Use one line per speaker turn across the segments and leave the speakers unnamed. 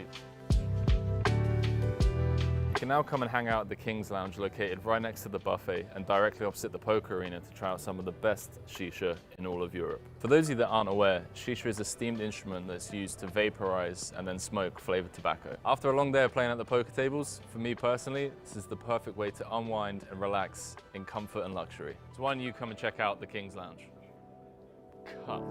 seat. You can now come and hang out at the Kings Lounge located right next to the buffet and directly opposite the poker arena to try out some of the best shisha in all of Europe. For those of you that aren't aware, shisha is a steamed instrument that's used to vaporize and then smoke flavored tobacco. After a long day of playing at the poker tables, for me personally, this is the perfect way to unwind and relax in comfort and luxury. So why don't you come and check out the Kings Lounge? Cut.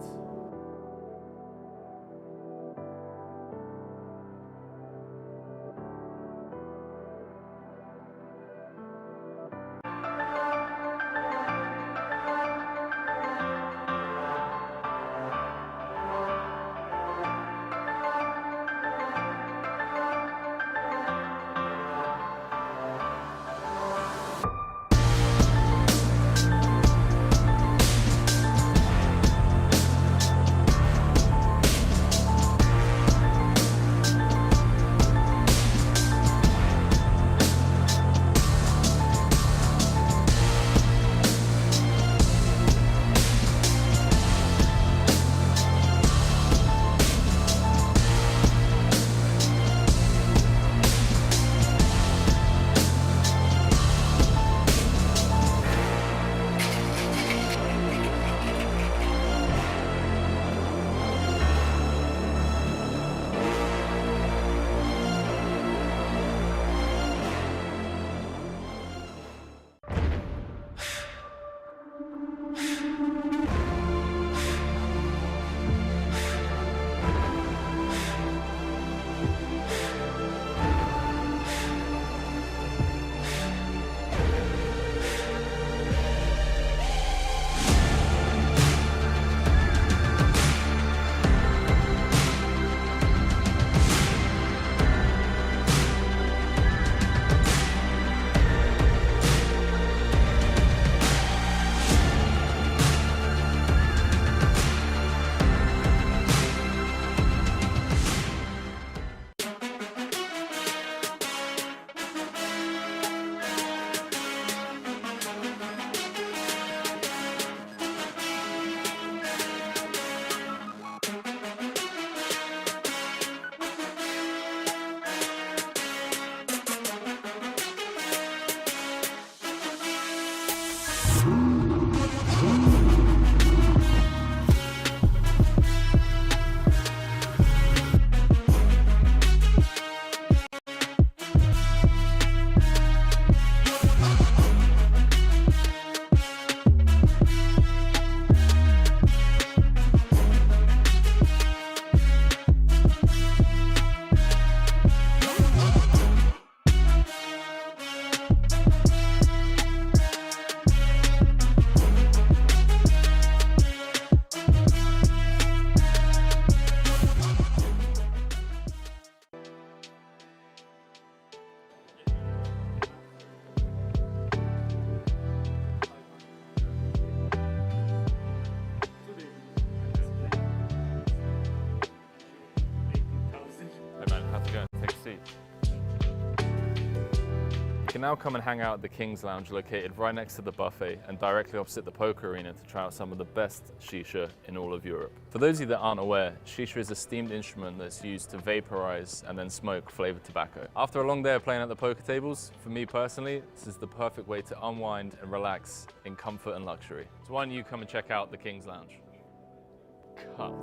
You can now come and hang out at the Kings Lounge located right next to the buffet and directly opposite the poker arena to try out some of the best shisha in all of Europe. For those of you that aren't aware, shisha is a steamed instrument that's used to vaporize and then smoke flavored tobacco. After a long day of playing at the poker tables, for me personally, this is the perfect way to unwind and relax in comfort and luxury. So why don't you come and check out the Kings Lounge? Cut.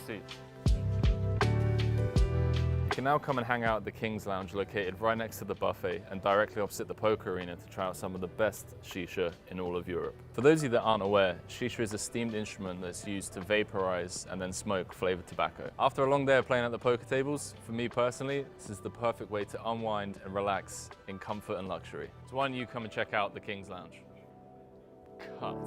seats. You can now come and hang out at the Kings Lounge located right next to the buffet and directly opposite the poker arena to try out some of the best shisha in all of Europe. For those of you that aren't aware, shisha is a steamed instrument that's used to vaporize and then smoke flavored tobacco. After a long day of playing at the poker tables, for me personally, this is the perfect way to unwind and relax in comfort and luxury. So why don't you come and check out the Kings Lounge? Cut.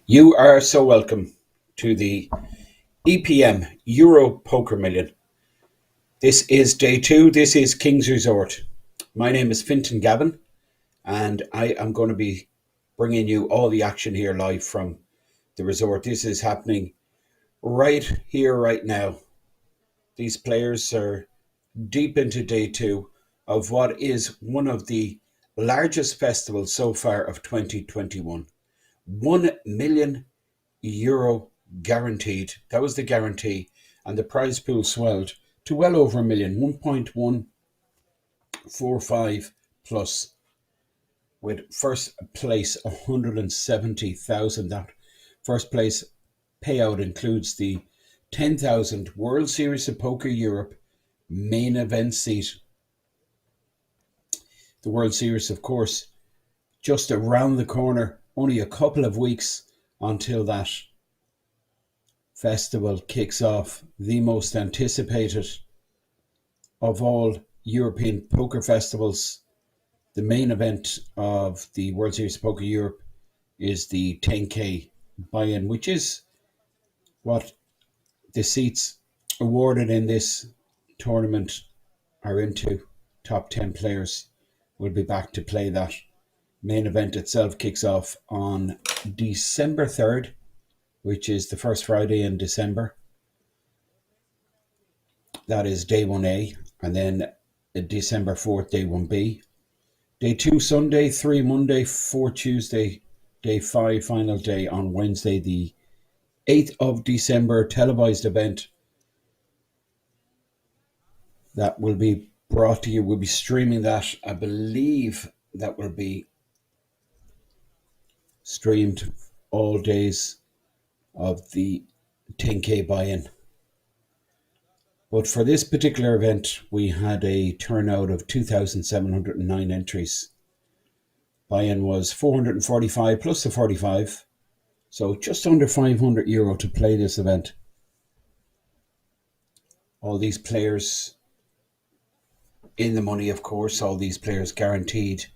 You are so welcome to the EPM Euro Poker Million. This is day 2. This is King's Resort. My name is Fintan Gavin, and I am going to be bringing you all the action here live from the resort. This is happening right here, right now. These players are deep into day 2 of what is one of the largest festivals so far of 2021. €1 million guaranteed. That was the guarantee, and the prize pool swelled to well over $1 million, 1.145 plus, with first place 170,000. That first place payout includes the 10,000 World Series of Poker Europe main event seat. The World Series, of course, just around the corner, only a couple of weeks until that festival kicks off, the most anticipated of all European poker festivals. The main event of the World Series of Poker Europe is the 10K buy-in, which is what the seats awarded in this tournament are into. Top 10 players will be back to play that. Main event itself kicks off on December 3rd, which is the first Friday in December. That is day 1A, and then December 4th, day 1B. Day 2, Sunday, 3, Monday, 4, Tuesday, day 5, final day on Wednesday, the 8th of December, televised event that will be brought to you. We'll be streaming that. I believe that will be streamed all days of the 10K buy-in. But for this particular event, we had a turnout of 2,709 entries. Buy-in was 445 plus the 45, so just under €500 to play this event. All these players in the money, of course, all these players guaranteed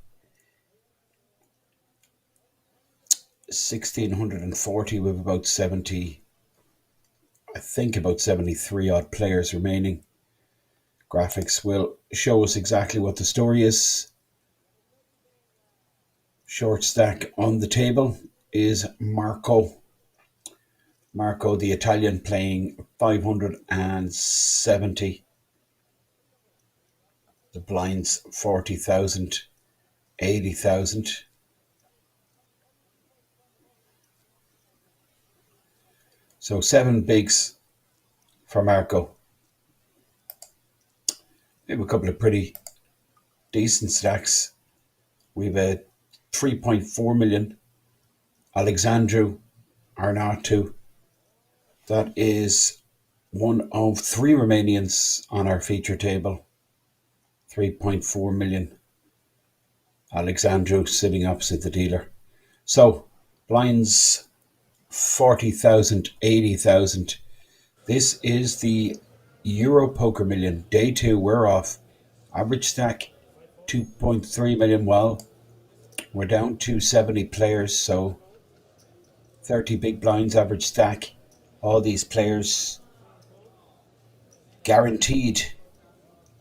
1,640 with about 70 I think about 73 odd players remaining. Graphics will show us exactly what the story is. Short stack on the table is Marco. Marco, the Italian, playing 570. The blinds 40,000, 80,000. So 7 bigs for Marco. We have a couple of pretty decent stacks. We have a 3.4 million Alexandru Arnautu. That is one of 3 Romanians on our feature table. 3.4 million Alexandru sitting opposite the dealer. So blinds 40,000, 80,000. This is the Euro Poker Million. Day 2, we're off. Average stack 2.3 million. Well, we're down to 70 players, so 30 big blinds average stack. All these players guaranteed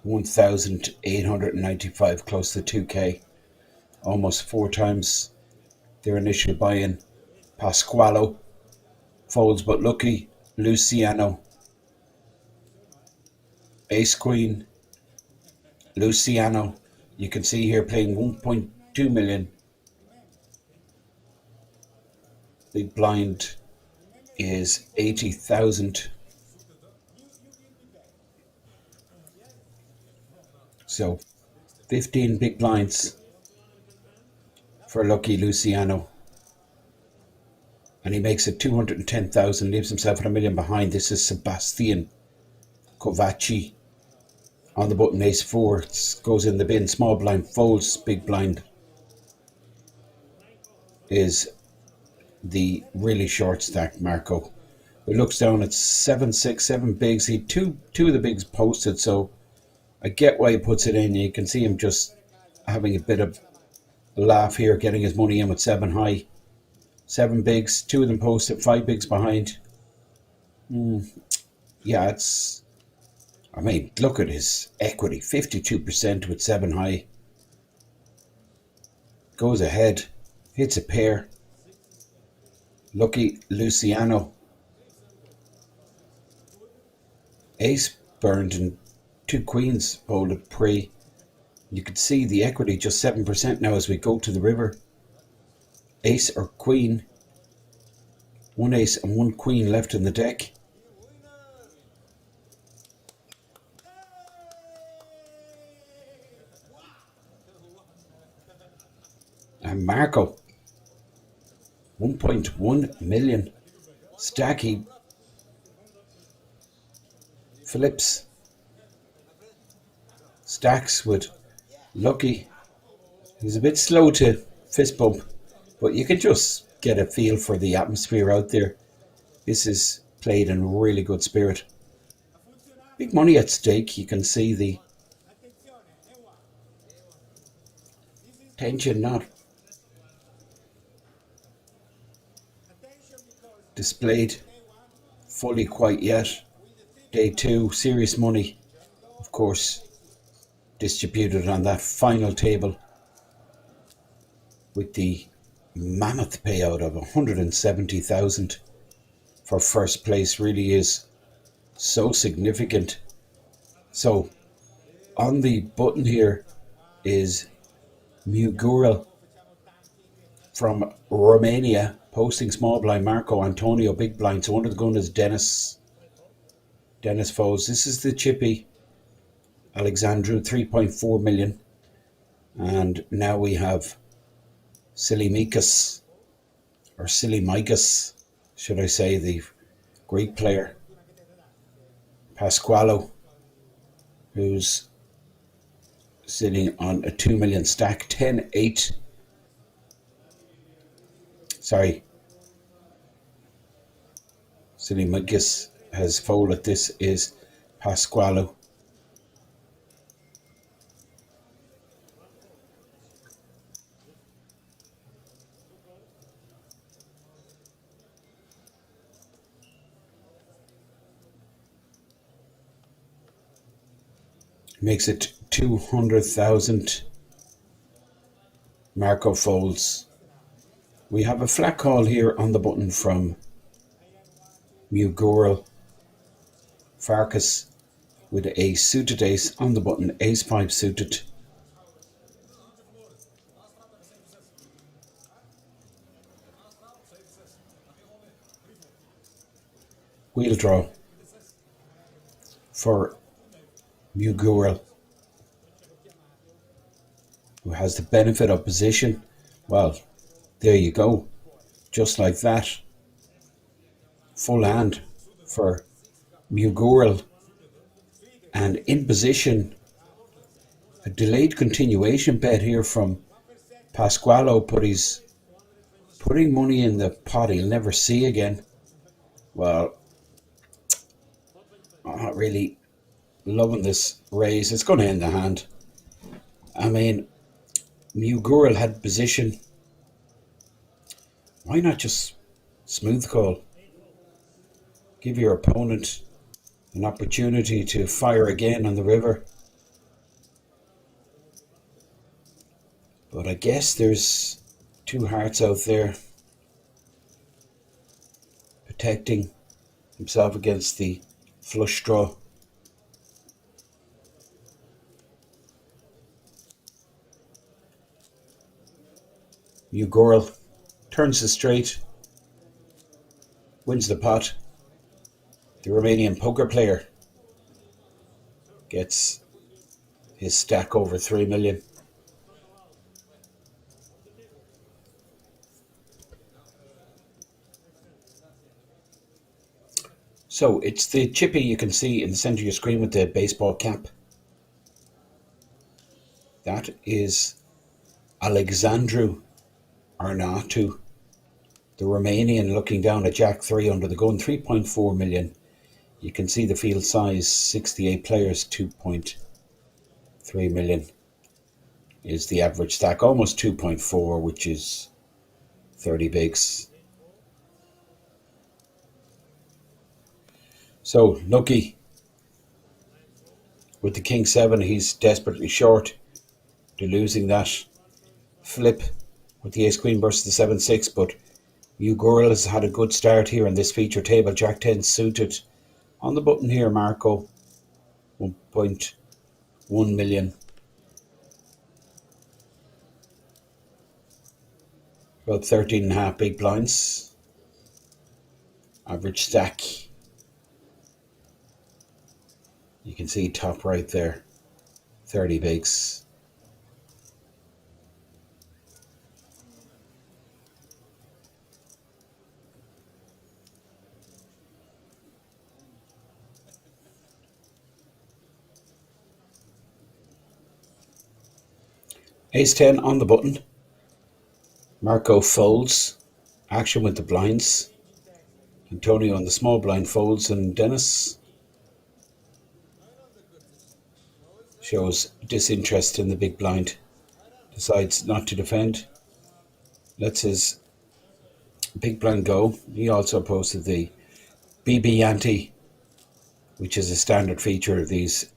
1,895, close to 2k, almost 4 times their initial buy-in. Pasqualo folds but lucky. Luciano, ace queen. Luciano, you can see here playing 1.2 million. Big blind is 80,000. So 15 big blinds for lucky Luciano. And he makes it 210,000, leaves himself at $1 million behind. This is Sebastian Kovaci on the button, ace 4. It goes in the bin. Small blind folds. Big blind is the really short stack Marco. He looks down at 7, 6, 7 bigs. He two of the bigs posted, so I get why he puts it in. You can see him just having a bit of a laugh here, getting his money in with 7 high. 7 bigs, 2 of them posted, 5 bigs behind. Yeah, it's... I mean, look at his equity, 52% with 7 high. Goes ahead, hits a pair. Lucky Luciano. Ace burned and 2 queens folded pre. You can see the equity just 7% now as we go to the river. Ace or queen. 1 ace and 1 queen left in the deck. And Marco, 1.1 million. Stacky flips. Stacks with lucky. He's a bit slow to fist bump, but you can just get a feel for the atmosphere out there. This is played in really good spirit. Big money at stake. You can see the tension not displayed fully quite yet. Day 2, serious money, of course, distributed on that final table with the mammoth payout of 170,000 for first place. Really is so significant. So on the button here is Mugurel from Romania, posting small blind. Marco Antonio big blind. So under the gun is Dennis Foes. This is the chippy Alexandru, 3.4 million. And now we have Silimikas, or Silimikas, should I say, the Greek player. Pasqualo, who's sitting on a 2 million stack. 10-8. Sorry. Silimikas has folded. This is Pasqualo. makes it 200,000. Marco folds. We have a flat call here on the button from Mughal. Farkas with a suited ace on the button, ace 5 suited. Wheel draw for Mughal, who has the benefit of position. Well, there you go. Just like that. Full hand for Mughal. And in position, a delayed continuation bet here from Pasqualo, but he's putting money in the pot he'll never see again. Well, I'm not really loving this raise. It's going to end the hand. I mean, Mughal had position. Why not just smooth call? Give your opponent an opportunity to fire again on the river. But I guess there's two hearts out there protecting himself against the flush draw. Mughal turns the straight, wins the pot. The Romanian poker player gets his stack over 3 million. So it's the chippy you can see in the center of your screen with the baseball cap. That is Alexandru Arnautu, the Romanian, looking down at Jack 3 under the gun, 3.4 million. You can see the field size, 68 players, 2.3 million is the average stack, almost 2.4, which is 30 bigs. So Lucky with the King 7, he's desperately short to losing that flip with the Ace Queen versus the 7-6, but Mughal has had a good start here on this feature table. Jack 10 suited on the button here, Marco, 1.1 million. About 13.5 big blinds. Average stack. You can see top right there, 30 bigs. Ace 10 on the button. Marco folds. Action with the blinds. Antonio on the small blind folds, and Dennis shows disinterest in the big blind. Decides not to defend. Lets his big blind go. He also posted the BB ante, which is a standard feature of these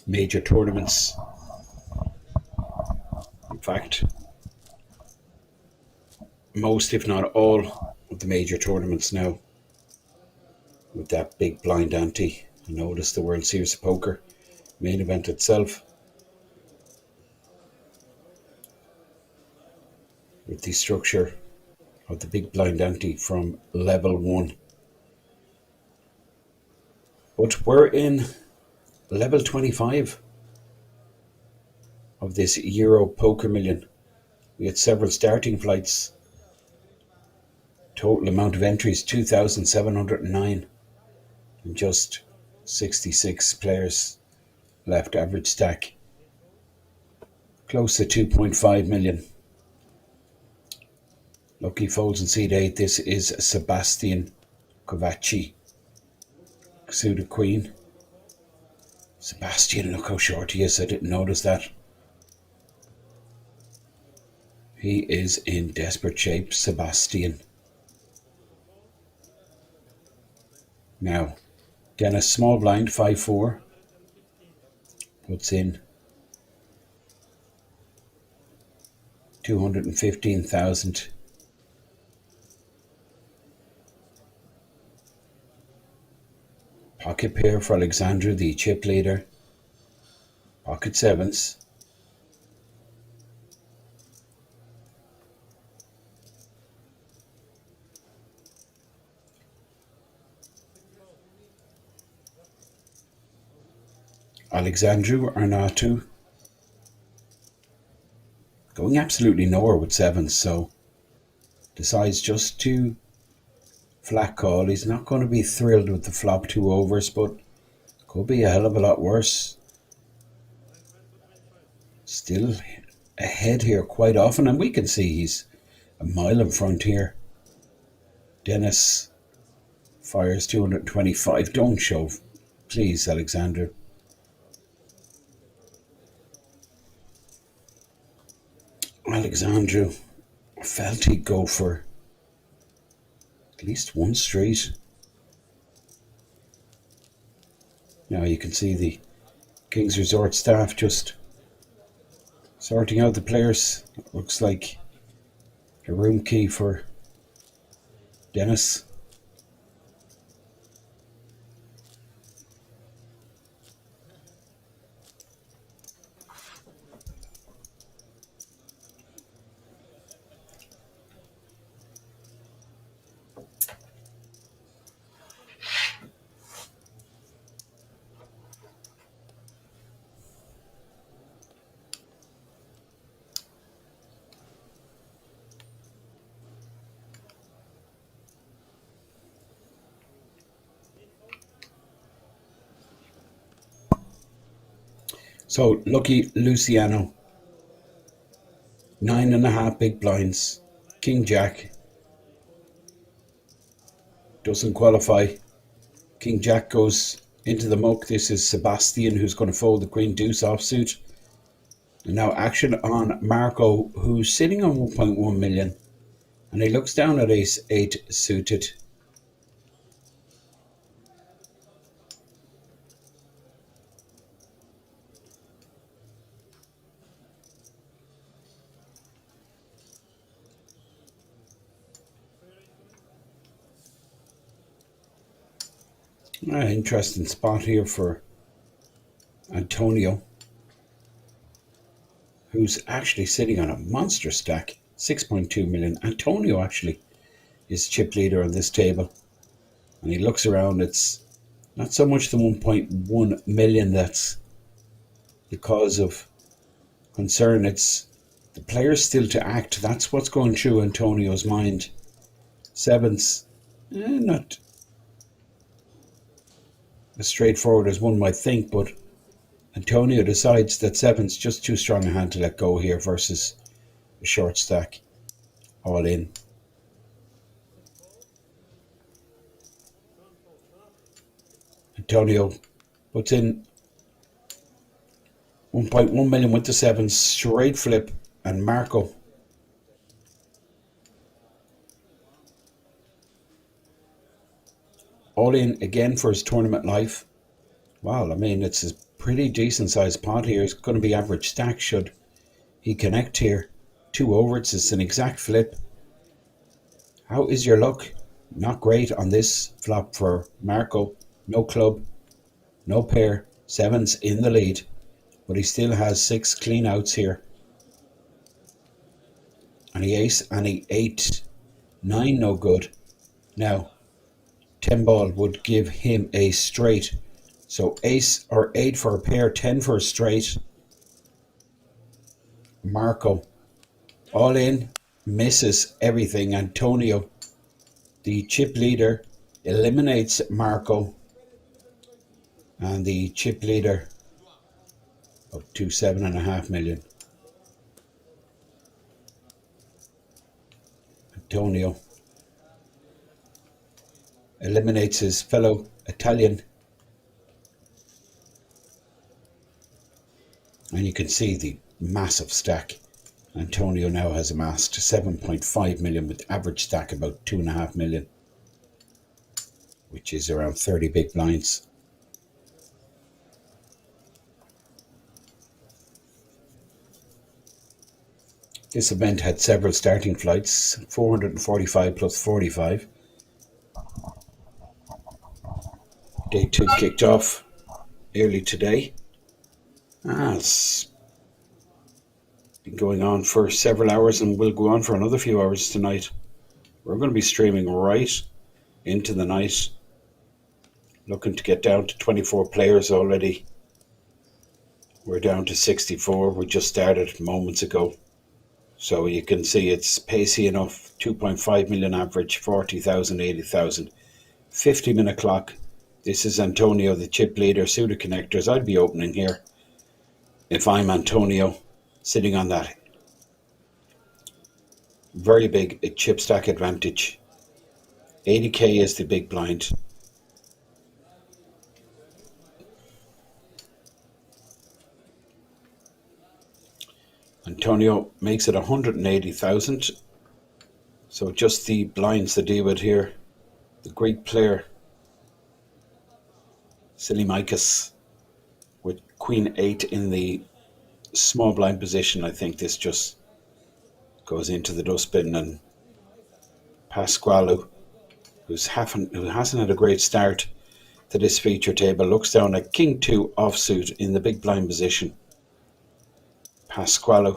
major tournaments. In fact, most, if not all, of the major tournaments now with that big blind ante. I notice the World Series of Poker main event itself with the structure of the big blind ante from level 1. But we're in level 25 of this Euro Poker Million. We had several starting flights. Total amount of entries 2,709 and just 66 players left. Average stack close to 2.5 million. Lucky folds in seed 8. This is Sebastian Kovaci. Suited Queen. Sebastian, look how short he is. I didn't notice that. He is in desperate shape, Sebastian. Now, Dennis small blind, 5-4. puts in 215,000. Pocket pair for Alexandra, the chip leader. Pocket sevens. Alexandru Arnautu going absolutely nowhere with sevens, so decides just to flat call. He's not going to be thrilled with the flop 2 overs, but could be a hell of a lot worse. Still ahead here quite often, and we can see he's a mile in front here. Dennis fires 225. Don't shove, please, Alexander. Alexandru felt he'd go for at least one straight. Now you can see the Kings Resort staff just sorting out the players. It looks like a room key for Dennis. So lucky Luciano, 9.5 big blinds. King Jack doesn't qualify. King Jack goes into the muck. This is Sebastian, who's going to fold the Queen Deuce offsuit. And now action on Marco, who's sitting on 1.1 million. And he looks down at Ace 8 suited. Interesting spot here for Antonio, who's actually sitting on a monster stack, 6.2 million. Antonio actually is chip leader on this table. And he looks around, it's not so much the 1.1 million that's the cause of concern, it's the players still to act. That's what's going through Antonio's mind. Sevens, not as straightforward as one might think, but Antonio decides that seven's just too strong a hand to let go here versus a short stack. All in. Antonio puts in 1.1 million with the sevens, straight flip, and Marco all in again for his tournament life. Well, I mean, it's a pretty decent sized pot here. It's going to be average stack should he connect here. 2 overs, it's an exact flip. How is your luck? Not great on this flop for Marco. No club, no pair, sevens in the lead, but he still has 6 clean outs here. And he ace, and he 8, 9 no good. Now 10 ball would give him a straight. So ace or 8 for a pair, 10 for a straight. Marco all in, misses everything. Antonio, the chip leader, eliminates Marco, and the chip leader up to 7.5 million. Antonio eliminates his fellow Italian, and you can see the massive stack Antonio now has amassed, 7.5 million with average stack about 2.5 million, which is around 30 big blinds. This event had several starting flights, 445 plus 45. Day 2 kicked off early today. It's been going on for several hours and will go on for another few hours tonight. We're going to be streaming right into the night. Looking to get down to 24 players already. We're down to 64. We just started moments ago. So you can see it's pacey enough. 2.5 million average, 40,000, 80,000. 50-minute clock. This is Antonio, the chip leader, suited connectors. I'd be opening here if I'm Antonio, sitting on that very big chip stack advantage. 80k is the big blind. Antonio makes it 180,000. So just the blinds to deal with here. The Greek player, Silimikis, with Queen 8 in the small blind position. I think this just goes into the dustbin. And Pasquale, who hasn't had a great start to this feature table, looks down at King 2 offsuit in the big blind position. Pasquale.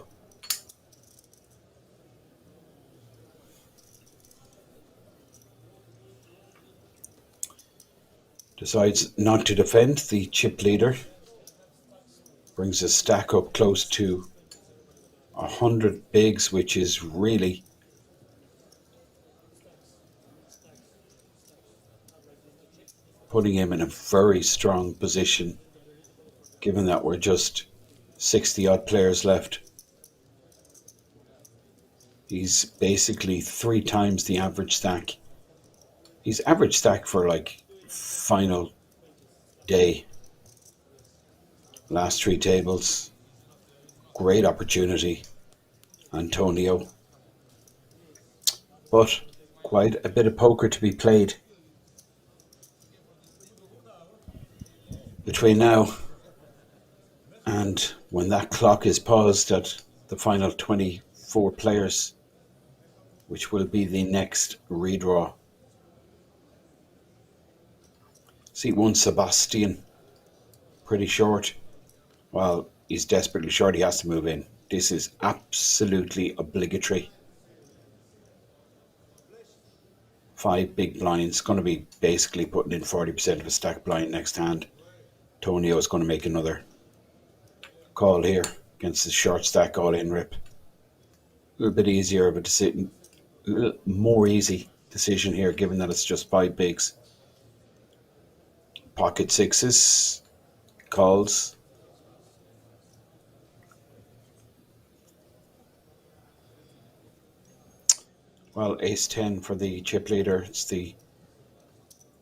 Decides not to defend. The chip leader brings his stack up close to 100 bigs, which is really putting him in a very strong position, given that we're just 60 odd players left. He's basically 3 times the average stack. He's average stack for like final day. Last 3 tables. Great opportunity, Antonio. But quite a bit of poker to be played between now and when that clock is paused at the final 24 players, which will be the next redraw. Seat 1, Sebastian, pretty short. Well, he's desperately short, he has to move in. This is absolutely obligatory. 5 big blinds, going to be basically putting in 40% of a stack blind next hand. Antonio is going to make another call here against the short stack all-in rip. A little bit easier of a decision, a little more easy decision here, given that it's just 5 bigs. Pocket 6s, calls. Well, ace 10 for the chip leader. It's the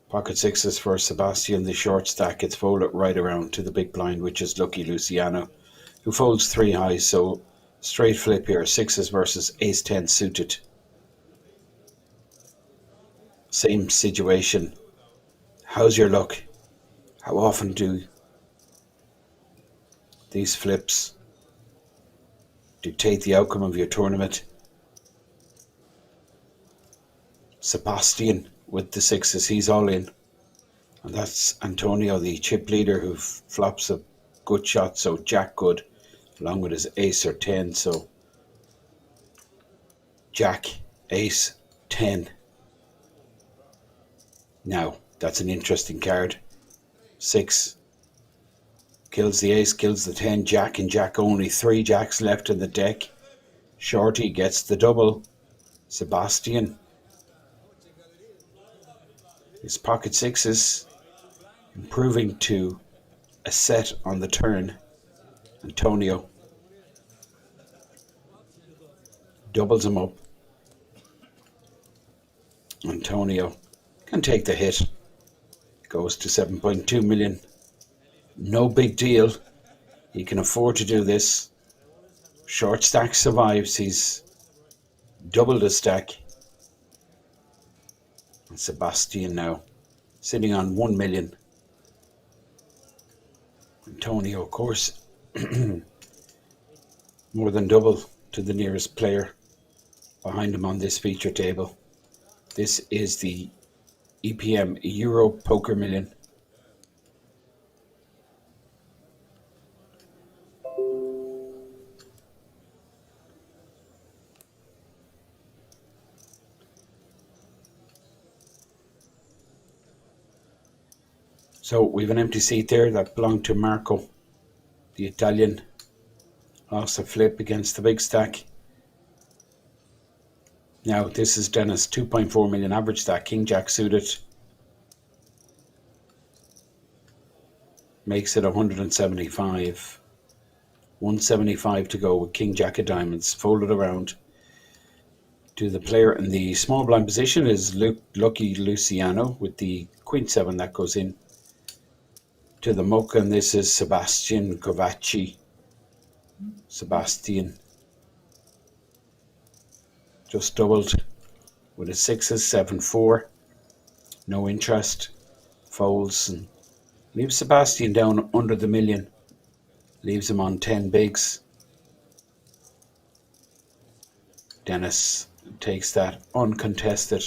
pocket 6s for Sebastian. The short stack, it's folded right around to the big blind, which is Lucky Luciano, who folds 3 high. So straight flip here, 6s versus ace 10 suited. Same situation. How's your luck? How often do these flips dictate the outcome of your tournament? Sebastian with the 6s, he's all in. And that's Antonio, the chip leader, who flops a good shot, so jack good, along with his ace or 10. So jack, ace, 10. Now, that's an interesting card. 6 kills the ace, kills the 10, jack and jack only. 3 jacks left in the deck. Shorty gets the double. Sebastian. His pocket 6s improving to a set on the turn. Antonio doubles him up. Antonio can take the hit. Goes to 7.2 million. No big deal. He can afford to do this. Short stack survives. He's doubled his stack. And Sebastian now sitting on 1 million. Antonio, of course, more than double to the nearest player behind him on this feature table. This is the EPM Euro Poker Million. So we have an empty seat there that belonged to Marco, the Italian. Lost a flip against the big stack. Now this is Dennis, 2.4 million average stack, King Jack suited. Makes it 175. 175 to go with King Jack of diamonds. Folded around to the player in the small blind position is Lucky Luciano with the Queen 7 that goes in to the muck, and this is Sebastian Govacci. Sebastian just doubled with a 6s, 7-4. No interest. Folds and leaves Sebastian down under the million. Leaves him on 10 bigs. Dennis takes that uncontested.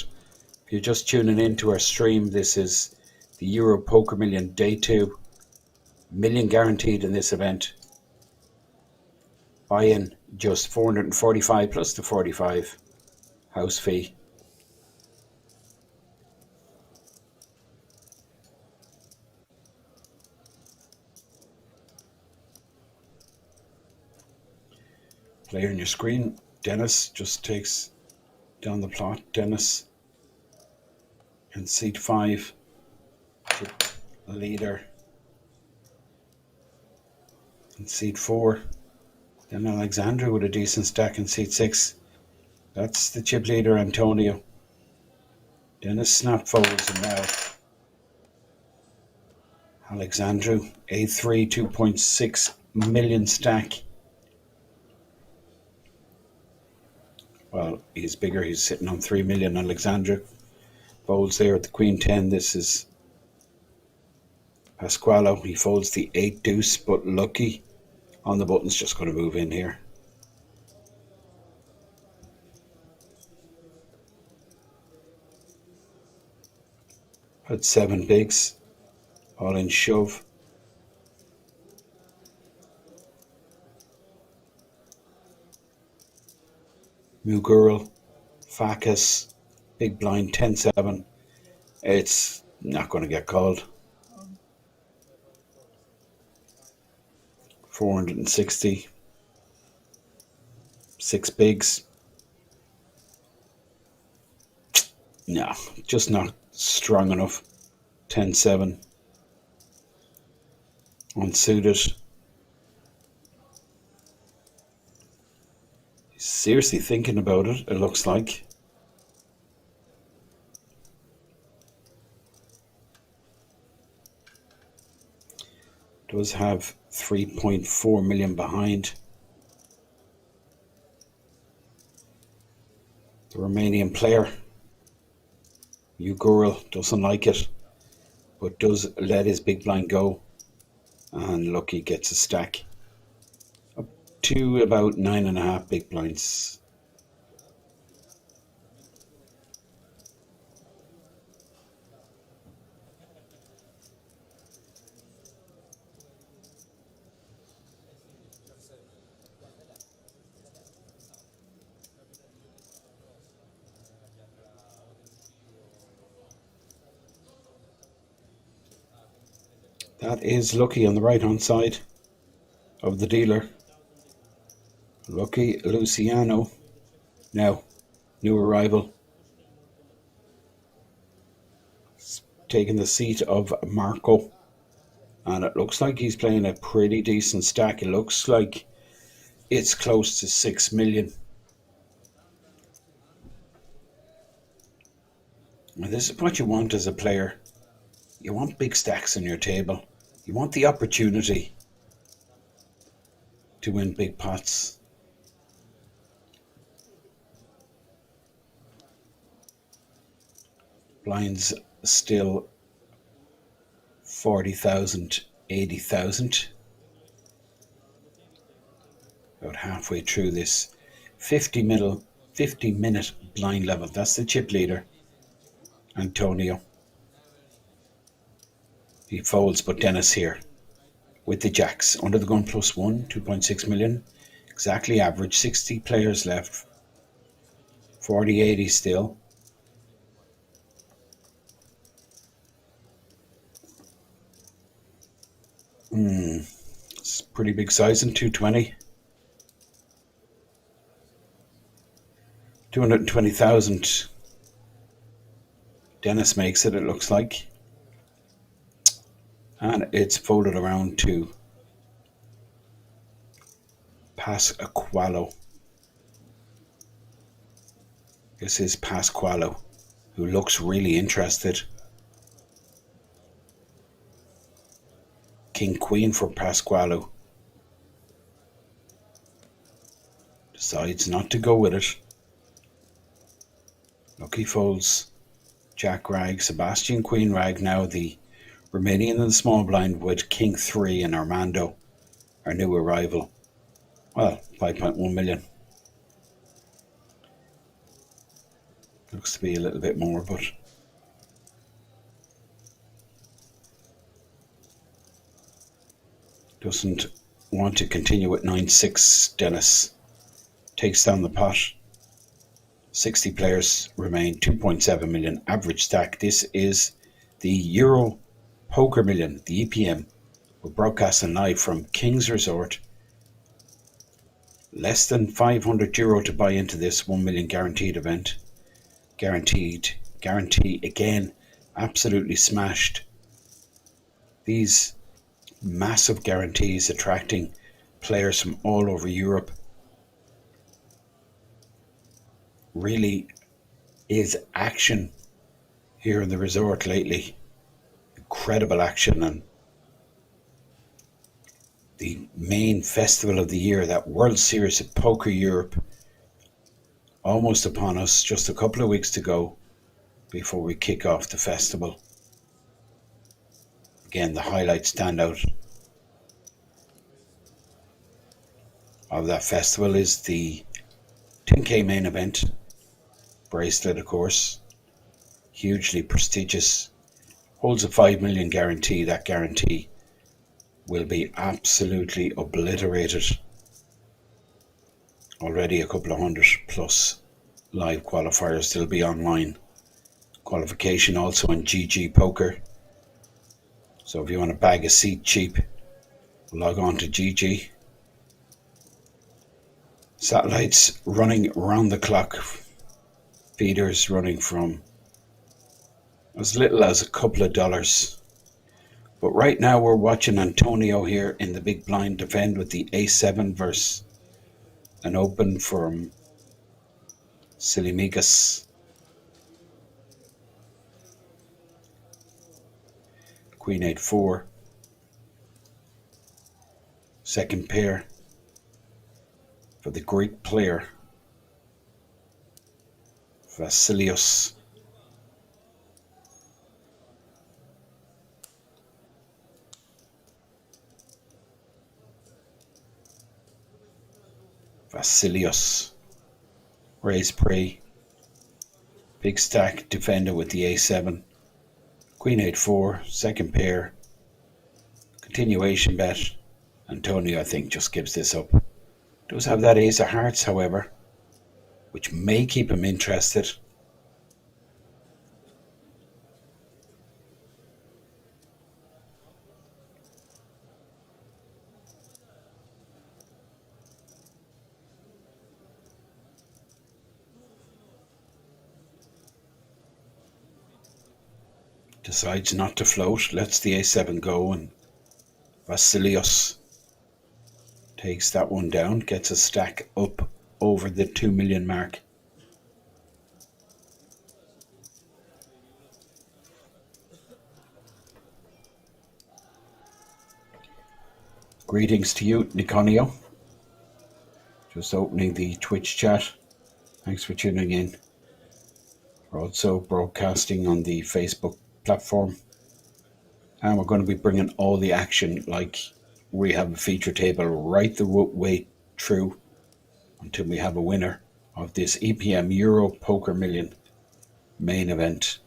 If you're just tuning in to our stream, this is the Euro Poker Million Day 2. Million guaranteed in this event. Buy-in just 445 plus the 45 house fee. Player on your screen, Dennis just takes down the plot. Dennis in seat 5, leader. In seat 4, then Alexandra with a decent stack in seat 6. That's the chip leader, Antonio. Dennis snap folds, and now Alexandru, A3, 2.6 million stack. Well, he's bigger, he's sitting on 3 million. Alexandru folds there at the Queen 10. This is Pasqualo. He folds the 8 deuce, but Lucky on the button's just going to move in here. Had 7 bigs, all in shove. Mughal, Fakas, big blind 10-7. It's not going to get called. 460. 6 bigs. No, just not strong enough. 10-7. Unsuited. He's seriously thinking about it, it looks like. Does have 3.4 million behind. The Romanian player, Mughal, doesn't like it, but does let his big blind go, and Lucky gets a stack up to about 9.5 big blinds. That is Lucky on the right hand side of the dealer. Lucky Luciano, now new arrival, taking the seat of Marco, and it looks like he's playing a pretty decent stack. It looks like it's close to 6 million. And this is what you want as a player. You want big stacks on your table. You want the opportunity to win big pots. Blinds still 40,000, 80,000. About halfway through this 50 minute blind level. That's the chip leader, Antonio. He folds, but Dennis here with the jacks under the gun +1, 2.6 million. Exactly average. 60 players left. 40-80 still. It's pretty big size in 220. 220,000. Dennis makes it looks like. And it's folded around to Pasqualo. This is Pasqualo, who looks really interested. King Queen for Pasqualo. Decides not to go with it. Lucky folds Jack Rag, Sebastian Queen Rag, now the Romanian in the small blind with King 3 and Armando, our new arrival. Well, 5.1 million. Looks to be a little bit more, but doesn't want to continue with 9-6. Dennis takes down the pot. 60 players remain, 2.7 million average stack. This is the Euro Poker Million, the EPM. We're broadcasting live from Kings Resort. Less than €500 to buy into this 1 million guaranteed event. Guarantee again, absolutely smashed. These massive guarantees attracting players from all over Europe really is action here in the resort lately. Incredible action, and the main festival of the year, that World Series of Poker Europe, almost upon us, just a couple of weeks to go before we kick off the festival. Again, the highlight standout of that festival is the 10K main event bracelet, of course, hugely prestigious, holds a 5 million guarantee. That guarantee will be absolutely obliterated. Already a couple of 100 plus live qualifiers still be online. Qualification also on GG Poker. So if you want to bag a seat cheap, log on to GG. Satellites running around the clock. Feeders running from as little as a couple of dollars. But right now we're watching Antonio here in the big blind defend with the A7 versus an open from Silimigas. Queen 8-4. Second pair for the Greek player Vasilios. Raise pre. Big stack defender with the A7. Queen 8-4. Second pair. Continuation bet. Antonio, I think, just gives this up. Does have that ace of hearts, however, which may keep him interested. Decides not to float, lets the A7 go, and Vasilios takes that one down, gets a stack up over the 2 million mark. Greetings to you, Niconio. Just opening the Twitch chat. Thanks for tuning in. We're also broadcasting on the Facebook platform. And we're going to be bringing all the action like we have a feature table right the way through until we have a winner of this EPM Euro Poker Million main event.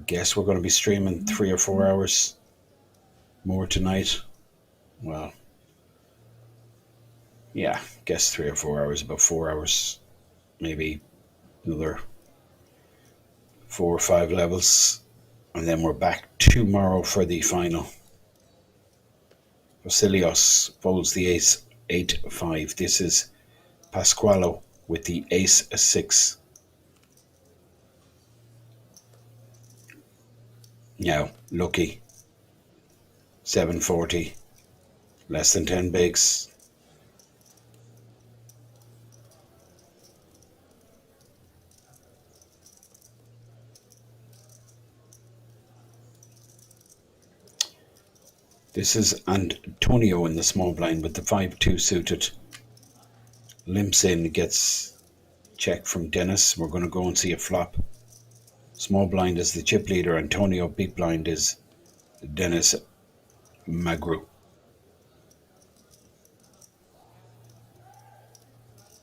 Guess we're going to be streaming 3 or 4 hours more tonight. Well, yeah, guess 3 or 4 hours, about 4 hours, maybe another 4 or 5 levels, and then we're back tomorrow for the final. Vasilios folds the ace 8-5. This is Pasqualo with the ace 6. Now, lucky 740, less than 10 bigs. This is Antonio in the small blind with the 5-2 suited. Limps in, gets check from Dennis. We're going to go and see a flop. Small blind is the chip leader. Antonio. Big blind is Dennis Magru.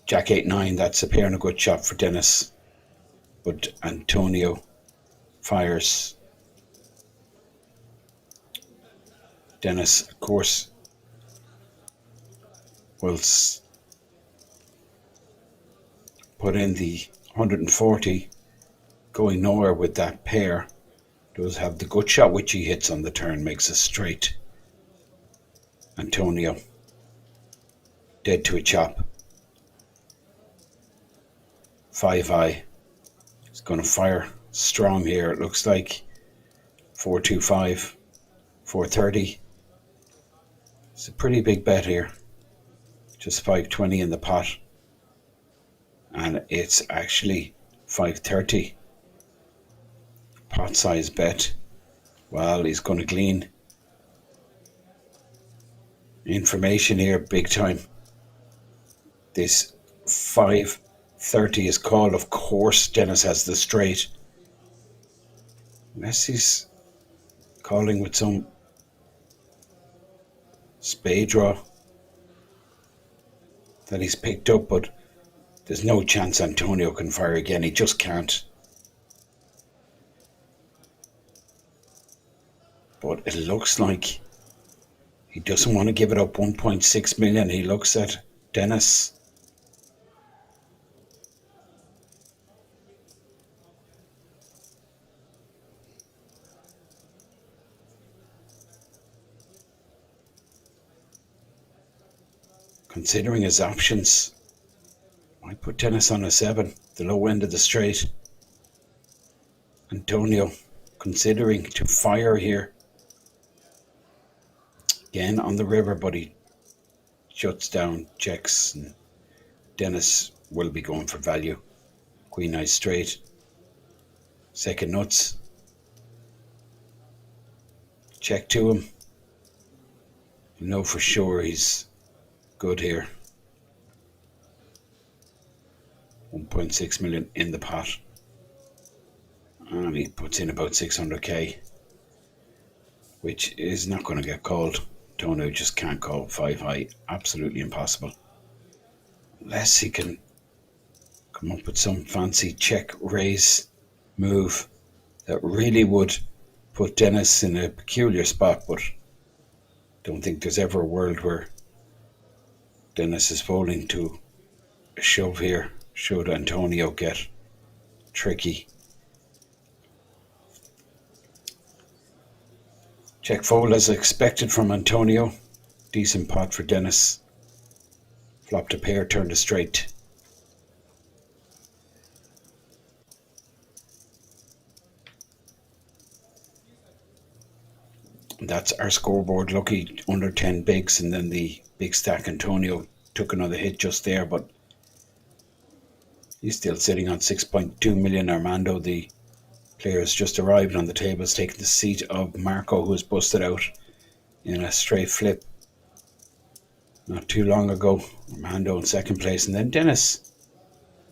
Jack 8-9, that's a pair and a good shot for Dennis. But Antonio fires. Dennis, of course, will put in the 140, going nowhere with that pair. Does have the good shot, which he hits on the turn, makes a straight. Antonio, dead to a chop. 5-eye. He's going to fire strong here, it looks like. 4-2-5, 430. It's a pretty big bet here. Just 520 in the pot. And it's actually 530. Pot size bet. Well, he's going to glean information here big time. This 530 is called. Of course, Dennis has the straight. Unless he's calling with some spade draw that he's picked up, but there's no chance Antonio can fire again. He just can't. But it looks like he doesn't want to give it up. 1.6 million. He looks at Dennis. Considering his options, I put Dennis on a 7, the low end of the straight. Antonio considering to fire here. Again on the river, but he shuts down, checks, and Dennis will be going for value. Queen eye straight. Second nuts. Check to him. You know for sure he's good here. 1.6 million in the pot. And he puts in about 600k, which is not going to get called. Antonio just can't call 5-high. Absolutely impossible. Unless he can come up with some fancy check raise move that really would put Dennis in a peculiar spot, but don't think there's ever a world where Dennis is folding to a shove here. Should Antonio get tricky. Check fold as expected from Antonio. Decent pot for Dennis. Flopped a pair, turned a straight. That's our scoreboard. Lucky under 10 bigs, and then the big stack. Antonio took another hit just there, but he's still sitting on 6.2 million. Armando, the player, has just arrived on the table, has taken the seat of Marco, who was busted out in a straight flip not too long ago. Armando in second place, and then Dennis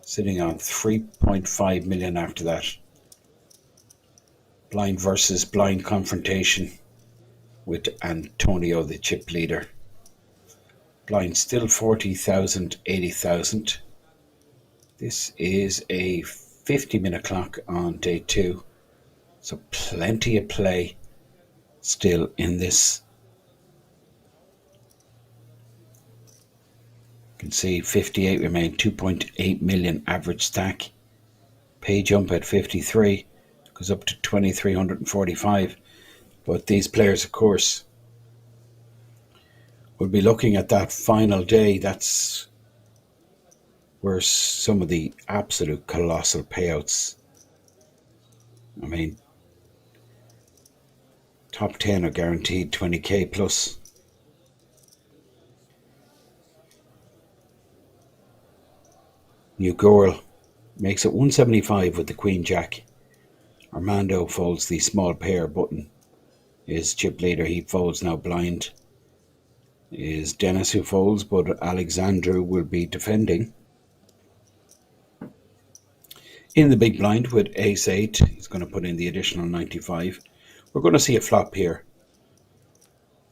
sitting on 3.5 million after that. Blind versus blind confrontation with Antonio, the chip leader. Blind still 40,000, 80,000. This is a 50-minute clock on day 2. So plenty of play still in this. You can see 58 remain, 2.8 million average stack. Pay jump at 53, goes up to 2,345. But these players, of course, will be looking at that final day. That's where some of the absolute colossal payouts. I mean, top 10 are guaranteed 20k plus. New Girl makes it 175 with the Queen Jack. Armando folds the small pair button. Is chip leader, he folds now blind. Is Dennis who folds, but Alexandru will be defending. In the big blind with ace 8, he's going to put in the additional 95. We're going to see a flop here.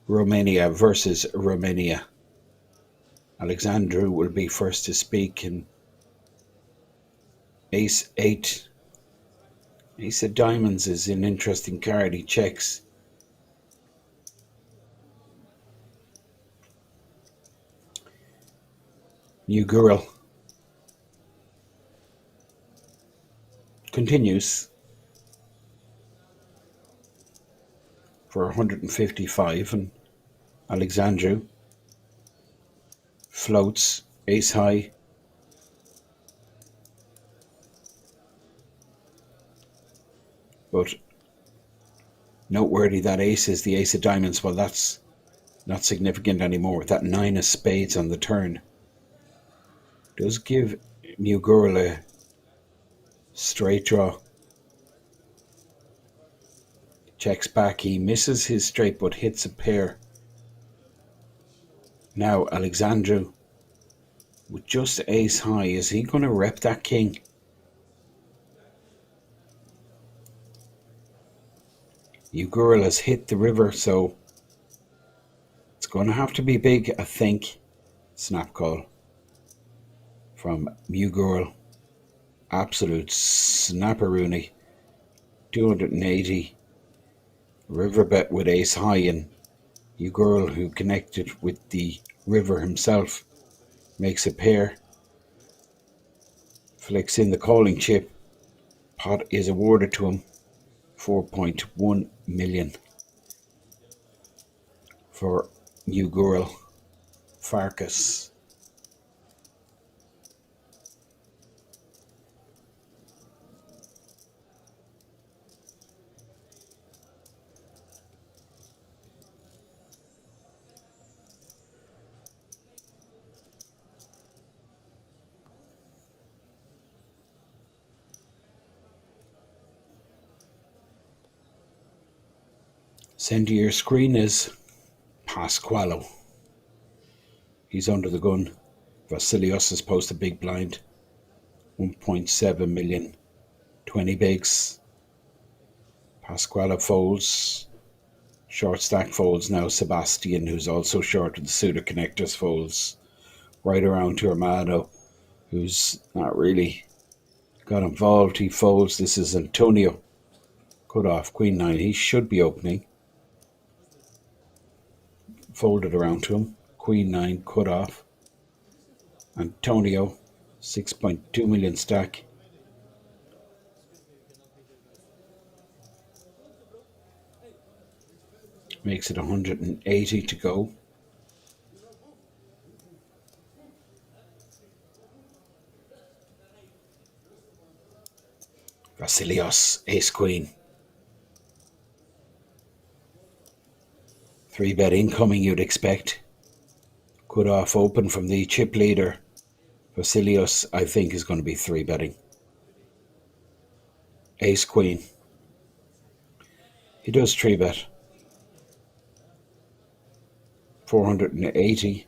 Romania versus Romania. Alexandru will be first to speak, and ace 8. Ace of diamonds is an interesting card. He checks. New Girl continues for 155, and Alexandru floats ace high. But noteworthy, that ace is the ace of diamonds. Well, that's not significant anymore. That 9 of spades on the turn does give New Girl a straight draw. Checks back. He misses his straight but hits a pair. Now Alexandru with just ace high. Is he going to rep that king? New Girl has hit the river, so it's going to have to be big, I think. Snap call from New Girl. Absolute snapperoonie. 280. River bet with ace high, and New Girl, who connected with the river himself, makes a pair. Flicks in the calling chip. Pot is awarded to him. 4.1 million for New Girl. Farkas. Send to your screen is Pasqualo. He's under the gun. Vasilios has posted big blind. 1.7 million. 20 bigs. Pasqualo folds. Short stack folds now. Sebastian, who's also short of the suitor connectors, folds. Right around to Armado, who's not really got involved. He folds. This is Antonio. Cut off. Queen 9. He should be opening. Folded around to him. Queen 9 cut off. Antonio, 6.2 million stack. Makes it 180 to go. Vasilios, ace queen. 3-bet incoming, you'd expect. Cut off open from the chip leader. Vasilios, I think, is going to be 3-betting. Ace queen. He does 3-bet. 480.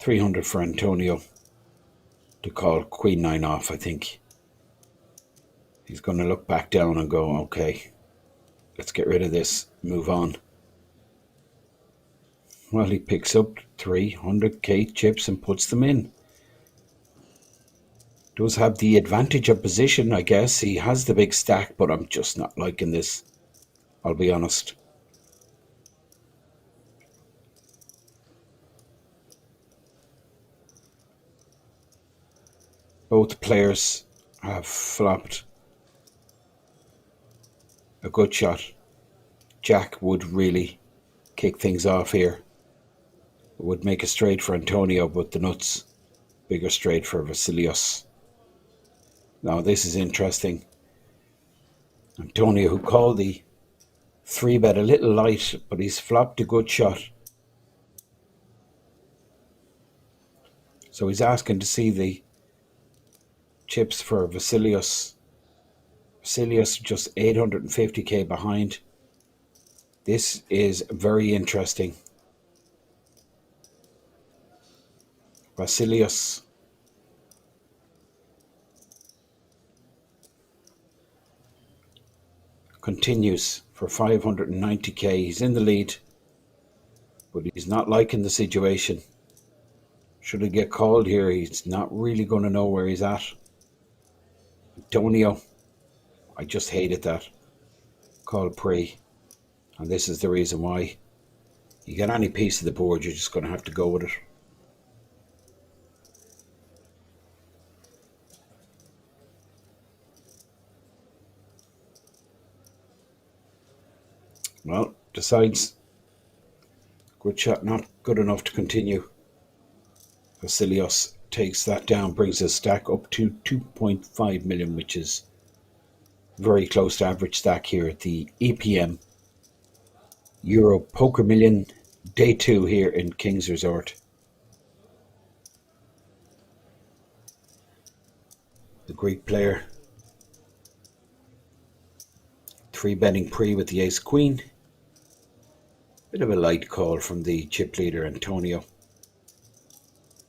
$300 for Antonio to call Queen 9 off, I think. He's going to look back down and go, okay, let's get rid of this, move on. Well, he picks up 300k chips and puts them in. Does have the advantage of position, I guess. He has the big stack, but I'm just not liking this, I'll be honest. Both players have flopped a good shot. Jack would really kick things off here. It would make a straight for Antonio, but the nuts, bigger straight for Vasilios. Now this is interesting. Antonio, who called the 3-bet a little light, but he's flopped a good shot. So he's asking to see the chips for Vasilios. Vasilios just 850k behind. This is very interesting. Vasilios. Continues for 590k. He's in the lead, but he's not liking the situation. Should he get called here, he's not really going to know where he's at. Antonio, I just hated that. Call pre. And this is the reason why. You get any piece of the board, you're just going to have to go with it. Well, decides good shot, not good enough to continue. Vasilios takes that down, brings his stack up to 2.5 million, which is very close to average stack here at the EPM Euro Poker Million Day 2 here in Kings Resort. The Greek player 3-betting pre with the ace queen. Bit of a light call from the chip leader Antonio,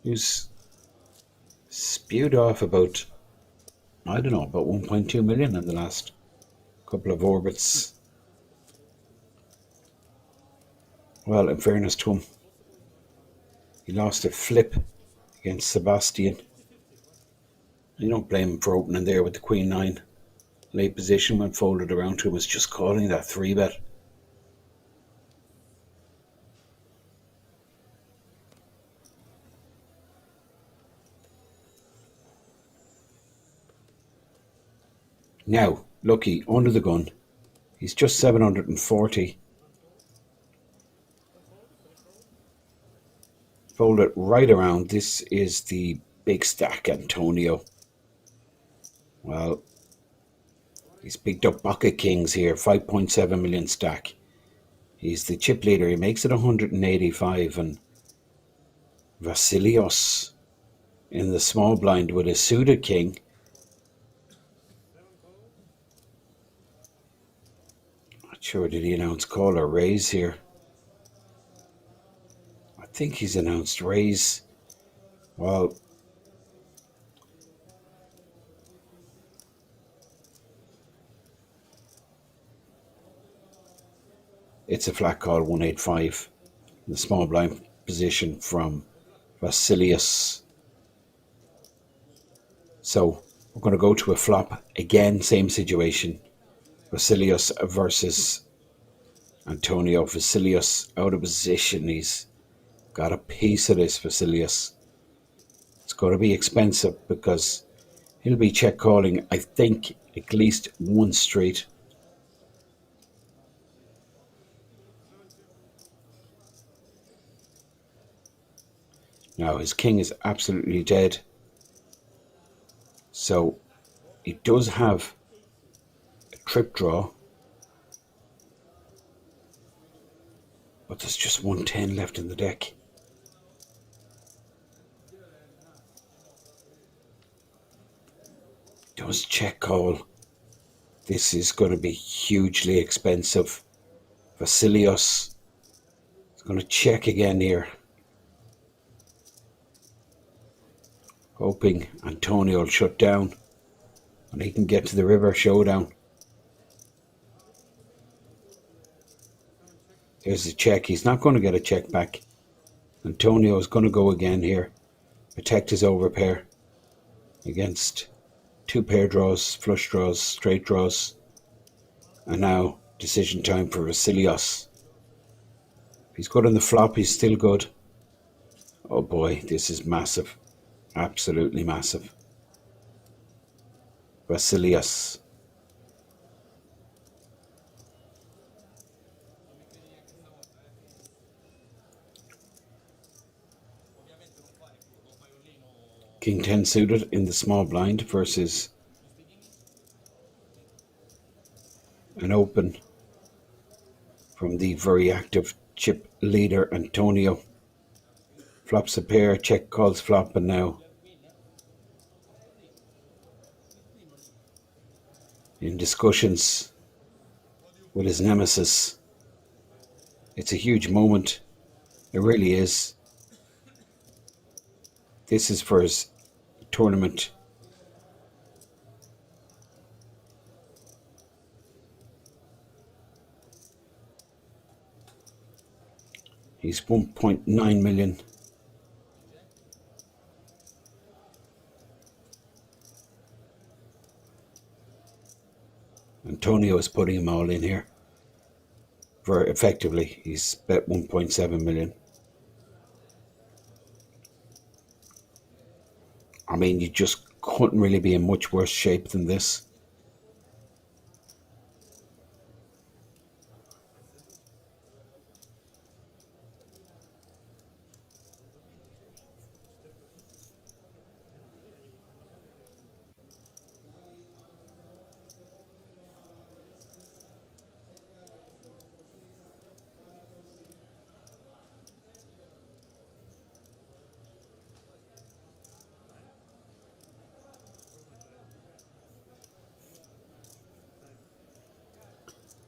who's spewed off about, I don't know, about 1.2 million in the last couple of orbits. Well, in fairness to him, he lost a flip against Sebastian. You don't blame him for opening there with the Queen 9. Late position when folded around to him, was just calling that 3-bet. Now, lucky, under the gun. He's just 740. Fold it right around. This is the big stack, Antonio. Well, he's picked up Pocket Kings here, 5.7 million stack. He's the chip leader. He makes it 185. And Vasilios in the small blind with a suited king. Not sure, did he announce call or raise here? I think he's announced raise. Well, it's a flat call, 185. The small blind position from Vasilios. So we're going to go to a flop again, same situation. Vasilios versus Antonio. Vasilios out of position. He's got a piece of this, Vasilios. It's going to be expensive because he'll be check calling, I think, at least one straight. Now his king is absolutely dead. So he does have a trip draw. But there's just 110 left in the deck. Does check call. This is going to be hugely expensive. Vasilios is going to check again here. Hoping Antonio will shut down and he can get to the river showdown. There's a check. He's not going to get a check back. Antonio is going to go again here. Protect his overpair against two pair draws, flush draws, straight draws. And now decision time for Vasilios. If he's good on the flop, he's still good. Oh boy, this is massive. Absolutely massive. Vasilios. King 10 suited in the small blind versus an open from the very active chip leader Antonio. Flops a pair, check calls flop, and now in discussions with his nemesis. It's a huge moment. It really is. This is for his tournament. He's 1.9 million. Antonio is putting him all in here. Very effectively, he's bet 1.7 million. I mean, you just couldn't really be in much worse shape than this.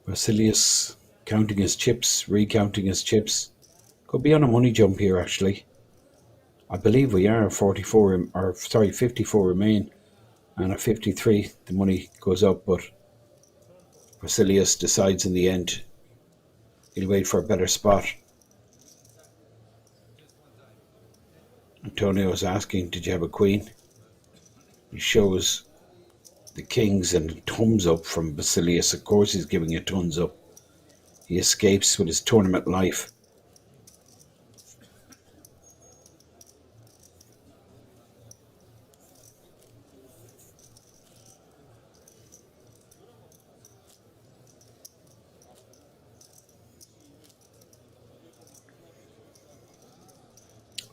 Vasilios counting his chips, recounting his chips. Could be on a money jump here, actually. I believe we are 54 remain, and at 53 the money goes up, but Vasilios decides in the end he'll wait for a better spot. Antonio is asking, did you have a queen? He shows the kings and a thumbs up from Vasilios. Of course he's giving a thumbs up. He escapes with his tournament life.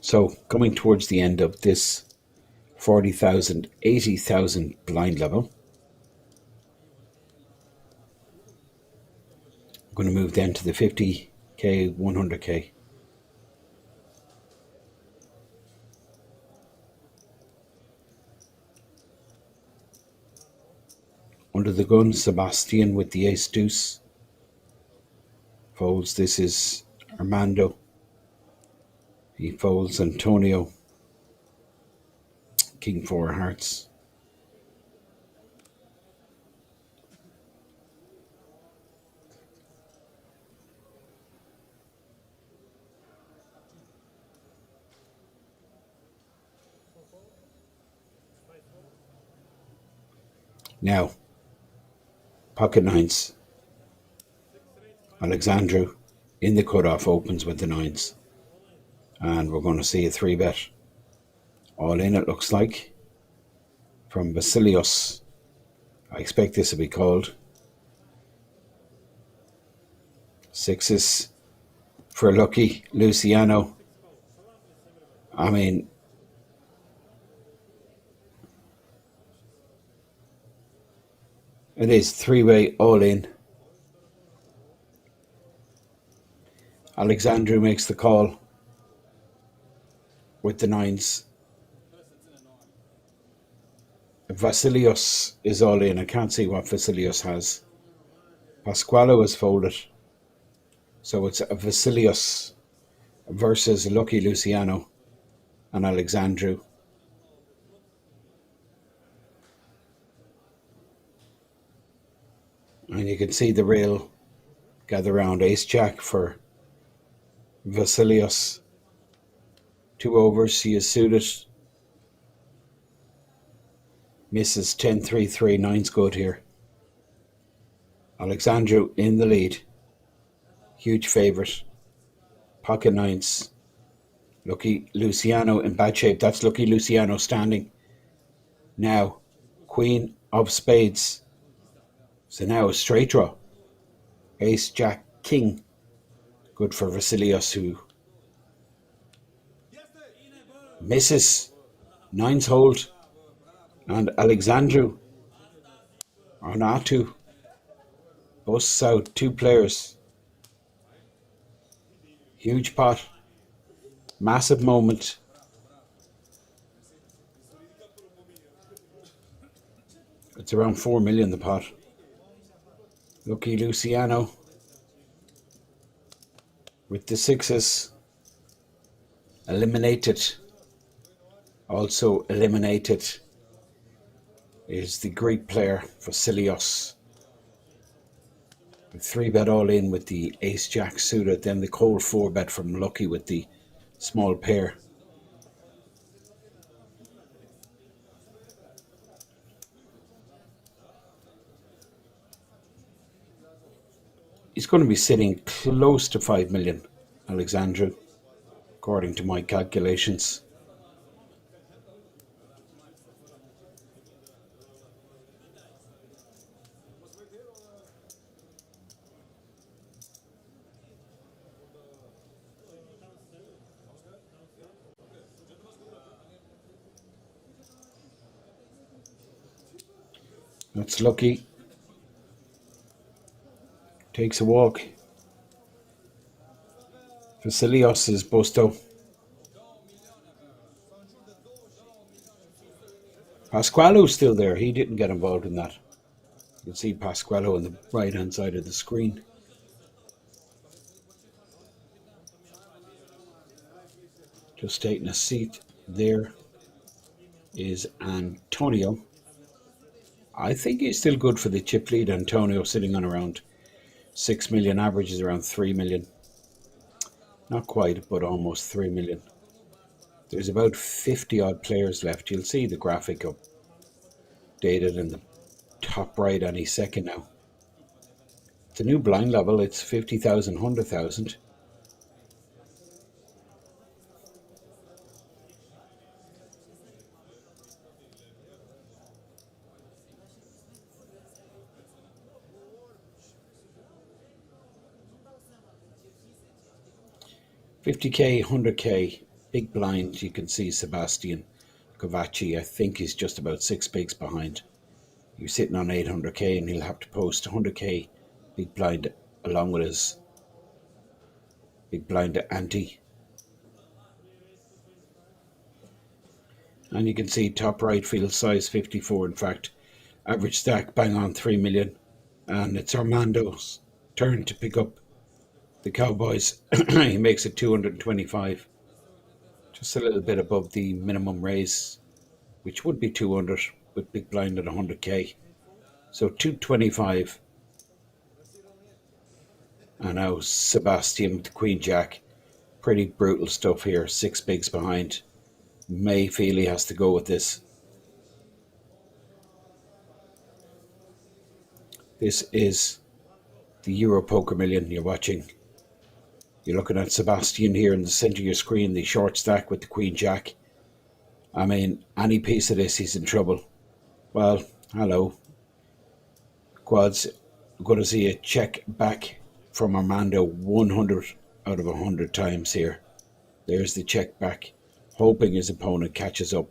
So coming towards the end of this 40,000, 80,000 blind level, I'm going to move then to the 50k, 100k. Under the gun, Sebastian with the ace deuce. Folds, this is Armando. He folds Antonio. King 4 hearts. Now, pocket nines. Alexandru in the cutoff opens with the nines. And we're going to see a 3-bet. All in, it looks like. From Vasilios. I expect this will be called. Sixes for lucky Luciano. I mean, it is 3-way all in. Alexandru makes the call with the nines. Vasilios is all in. I can't see what Vasilios has. Pasquale is folded. So it's Vasilios versus Lucky Luciano and Alexandru. And you can see the rail gather round. Ace Jack for Vasilios. 2 overs. He is suited. Misses 10-3-3. 9's good here. Alexandru in the lead. Huge favourite. Pocket 9s. Lucky Luciano in bad shape. That's Lucky Luciano standing. Now, Queen of Spades. So now a straight draw. Ace, Jack, King. Good for Vasilios, who misses. 9's hold. And Alexandru Arnautu busts out 2 players. Huge pot. Massive moment. It's around 4 million the pot. Lucky Luciano with the 6s. Eliminated. Also eliminated is the Greek player Vasilios. 3-bet all in with the Ace Jack suited, then the cold 4-bet from Lucky with the small pair. He's going to be sitting close to 5 million, Alexandru, according to my calculations. That's Lucky. Takes a walk. Vasilios is Busto. Pasqualo's still there. He didn't get involved in that. You can see Pasqualo on the right hand side of the screen. Just taking a seat there is Antonio. I think he's still good for the chip lead. Antonio sitting on around 6 million, average is around 3 million. Not quite, but almost 3 million. There's about 50 odd players left. You'll see the graphic updated in the top right any second now. It's a new blind level. It's 50,000, 100,000. $50K, $100K, big blind. You can see Sebastian Cavacci. I think he's just about 6 bigs behind. He's sitting on 800K and he'll have to post 100K big blind along with his big blind ante. And you can see top right field size 54. In fact, average stack bang on 3 million. And it's Armando's turn to pick up the Cowboys. He makes it 225. Just a little bit above the minimum raise, which would be 200 with big blind at 100K. So 225. And now Sebastian with the Queen Jack. Pretty brutal stuff here. 6 bigs behind. May feel he has to go with this. This is the Euro Poker Million you're watching. You're looking at Sebastian here in the centre of your screen, the short stack with the Queen Jack. I mean, any piece of this, he's in trouble. Well, hello. Quads, I'm going to see a check back from Armando 100 out of 100 times here. There's the check back, hoping his opponent catches up.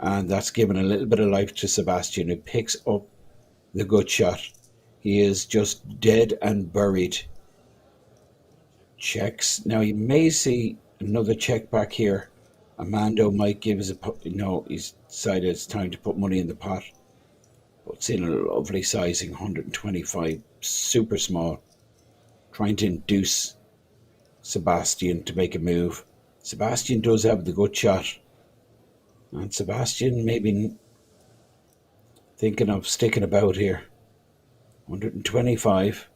And that's given a little bit of life to Sebastian, who picks up the good shot. He is just dead and buried. Checks. Now you may see another check back here. Armando might give his no, he's decided it's time to put money in the pot. But it's in a lovely sizing, 125, super small. Trying to induce Sebastian to make a move. Sebastian does have the good shot. And Sebastian maybe thinking of sticking about here. 125.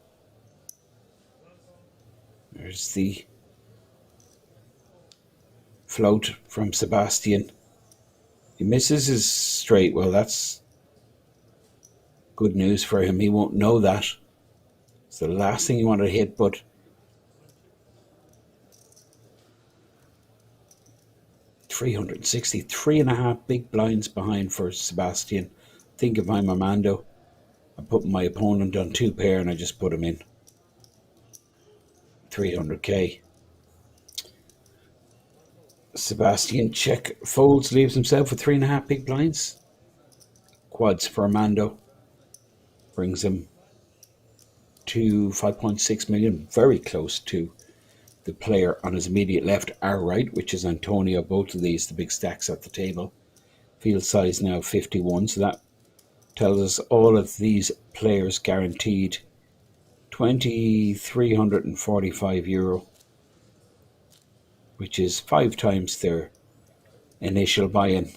There's the float from Sebastian. He misses his straight. Well, that's good news for him. He won't know that. It's the last thing you want to hit, but 360, 3.5 big blinds behind for Sebastian. Think if I'm Armando, I put my opponent on 2 pair and I just put him in. 300k. Sebastian check folds, leaves himself with 3.5 big blinds. Quads for Armando. Brings him to 5.6 million, very close to the player on his immediate left, our right, which is Antonio. Both of these, the big stacks at the table. Field size now 51, so that tells us all of these players guaranteed €2,345, which is 5 times their initial buy-in.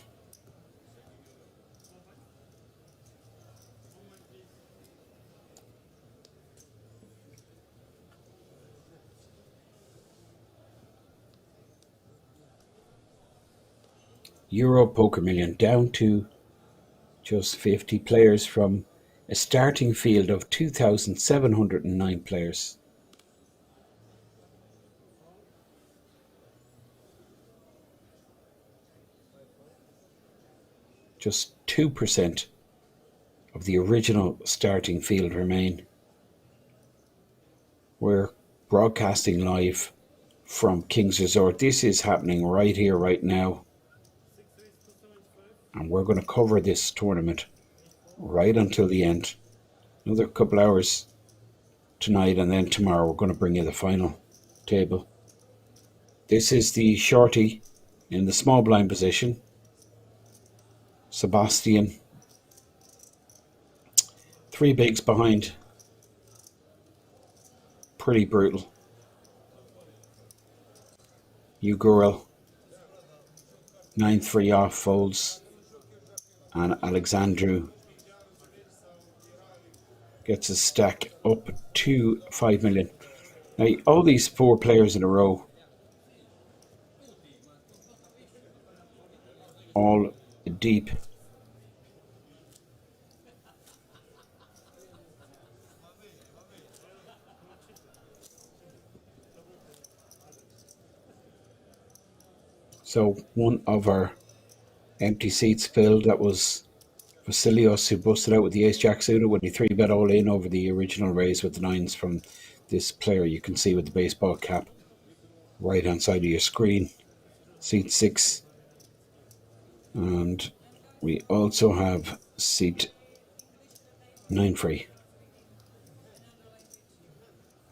Euro Poker Million down to just 50 players from a starting field of 2,709 players. Just 2% of the original starting field remain. We're broadcasting live from King's Resort. This is happening right here, right now. And we're going to cover this tournament right until the end. Another couple hours tonight, and then tomorrow we're going to bring you the final table. This is the shorty in the small blind position. Sebastian. 3 bigs behind. Pretty brutal. Ugurel. 9-3 off folds. And Alexandru gets his stack up to 5 million. Now, all these 4 players in a row, all deep. So one of our empty seats filled. That was Vasilios, who busted out with the ace-jack suited when he 3-bet all in over the original raise with the 9s from this player you can see with the baseball cap right hand side of your screen. Seat 6. And we also have seat 9 free,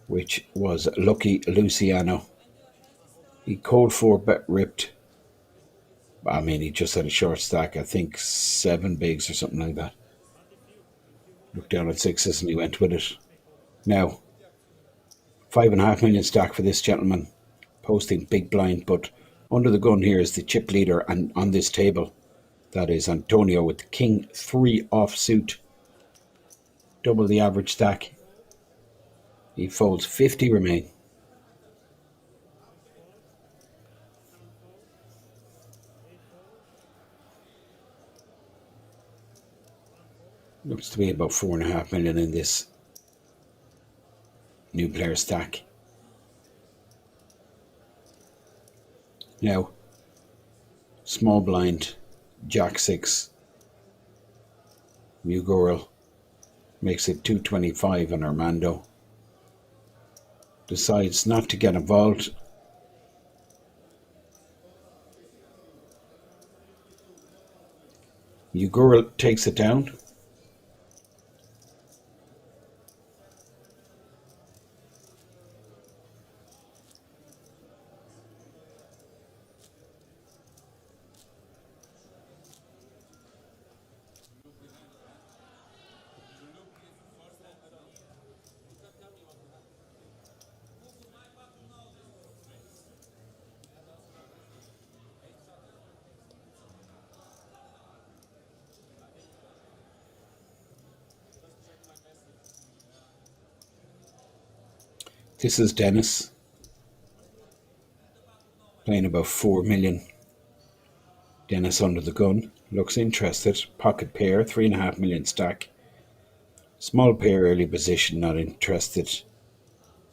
which was Lucky Luciano. He code 4-bet ripped. I mean, he just had a short stack, I think 7 bigs or something like that. Looked down at 6s and he went with it. Now, 5.5 million stack for this gentleman, posting big blind, but under the gun here is the chip leader, and on this table, that is Antonio with the King 3 offsuit. Double the average stack. He folds, 50 remain. Looks to be about 4.5 million in this new player stack. Now, small blind, Jack 6. Mugorel makes it 225 on Armando. Decides not to get involved. Mugorel takes it down. This is Dennis playing about 4 million. Dennis under the gun, looks interested. Pocket pair, 3.5 million stack. Small pair, early position, not interested.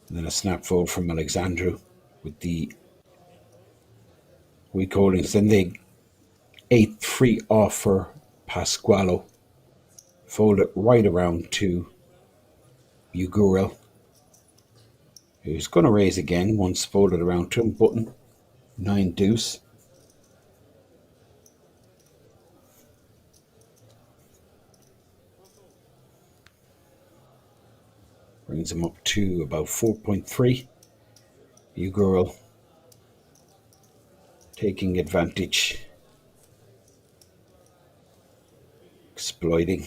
And then a snap fold from Alexandru with the weak holdings. Then they 8-3 off for Pasqualo. Fold it right around to Ugurel, who's going to raise again once folded around to him. Button 9 deuce. Brings him up to about 4.3. Ugurel taking advantage, exploiting.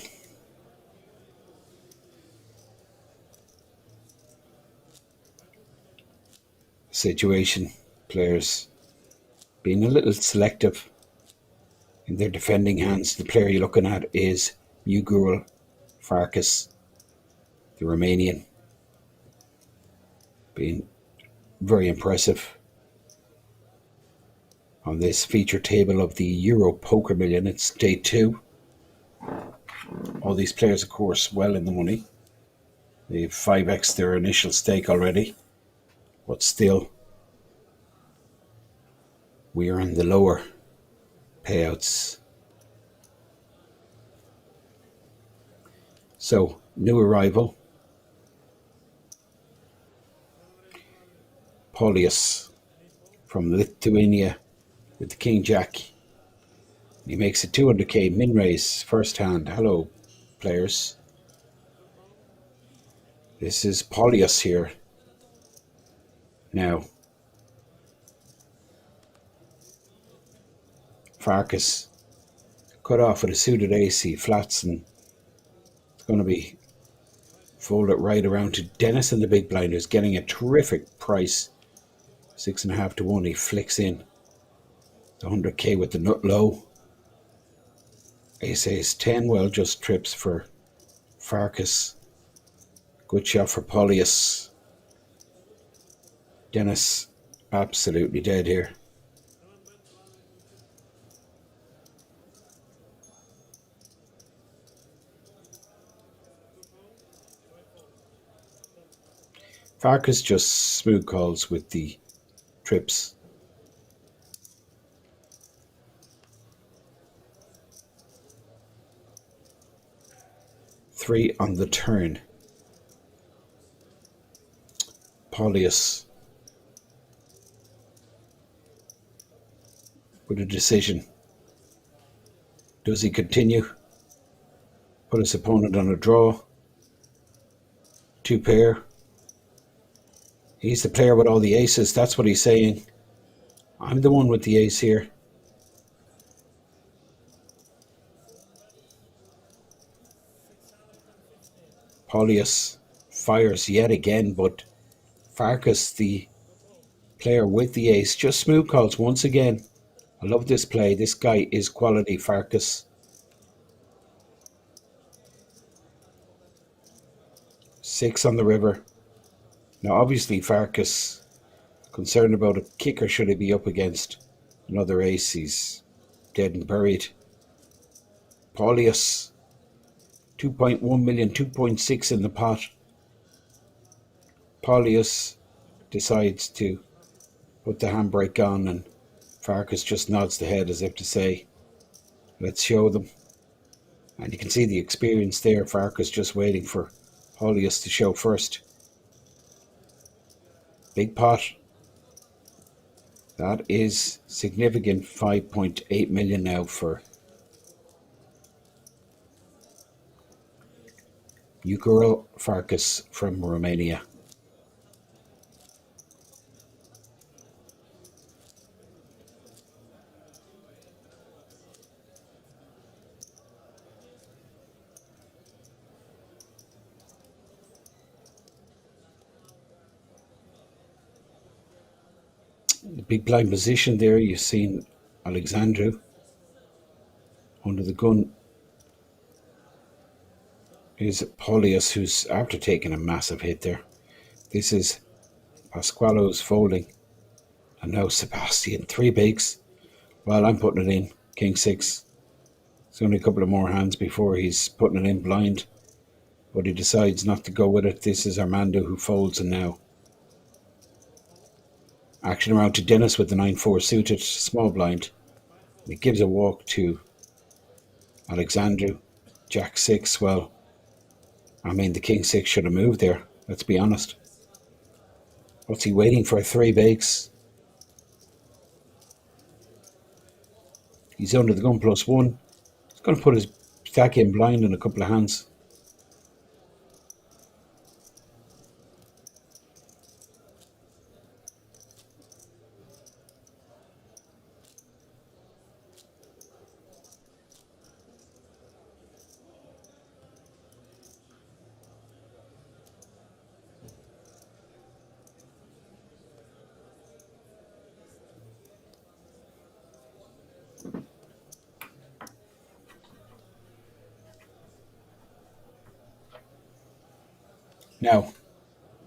Situation. Players being a little selective in their defending hands. The player you're looking at is Ugurel Farkas, the Romanian, being very impressive on this feature table of the Euro Poker Million. It's day 2. All these players, of course, well in the money. They've 5x their initial stake already, but still we are in the lower payouts. So, new arrival, Polius from Lithuania with the King Jack. He makes a 200k min raise first hand. Hello, players. This is Polius here. Now, Farkas cut off with a suited ace. He flats, and it's going to be folded right around to Dennis in the big blind, who's getting a terrific price. 6.5 to 1. He flicks in the 100k with the nut low. Ace 10, well, just trips for Farkas. Good shot for Polius. Dennis absolutely dead here. Farkas just smooth calls with the trips. Three on the turn. Polius with a decision. Does he continue? Put his opponent on a draw. 2 pair. He's the player with all the aces. That's what he's saying. I'm the one with the ace here. Polius fires yet again, but Farkas, the player with the ace, just smooth calls once again. I love this play. This guy is quality, Farkas. 6 on the river. Now, obviously, Farkas concerned about a kicker should he be up against another ace. He's dead and buried. Polius, 2.1 million, 2.6 in the pot. Polius decides to put the handbrake on, and Farkas just nods the head as if to say, let's show them. And you can see the experience there. Farkas just waiting for Polius to show first. Big pot. That is significant. 5.8 million now for Ugurel Farkas from Romania. The big blind position there, you've seen Alexandru under the gun. Is Polius, who's after taking a massive hit there. This is Pasqualo's folding And now Sebastian, 3 bigs. Well, I'm putting it in. King 6. It's only a couple of more hands before he's putting it in blind. But he decides not to go with it. This is Armando who folds, and now action around to Dennis with the 9-4 suited, small blind. He gives a walk to Alexandru. Jack 6, well, I mean, the King 6 should have moved there, let's be honest. What's he waiting for? 3 bigs. He's under the gun +1. He's going to put his stack in blind in a couple of hands. Now,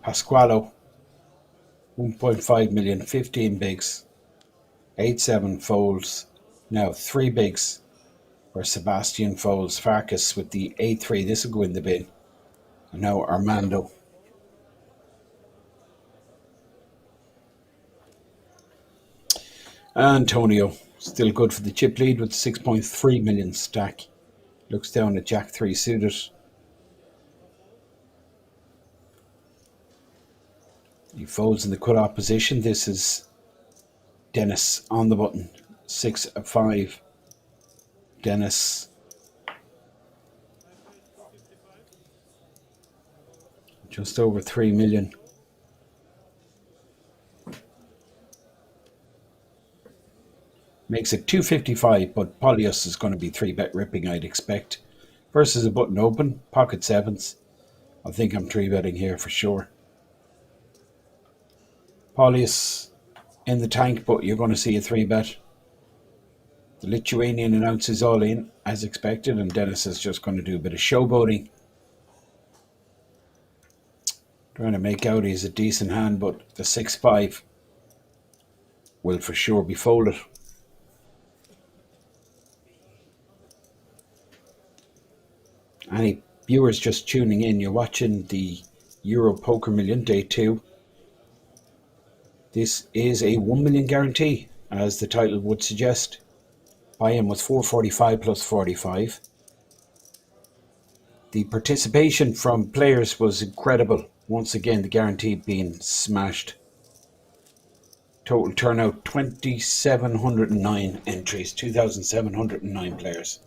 Pasqualo, 1.5 million, 15 bigs, 8-7 folds. Now 3 bigs where Sebastian folds. Farkas with the 8-3, this will go in the bin. And now Armando. Antonio, still good for the chip lead with 6.3 million stack. Looks down at Jack 3 suited. He folds in the cut-off position. This is Dennis on the button. 6-5. Dennis. Just over 3 million. Makes it 255, but Polius is going to be 3-bet ripping, I'd expect. Versus a button open, pocket 7s. I think I'm 3-betting here for sure. Polius in the tank, but you're going to see a 3-bet. The Lithuanian announces all in, as expected, and Dennis is just going to do a bit of showboating. Trying to make out he's a decent hand, but the 6-5 will for sure be folded. Any viewers just tuning in, you're watching the Euro Poker Million Day 2. This is a 1 million guarantee, as the title would suggest. Buy-in was 445 plus 45. The participation from players was incredible. Once again, the guarantee being smashed. Total turnout 2,709 entries, 2,709 players.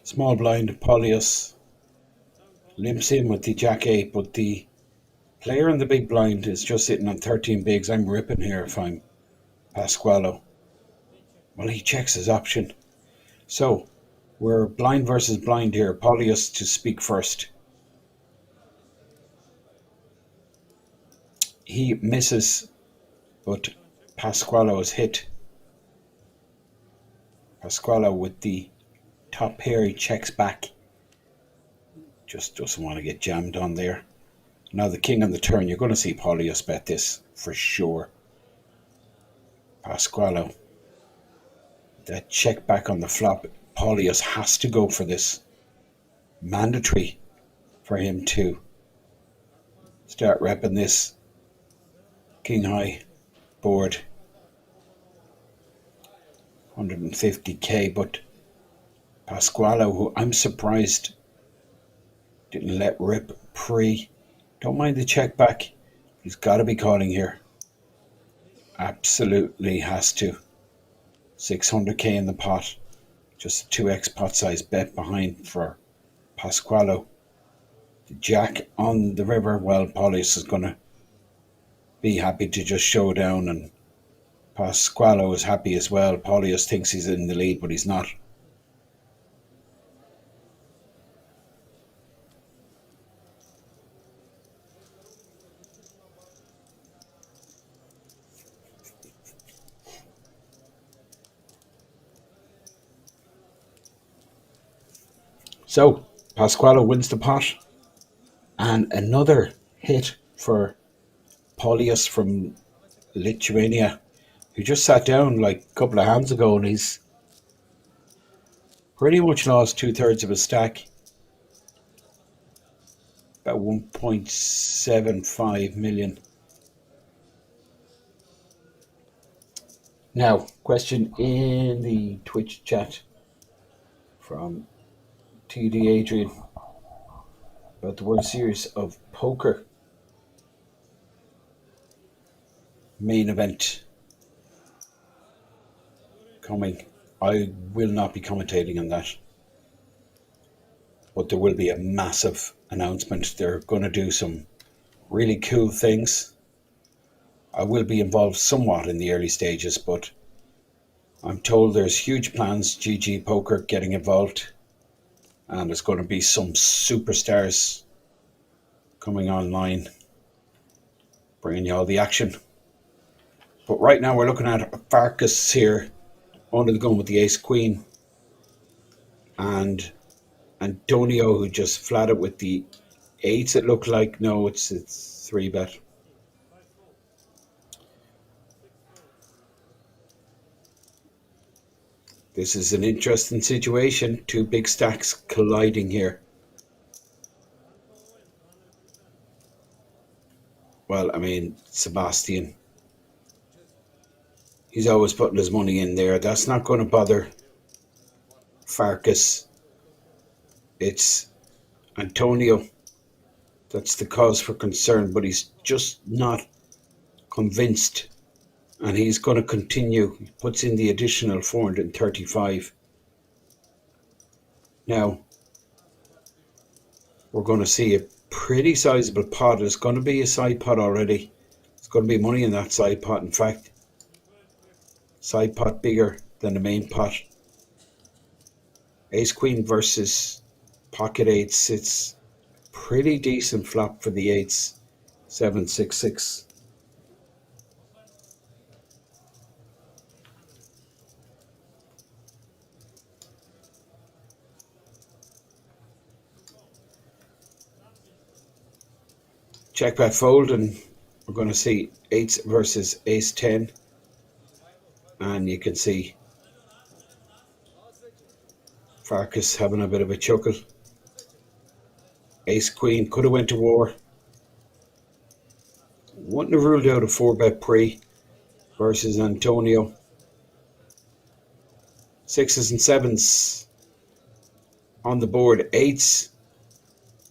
Small blind, Polius limps in with the Jack 8, but the player in the big blind is just sitting on 13 bigs. I'm ripping here if I'm Pasqualo. Well, he checks his option. So, we're blind versus blind here. Polius to speak first. He misses, but Pasqualo is hit. Pasqualo with the top pair, he checks back. Just doesn't want to get jammed on there. Now the king on the turn, you're going to see Polius bet this for sure. Pasqualo. That check back on the flop. Polius has to go for this. Mandatory for him to start repping this king high board. 150k, but Pasquale, who I'm surprised didn't let rip pre. Don't mind the check back. He's got to be calling here. Absolutely has to. 600k in the pot. Just a 2x pot size bet behind for Pasquale. The jack on the river. Well, Paulius is going to be happy to just show down, and Pasquale is happy as well. Paulius thinks he's in the lead, but he's not. So, Pasquale wins the pot. And another hit for Paulius from Lithuania, who just sat down like a couple of hands ago, and he's pretty much lost 2/3 of his stack. About 1.75 million. Now, question in the Twitch chat from TD Adrian about the World Series of Poker main event coming. I will not be commentating on that, but there will be a massive announcement. They're going to do some really cool things. I will be involved somewhat in the early stages, but I'm told there's huge plans. GG Poker getting involved, and there's going to be some superstars coming online, bringing you all the action. But right now we're looking at Farkas here under the gun with the ace queen, and Antonio, who just flatted with the eights. It looked like, no, it's 3-bet. This is an interesting situation. Two big stacks colliding here. Well, I mean, Sebastian, he's always putting his money in there. That's not going to bother Farkas. It's Antonio that's the cause for concern, but he's just not convinced, and he's going to continue. He puts in the additional 435. Now, we're going to see a pretty sizable pot. There's going to be a side pot already. There's going to be money in that side pot. In fact, side pot bigger than the main pot. Ace queen versus pocket eights. It's pretty decent flop for the eights. 7-6-6. Check bet fold, and we're going to see eights versus ace 10, and you can see Farkas having a bit of a chuckle. Ace queen could have went to war. Wouldn't have ruled out a 4-bet pre versus Antonio. Sixes and sevens on the board. Eights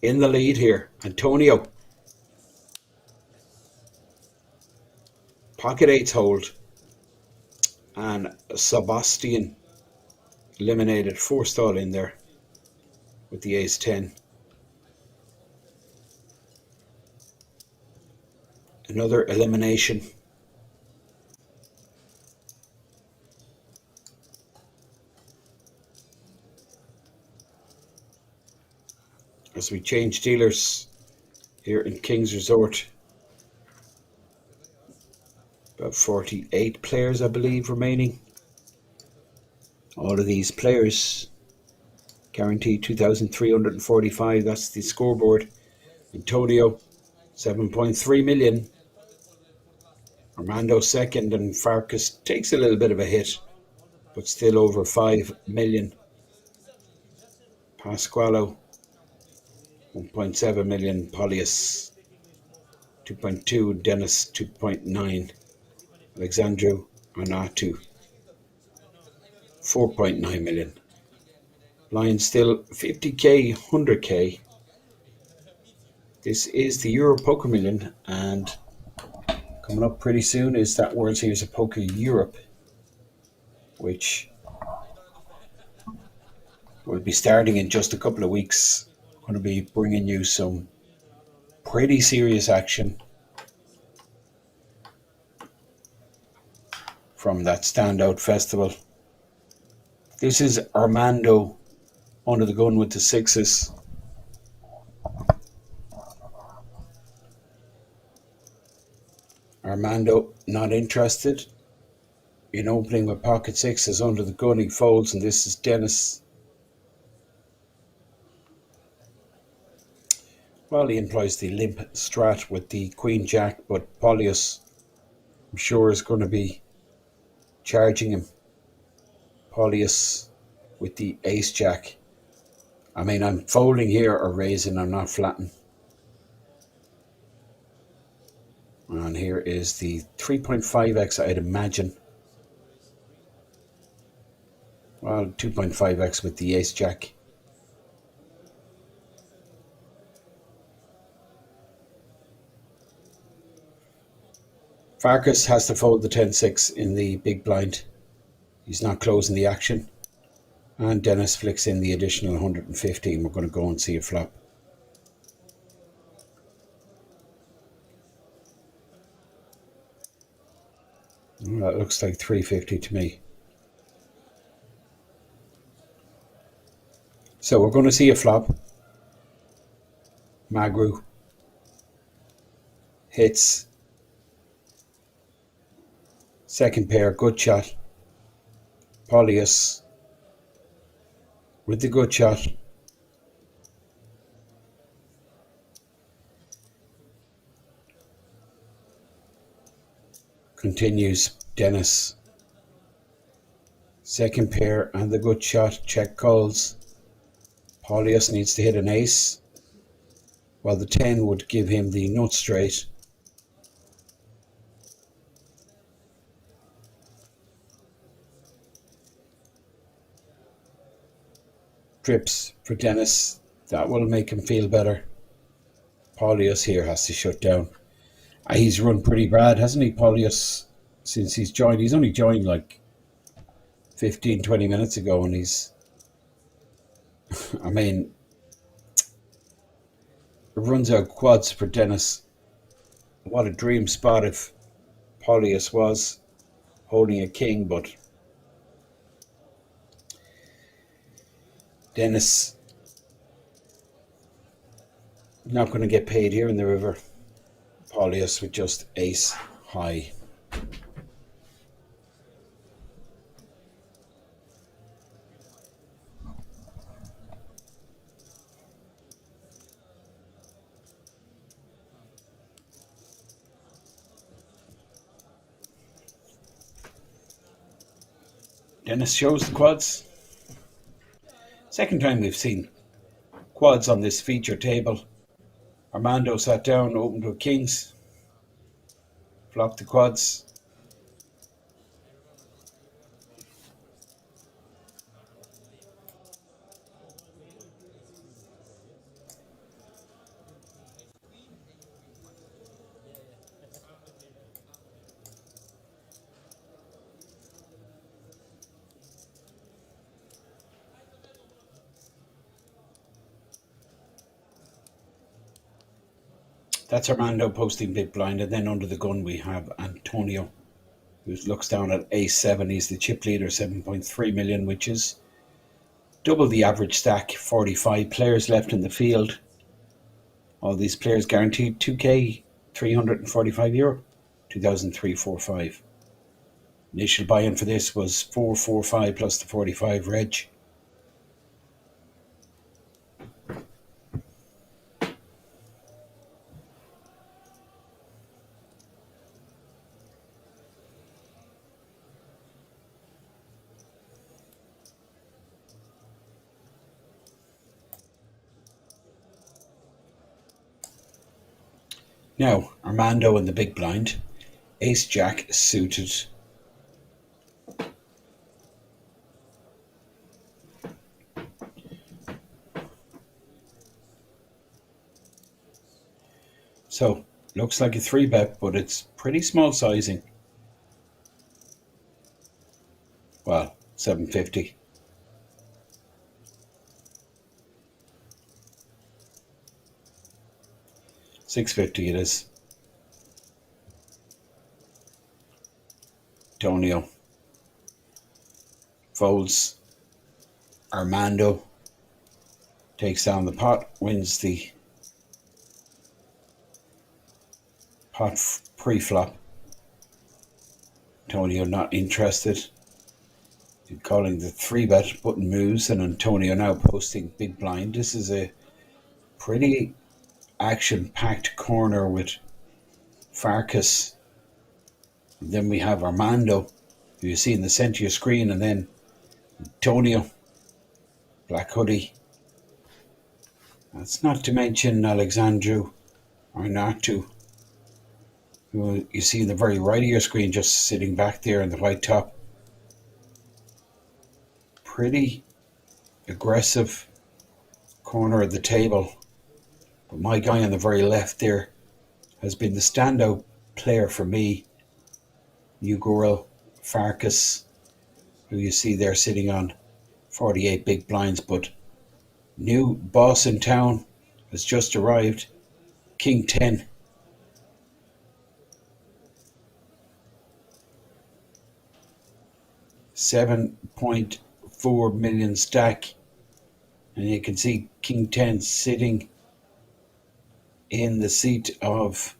in the lead here. Antonio. Pocket eights hold. And Sebastian eliminated. Forced all in there with the ace 10. Another elimination. As we change dealers here in Kings Resort. About 48 players, I believe, remaining. All of these players guaranteed 2,345. That's the scoreboard. Antonio, 7.3 million. Armando second, and Farkas takes a little bit of a hit, but still over 5 million. Pasquale, 1.7 million. Paulius, 2.2. Dennis, 2.9. Alexandru Arnautu, 4.9 million. Blind still 50k, 100k. This is the Euro Poker Million, and coming up pretty soon is that World Series of Poker Europe, which will be starting in just a couple of weeks. I'm going to be bringing you some pretty serious action from that standout festival. This is Armando under the gun with the sixes. Armando not interested in opening with pocket sixes under the gun. He folds, and this is Dennis. Well, he employs the limp strat with the queen jack, but Polius, I'm sure, is going to be charging him. Polius with the ace jack. I mean, I'm folding here or raising, I'm not flatting. And here is the 3.5x, I'd imagine. Well, 2.5x with the ace jack. Farkas has to fold the 10-6 in the big blind. He's not closing the action. And Dennis flicks in the additional 115. We're going to go and see a flop. Well, that looks like 350 to me. So we're going to see a flop. Magru hits. Second pair, good shot. Polius with the good shot. Continues Dennis. Second pair and the good shot. Check calls. Polius needs to hit an ace, while the 10 would give him the nut straight. Trips for Dennis. That will make him feel better. Polius here has to shut down. He's run pretty bad, hasn't he, Polius, since he's joined? He's only joined like 15, 20 minutes ago, and he's... I mean, it runs out quads for Dennis. What a dream spot if Polius was holding a king, but Dennis not going to get paid here in the river. Polius with just ace high. Dennis shows the quads. Second time we've seen quads on this feature table. Armando sat down, opened with kings, flopped the quads. That's Armando posting big blind, and then under the gun we have Antonio, who looks down at ace 7. He's the chip leader, 7.3 million, which is double the average stack. 45 players left in the field. All these players guaranteed 2k, €345, 2,345. Initial buy-in for this was 445 plus the 45 reg. Now, Armando in the big blind. Ace Jack suited. So looks like a 3-bet, but it's pretty small sizing. Well, 750. $6.50 it is. Antonio folds. Armando takes down the pot, wins the pot pre-flop. Antonio not interested. Calling the 3-bet, button moves, and Antonio now posting big blind. This is a pretty action-packed corner with Farkas. And then we have Armando, who you see in the centre of your screen, and then Antonio, black hoodie. That's not to mention Alexandru Arnautu, who you see in the very right of your screen, just sitting back there in the white top. Pretty aggressive corner of the table. But my guy on the very left there has been the standout player for me. Ugorel Farkas, who you see there sitting on 48 big blinds, but new boss in town has just arrived. King 10. $7.4 million stack. And you can see King 10 sitting in the seat of,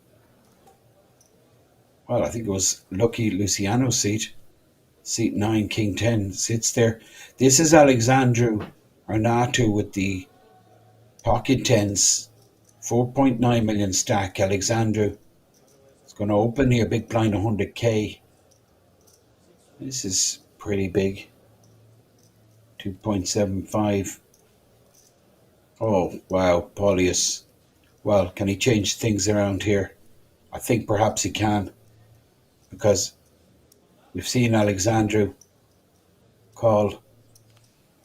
well, I think it was Lucky Luciano's seat. Seat 9, King 10 sits there. This is Alexandru Arnautu with the pocket tens. 4.9 million stack. Alexandru is going to open here, big blind 100k. This is pretty big. 2.75. Oh, wow, Paulius. Well, can he change things around here? I think perhaps he can, because we've seen Alexandru call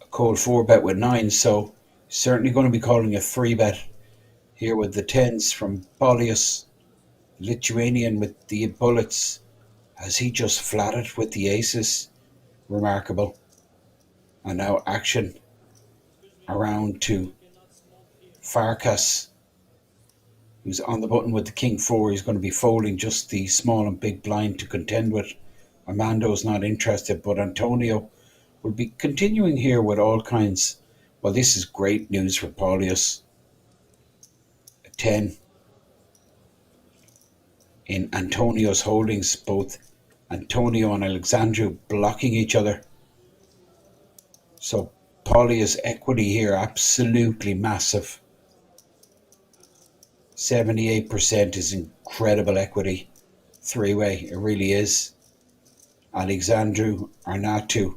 a cold 4-bet with 9, so certainly going to be calling a 3-bet here with the 10s from Paulius, Lithuanian with the bullets. Has he just flatted with the aces? Remarkable. And now action around to Farkas, who's on the button with the King 4. He's going to be folding just the small and big blind to contend with. Armando's not interested, but Antonio will be continuing here with all kinds. Well, this is great news for Paulius. A 10 in Antonio's holdings, both Antonio and Alexandru blocking each other. So Paulius' equity here absolutely massive. 78% is incredible equity. 3-way, it really is. Alexandru Arnautu,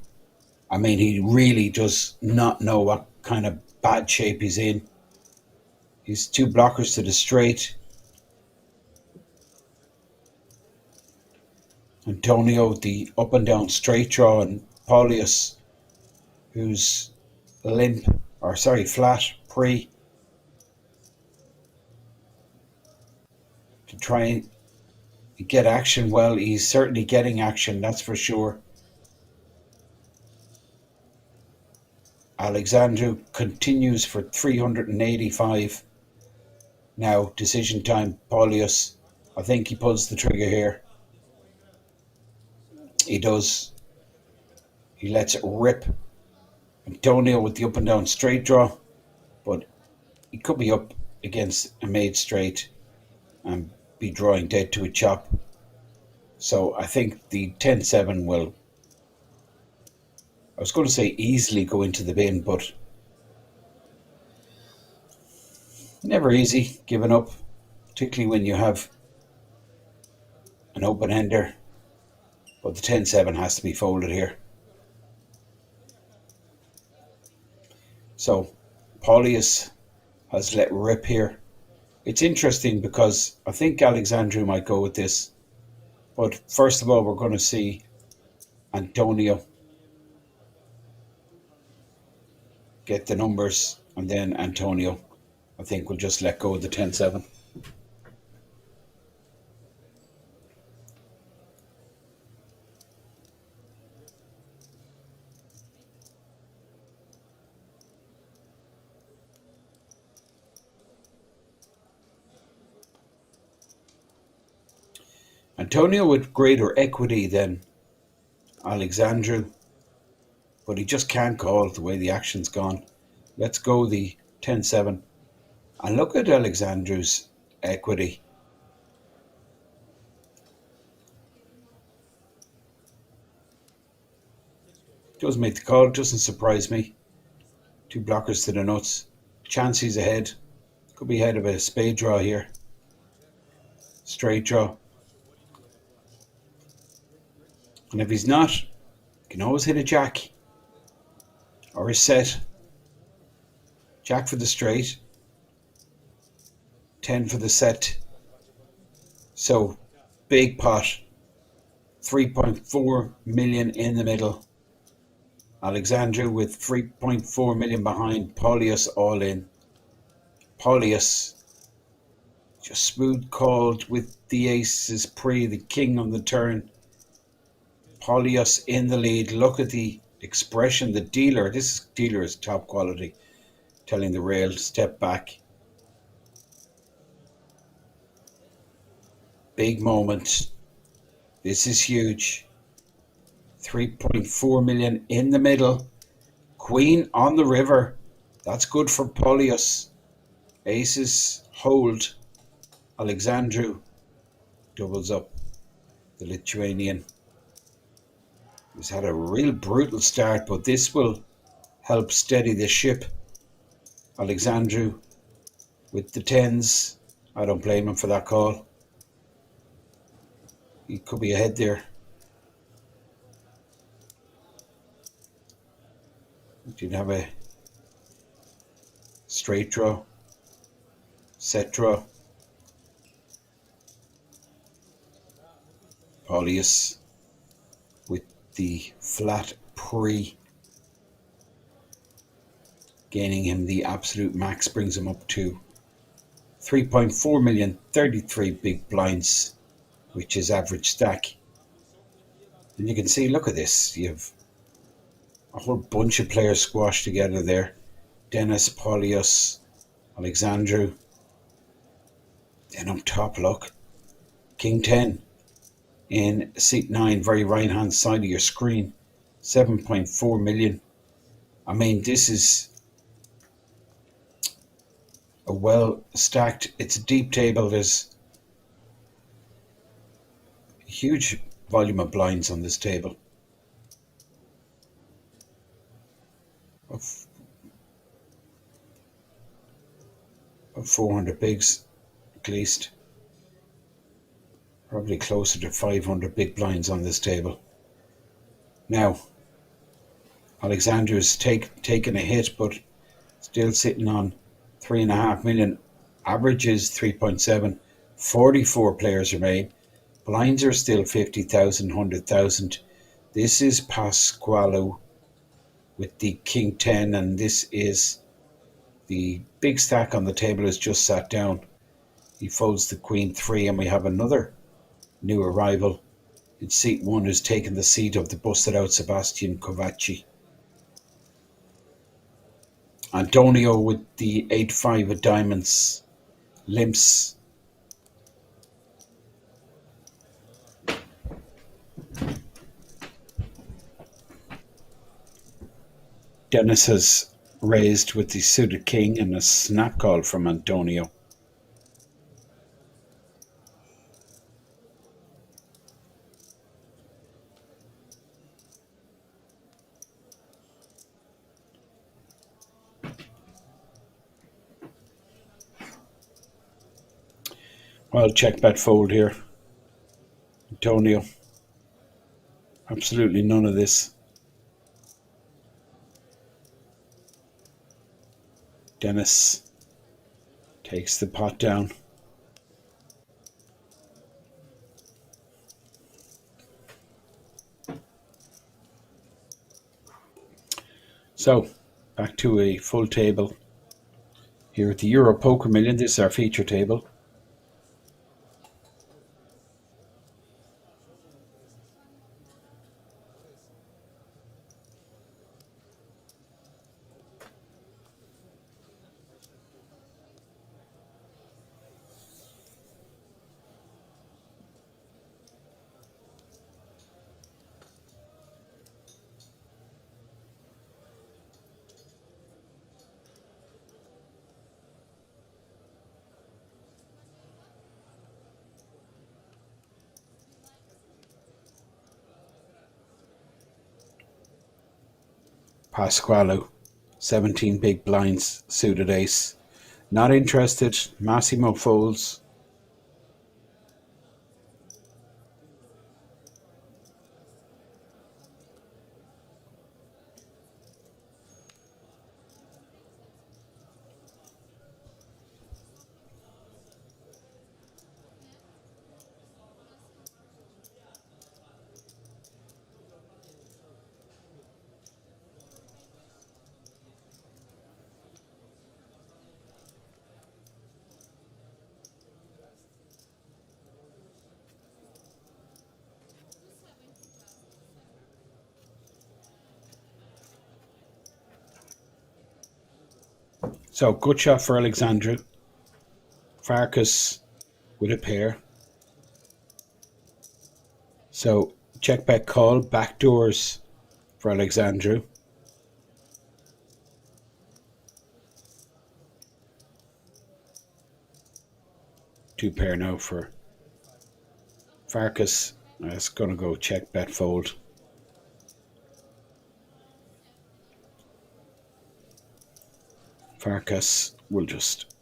I mean, he really does not know what kind of bad shape he's in. He's 2 blockers to the straight. Antonio, the up and down straight draw, and Paulius, who's flat pre, to try and get action. Well, he's certainly getting action, that's for sure. Alexandru continues for 385. Now, decision time. Paulius, I think he pulls the trigger here. He does. He lets it rip. Antonio with the up and down straight draw, but he could be up against a made straight and be drawing dead to a chop. So I think the 10-7 will, I was going to say easily go into the bin, but never easy giving up, particularly when you have an open ender. But the 10-7 has to be folded here. So Paulius has let rip here. It's interesting because I think Alexandru might go with this. But first of all, we're going to see Antonio get the numbers, and then Antonio, I think, will just let go of the 10-7. Antonio with greater equity than Alexandru, but he just can't call the way the action's gone. Let's go the 10-7. And look at Alexandru's equity. Does make the call, doesn't surprise me. Two blockers to the nuts. Chances ahead. Could be ahead of a spade draw here. Straight draw. And if he's not, you can always hit a jack. Or a set. Jack for the straight. 10 for the set. So, big pot. 3.4 million in the middle. Alexandru with 3.4 million behind. Paulius all in. Paulius just smooth called with the aces pre, the king on the turn. Paulius in the lead. Look at the expression. The dealer, this dealer is top quality. Telling the rail, step back. Big moment. This is huge. 3.4 million in the middle. Queen on the river. That's good for Paulius. Aces hold. Alexandru doubles up. The Lithuanian. He's had a real brutal start, but this will help steady the ship. Alexandru with the 10s. I don't blame him for that call. He could be ahead there. Did have a straight draw, set draw. Paulius with the flat pre, gaining him the absolute max, brings him up to 3.4 million, 33 big blinds, which is average stack. And you can see, look at this, you have a whole bunch of players squashed together there. Dennis, Paulius, Alexandru. Then up top, look, King 10 in seat 9, very right hand side of your screen, 7.4 million. I mean, this is a well stacked, it's a deep table. There's a huge volume of blinds on this table. Of 400 bigs at least. Probably closer to 500 big blinds on this table. Now, Alexandru's taken a hit, but still sitting on 3.5 million. Average is 3.7. 44 players remain. Blinds are still 50,000, 100,000. This is Pasquale with the King 10, and this is the big stack on the table has just sat down. He folds the Queen 3, and we have another new arrival in seat 1 who's taken the seat of the busted out Sebastian Kovacci. Antonio with the 8-5 of diamonds limps. Dennis has raised with the suited king and a snap call from Antonio. Well, check bet fold here. Antonio. Absolutely none of this. Dennis takes the pot down. So, back to a full table here at the Euro Poker Million. This is our feature table. Pasquale, 17 big blinds, suited ace. Not interested. Massimo folds. So good shot for Alexandru. Farkas with a pair. So check back call, backdoors for Alexandru. Two pair now for Farkas. That's going to go check bet fold. Farkas will just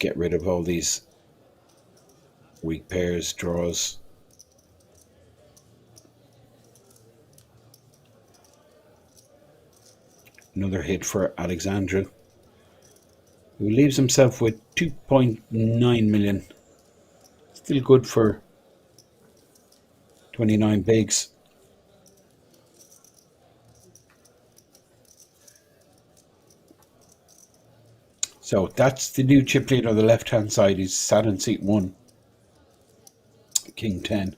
get rid of all these weak pairs, draws. Another hit for Alexandru, who leaves himself with 2.9 million. Still good for 29 bigs. So that's the new chip lead on the left hand side. He's sat in seat 1. King 10.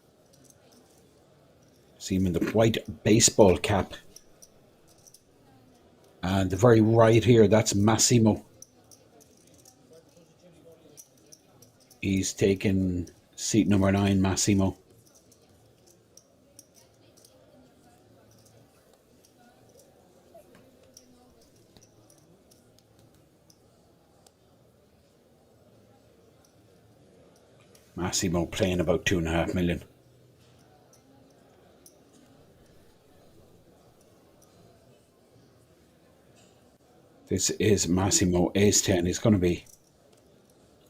See him in the white baseball cap. And the very right here, that's Massimo. He's taken seat number 9, Massimo. Massimo playing about 2.5 million. This is Massimo Ace 10. He's going to be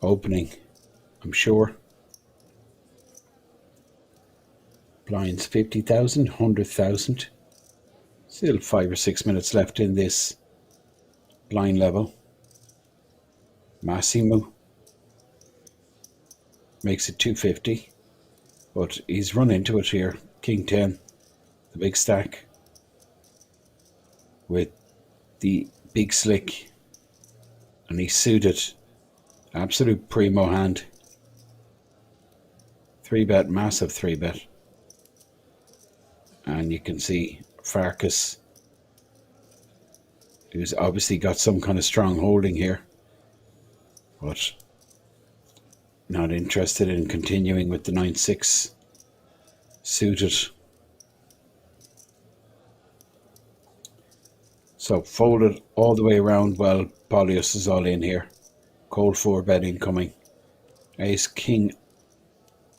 opening, I'm sure. Blinds 50,000, 100,000. Still 5 or 6 minutes left in this blind level. Massimo makes it 250, but he's run into it here. King 10, the big stack with the big slick, and he's suited. Absolute primo hand. 3-bet, massive 3-bet. And you can see Farkas, who's obviously got some kind of strong holding here, but not interested in continuing with the 9-6 suited. So folded all the way around while Polius is all in here. Cold 4-bet incoming. Ace King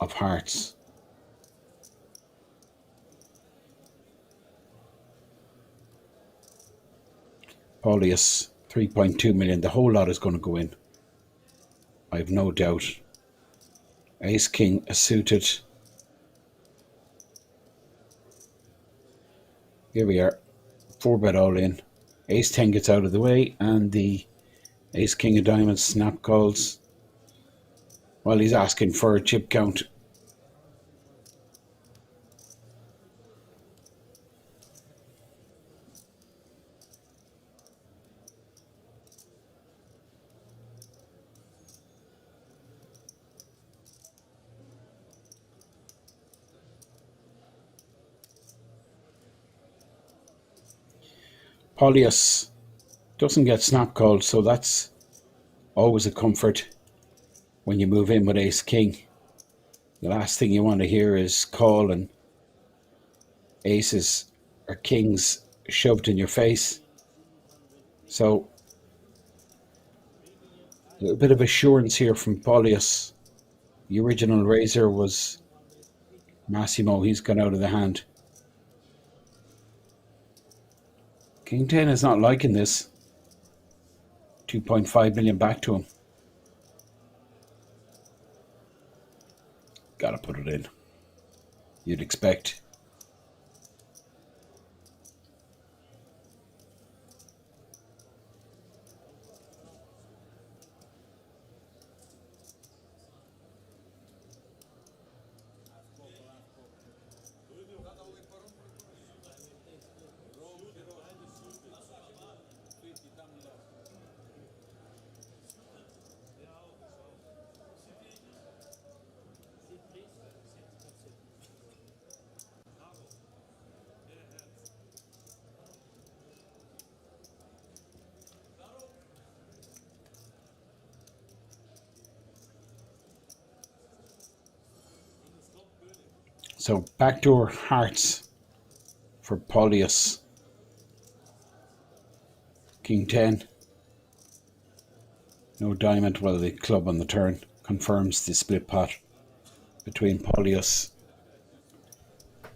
of Hearts. Polius 3.2 million. The whole lot is going to go in, I have no doubt. Ace King suited. Here we are. 4-bet all in. Ace 10 gets out of the way, and the Ace King of Diamonds snap calls while he's asking for a chip count. Polius doesn't get snap called, so that's always a comfort when you move in with Ace King. The last thing you want to hear is call and aces or kings shoved in your face. So a little bit of assurance here from Polius. The original raiser was Massimo. He's gone out of the hand. King 10 is not liking this. 2.5 million back to him. Gotta put it in. You'd expect. So backdoor hearts for Paulius. King 10. No diamond. Well, the club on the turn confirms the split pot between Paulius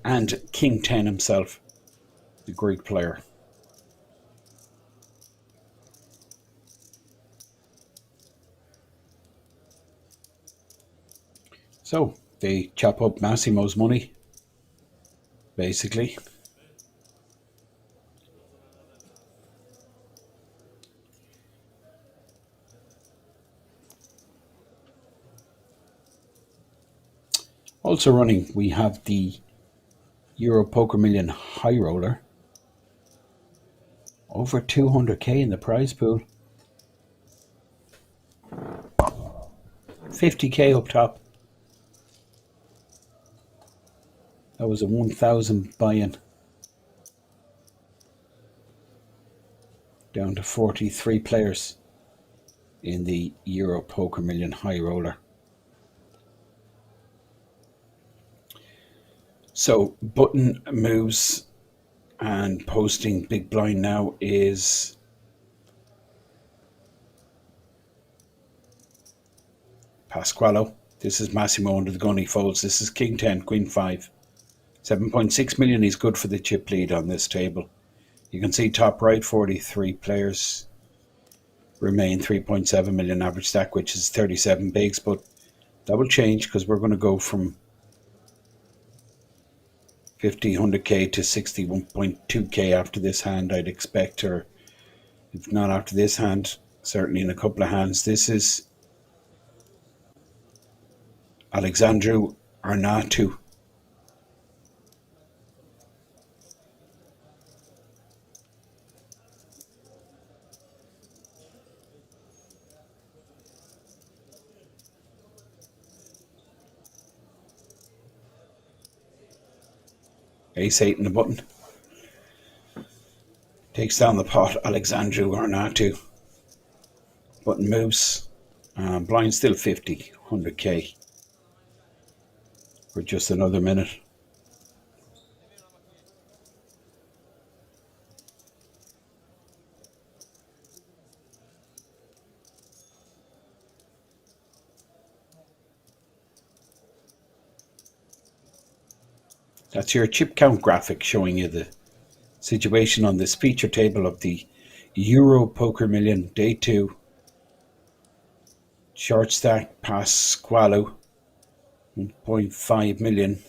and King 10 himself, the Greek player. So they chop up Massimo's money, basically. Also running, we have the Euro Poker Million High Roller. Over 200k in the prize pool. 50k up top. That was a 1,000 buy-in. Down to 43 players in the Euro Poker Million High Roller. So button moves and posting big blind now is Pasqualo. This is Massimo under the gun. He folds. This is King 10, Queen 5. 7.6 million is good for the chip lead on this table. You can see top right, 43 players remain, 3.7 million average stack, which is 37 bigs, but that will change because we're going to go from 50, 100k to 61.2k after this hand, I'd expect, or if not after this hand, certainly in a couple of hands. This is Alexandru Arnautu. Ace-8 in the button. Takes down the pot, Alexandru Arnautu. Button moves. Blind still 50, 100k. For just another minute. That's your chip count graphic showing you the situation on this feature table of the Euro Poker Million Day 2. Short stack Pasqualo, 1.5 million.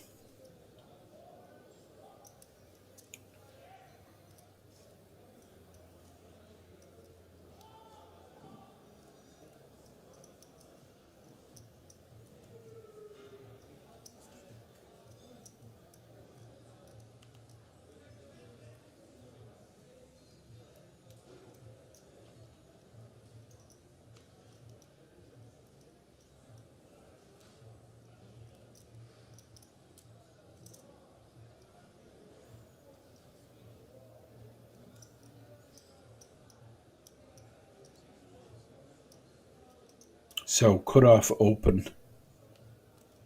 So cutoff open.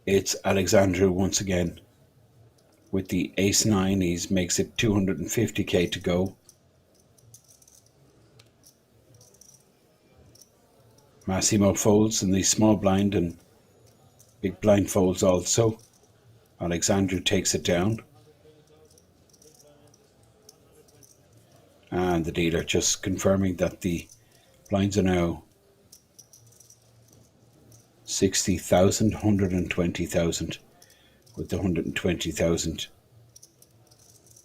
It's Alexandru once again with the ace-9. He makes it 250k to go. Massimo folds in the small blind and big blind folds also. Alexandru takes it down. And the dealer just confirming that the blinds are now 60,000, 120,000, with the 120,000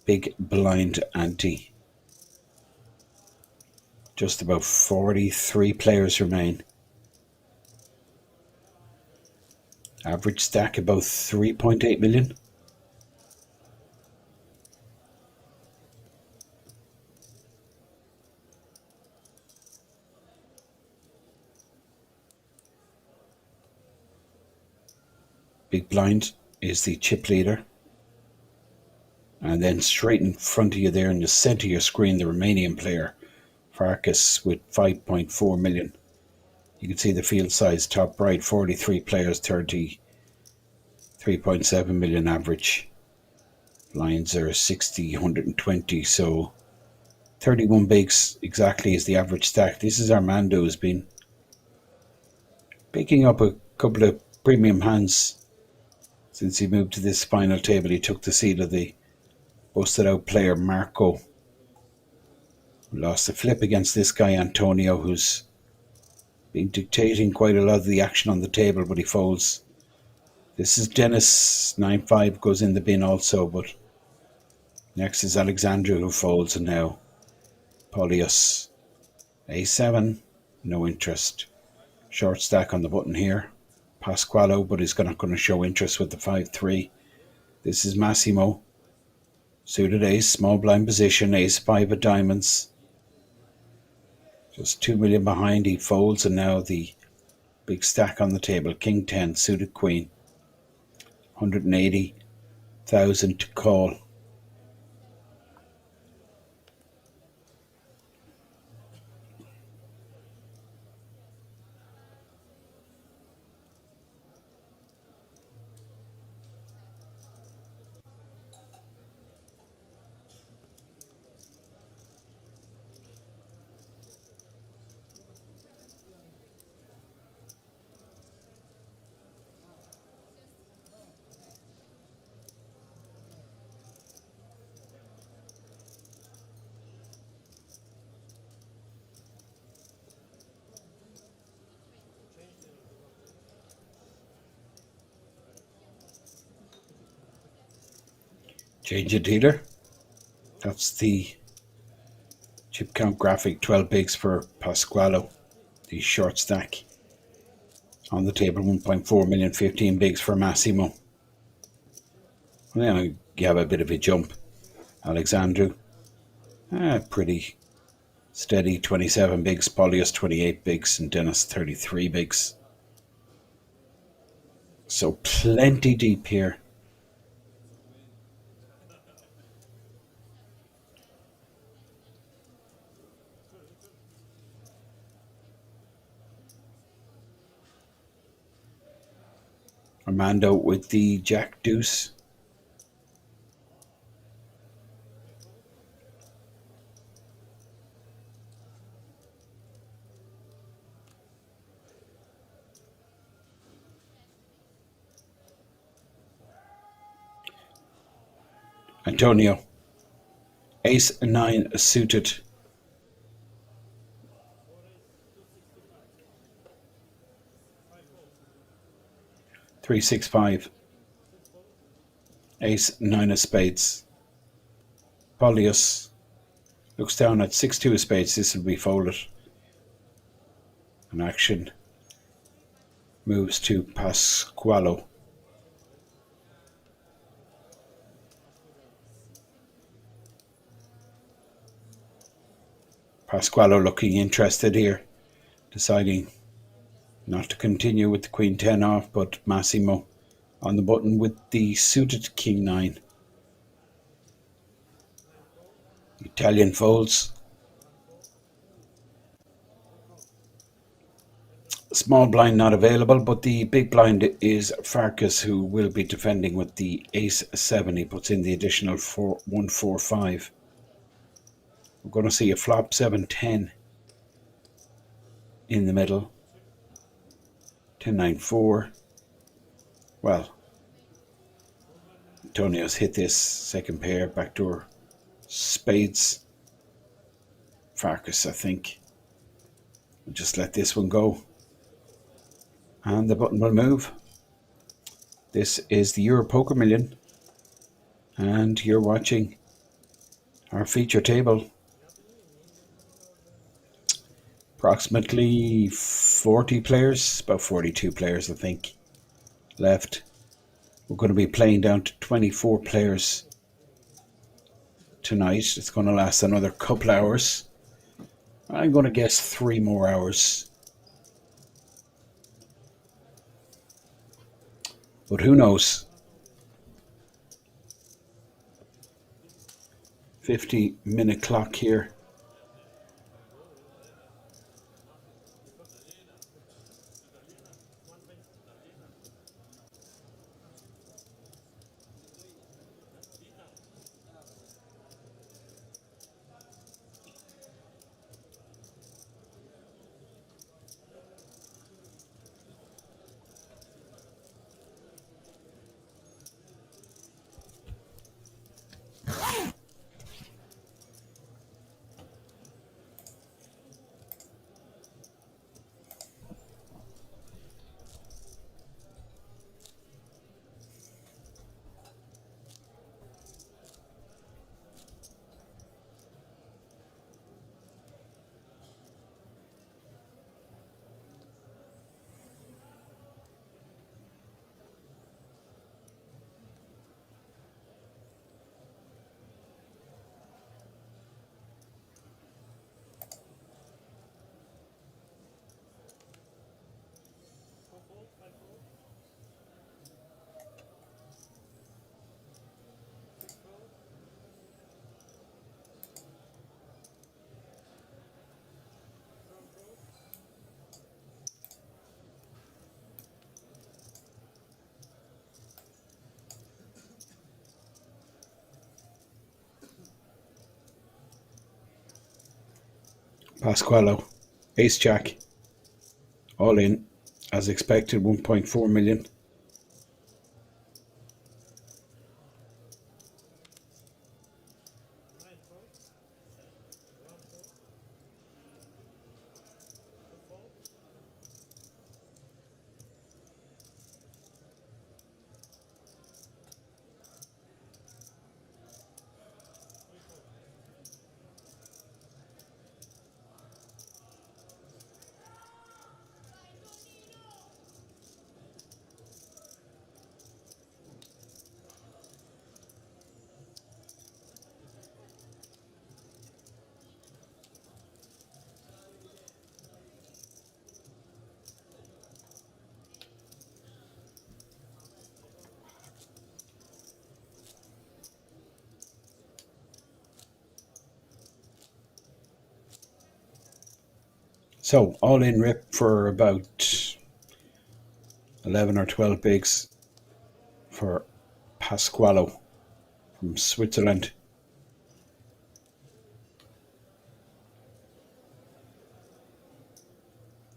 big blind ante. Just about 43 players remain. Average stack about 3.8 million. Big blind is the chip leader. And then straight in front of you there in the centre of your screen, the Romanian player, Farkas, with 5.4 million. You can see the field size, top right, 43 players, 33.7 million average. Blinds are 60, 120, so 31 bigs exactly is the average stack. This is Armando, who's been picking up a couple of premium hands since he moved to this final table. He took the seat of the busted out player Marco. Lost a flip against this guy Antonio, who's been dictating quite a lot of the action on the table, but he folds. This is Dennis, 9-5 goes in the bin also, but next is Alexandru, who folds, and now Polius, A7, no interest. Short stack on the button here. Pasqualo, but he's not going to show interest with the 5-3. This is Massimo. Suited ace, small blind position, ace-5 of diamonds. Just 2 million behind, he folds, and now the big stack on the table. King 10, suited queen. 180,000 to call. Change of dealer. That's the chip count graphic, 12 bigs for Pasqualo, the short stack. On the table, 1.4 million, 15 bigs for Massimo. And then you have a bit of a jump. Alexandru, pretty steady, 27 bigs. Polius, 28 bigs. And Dennis, 33 bigs. So plenty deep here. Armando with the Jack Deuce. Antonio, ace-9 suited. Three, 6, 5. Ace-9 of spades. Polius looks down at 6-2 of spades. This will be folded. And action moves to Pasqualo. Pasqualo looking interested here, deciding not to continue with the Queen 10 off, but Massimo on the button with the suited King 9. Italian folds. Small blind not available, but the big blind is Farkas, who will be defending with the ace-7. He puts in the additional 1-4-5. We're going to see a flop 7-10 in the middle. 10-9-4. Well, Antonio's hit this second pair, backdoor spades. Farkas, I think. We'll just let this one go. And the button will move. This is the Euro Poker Million. And you're watching our feature table. Approximately 40 players, about 42 players I think, left. We're going to be playing down to 24 players tonight. It's going to last another couple hours. I'm going to guess 3 more hours. But who knows? 50-minute clock here. Pasquale, Ace Jack, all in, as expected, 1.4 million. So all in rip for about 11 or 12 bigs for Pasquale from Switzerland.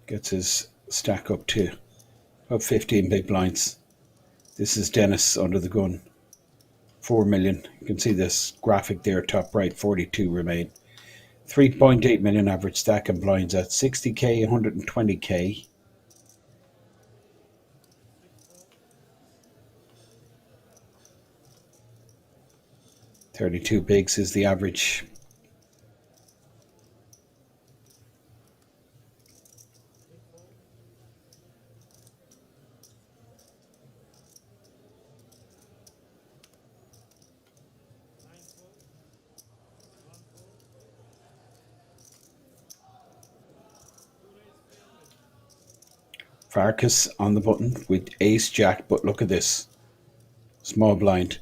Gets his stack up to about 15 big blinds. This is Dennis under the gun. 4 million. You can see this graphic there, top right, 42 remain. 3.8 million average stack and blinds at 60k, 120k. $32 bigs is the average. Farkas on the button with Ace Jack, but look at this. Small blind.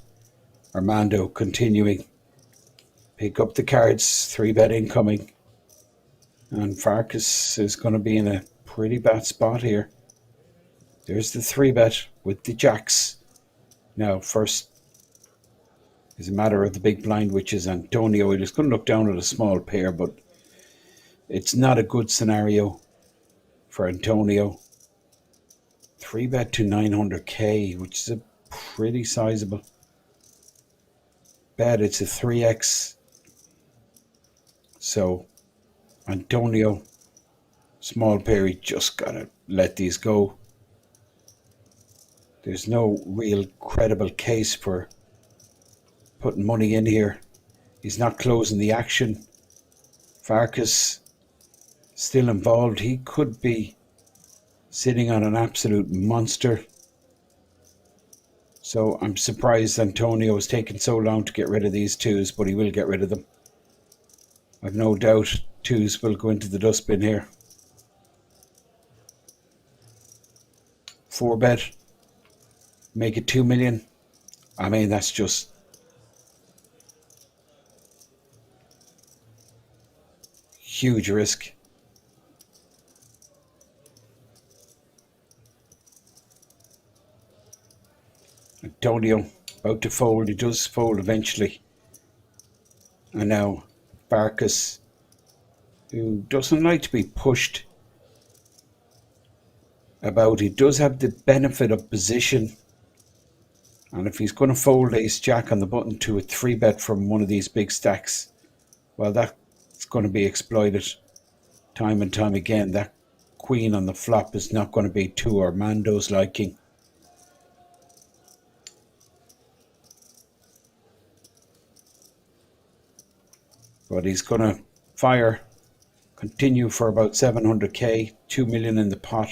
Armando continuing. Pick up the cards, 3-bet incoming. And Farkas is going to be in a pretty bad spot here. There's the 3-bet with the jacks. Now, first is a matter of the big blind, which is Antonio. He's going to look down at a small pair, but it's not a good scenario for Antonio. 3-bet to 900k, which is a pretty sizable bet. It's a 3x. So Antonio, small pair, he just gotta let these go. There's no real credible case for putting money in here. He's not closing the action. Farkas still involved. He could be sitting on an absolute monster. So I'm surprised Antonio is taking so long to get rid of these twos, but he will get rid of them. I've no doubt twos will go into the dustbin here. 4-bet. Make it 2 million. I mean, that's just huge risk. Antonio about to fold. He does fold eventually. And now Farkas, who doesn't like to be pushed about. He does have the benefit of position. And if he's going to fold ace jack on the button to a 3-bet from one of these big stacks, well, that's going to be exploited time and time again. That queen on the flop is not going to be to Armando's liking. But he's going to fire, continue for about 700k, 2 million in the pot.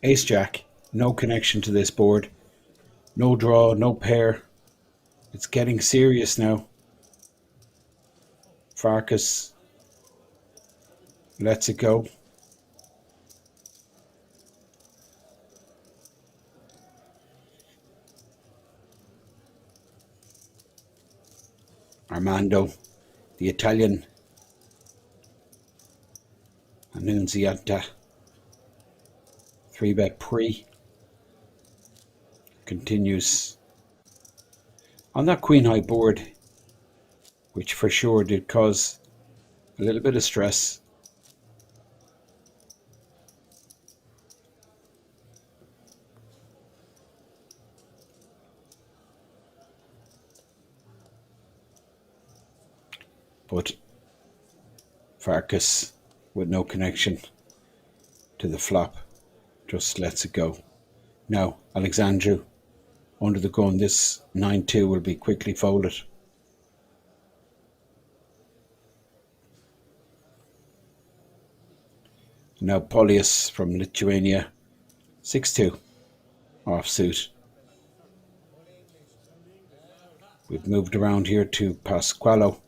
Ace jack, no connection to this board. No draw, no pair. It's getting serious now. Farkas lets it go. Armando, the Italian Annunziata, 3-bet pre, continues on that queen high board, which for sure did cause a little bit of stress. But Farkas, with no connection to the flop, just lets it go. Now, Alexandru under the gun. This 9-2 will be quickly folded. Now Polius from Lithuania, 6-2, offsuit. We've moved around here to Pasqualo.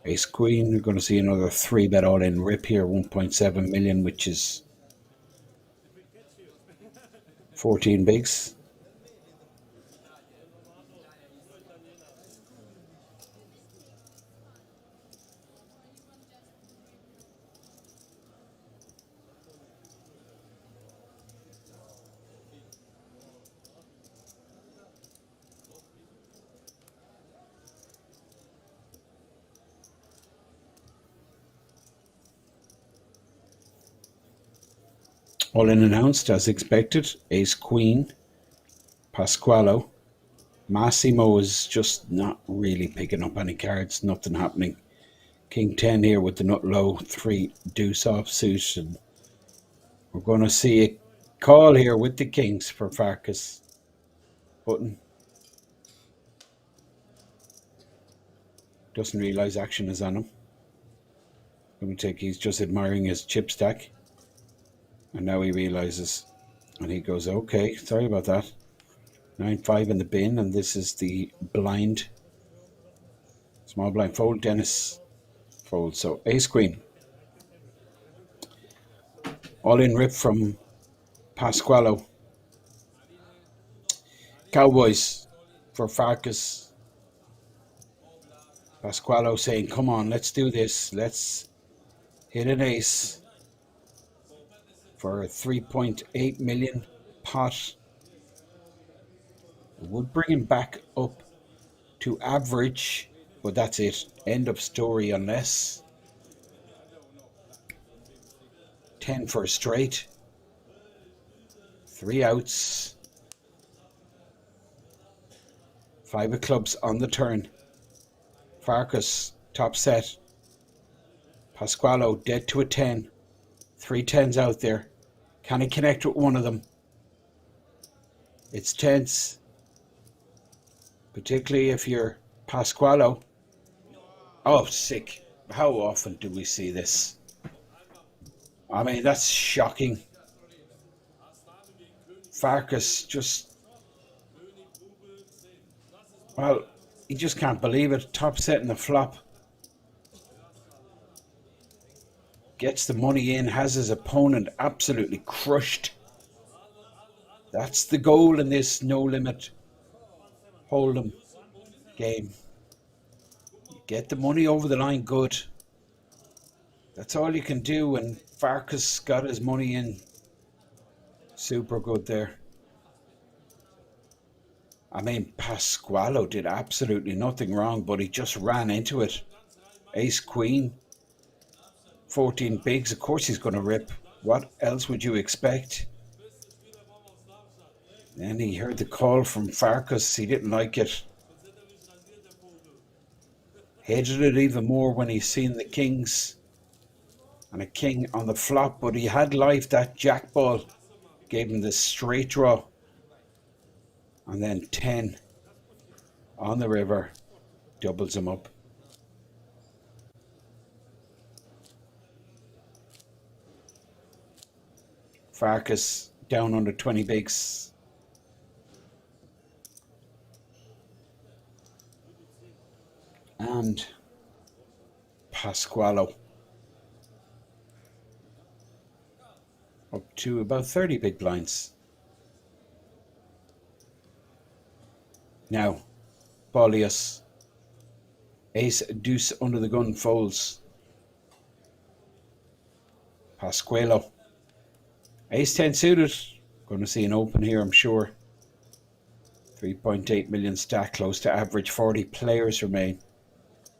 Ace queen, we're going to see another 3-bet all-in rip here, 1.7 million, which is 14 bigs. All in announced as expected. Ace queen, Pasqualo. Massimo is just not really picking up any cards, nothing happening. King 10 here with the nut low, 3 deuce offsuit, and we're going to see a call here with the kings for Farkas. Button. Doesn't realise action is on him. Let me take, he's just admiring his chip stack. And now he realizes, and he goes, okay, sorry about that. 9-5 in the bin, and this is the blind. Small blind fold, Dennis fold. So ace queen. All in rip from Pasqualo. Cowboys for Farkas. Pasqualo saying, come on, let's do this. Let's hit an ace for a 3.8 million pot. It would bring him back up to average, but that's it. End of story, unless 10 for a straight. 3 outs. 5 of clubs on the turn. Farkas, top set. Pasquale dead to a 10. 3 10s out there. Can he connect with one of them? It's tense. Particularly if you're Pasquale. Oh, sick. How often do we see this? I mean, that's shocking. Farkas just... Well, he just can't believe it. Top set in the flop. Gets the money in, has his opponent absolutely crushed. That's the goal in this no-limit hold'em game. Get the money over the line good. That's all you can do, and Farkas got his money in. Super good there. I mean, Pasquale did absolutely nothing wrong, but he just ran into it. Ace Queen. 14 bigs. Of course he's going to rip. What else would you expect? Then he heard the call from Farkas. He didn't like it. Hated it even more when he seen the kings and a king on the flop, but he had life. That jack ball gave him the straight draw. And then 10 on the river doubles him up. Farkas down under 20 bigs. And Pasquale up to about 30 big blinds. Now, Bolius. Ace deuce under the gun folds. Pasquale. Ace 10 suited. Going to see an open here, I'm sure. 3.8 million stack, close to average. 40 players remain.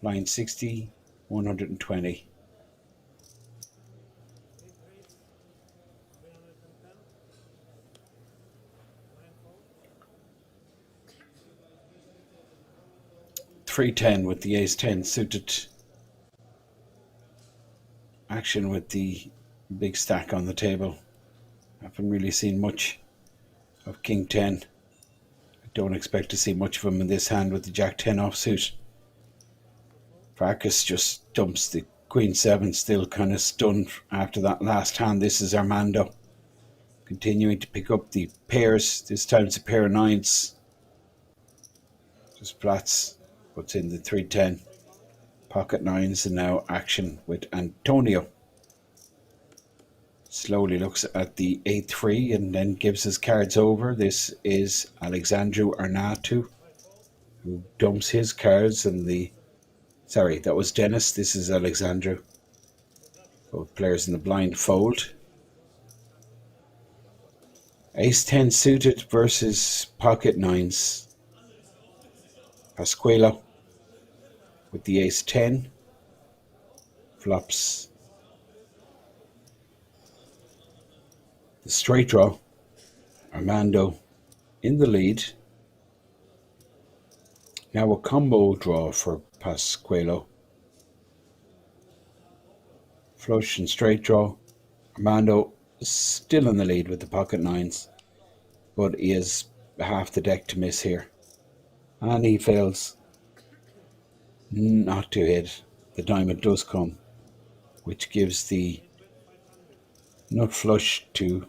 Line 60, 120. .310 with the ace 10 suited. Action with the big stack on the table. Haven't really seen much of king 10. I don't expect to see much of him in this hand with the jack 10 offsuit. Farkas just dumps the queen 7, still kind of stunned after that last hand. This is Armando continuing to pick up the pairs. This time it's a pair of 9s. Just flats. Puts in the 310. Pocket 9s, and now action with Antonio. Slowly looks at the 8-3 and then gives his cards over. This is Alexandru Arnautu, who dumps his cards, and sorry, that was Dennis. This is Alexandru. Both players in the blind fold. Ace 10 suited versus pocket 9s. Pasquale with the ace 10. Flops the straight draw. Armando in the lead. Now a combo draw for Pasquale. Flush and straight draw. Armando is still in the lead with the pocket 9s, but he has half the deck to miss here. And he fails not to hit. The diamond does come, which gives the nut flush to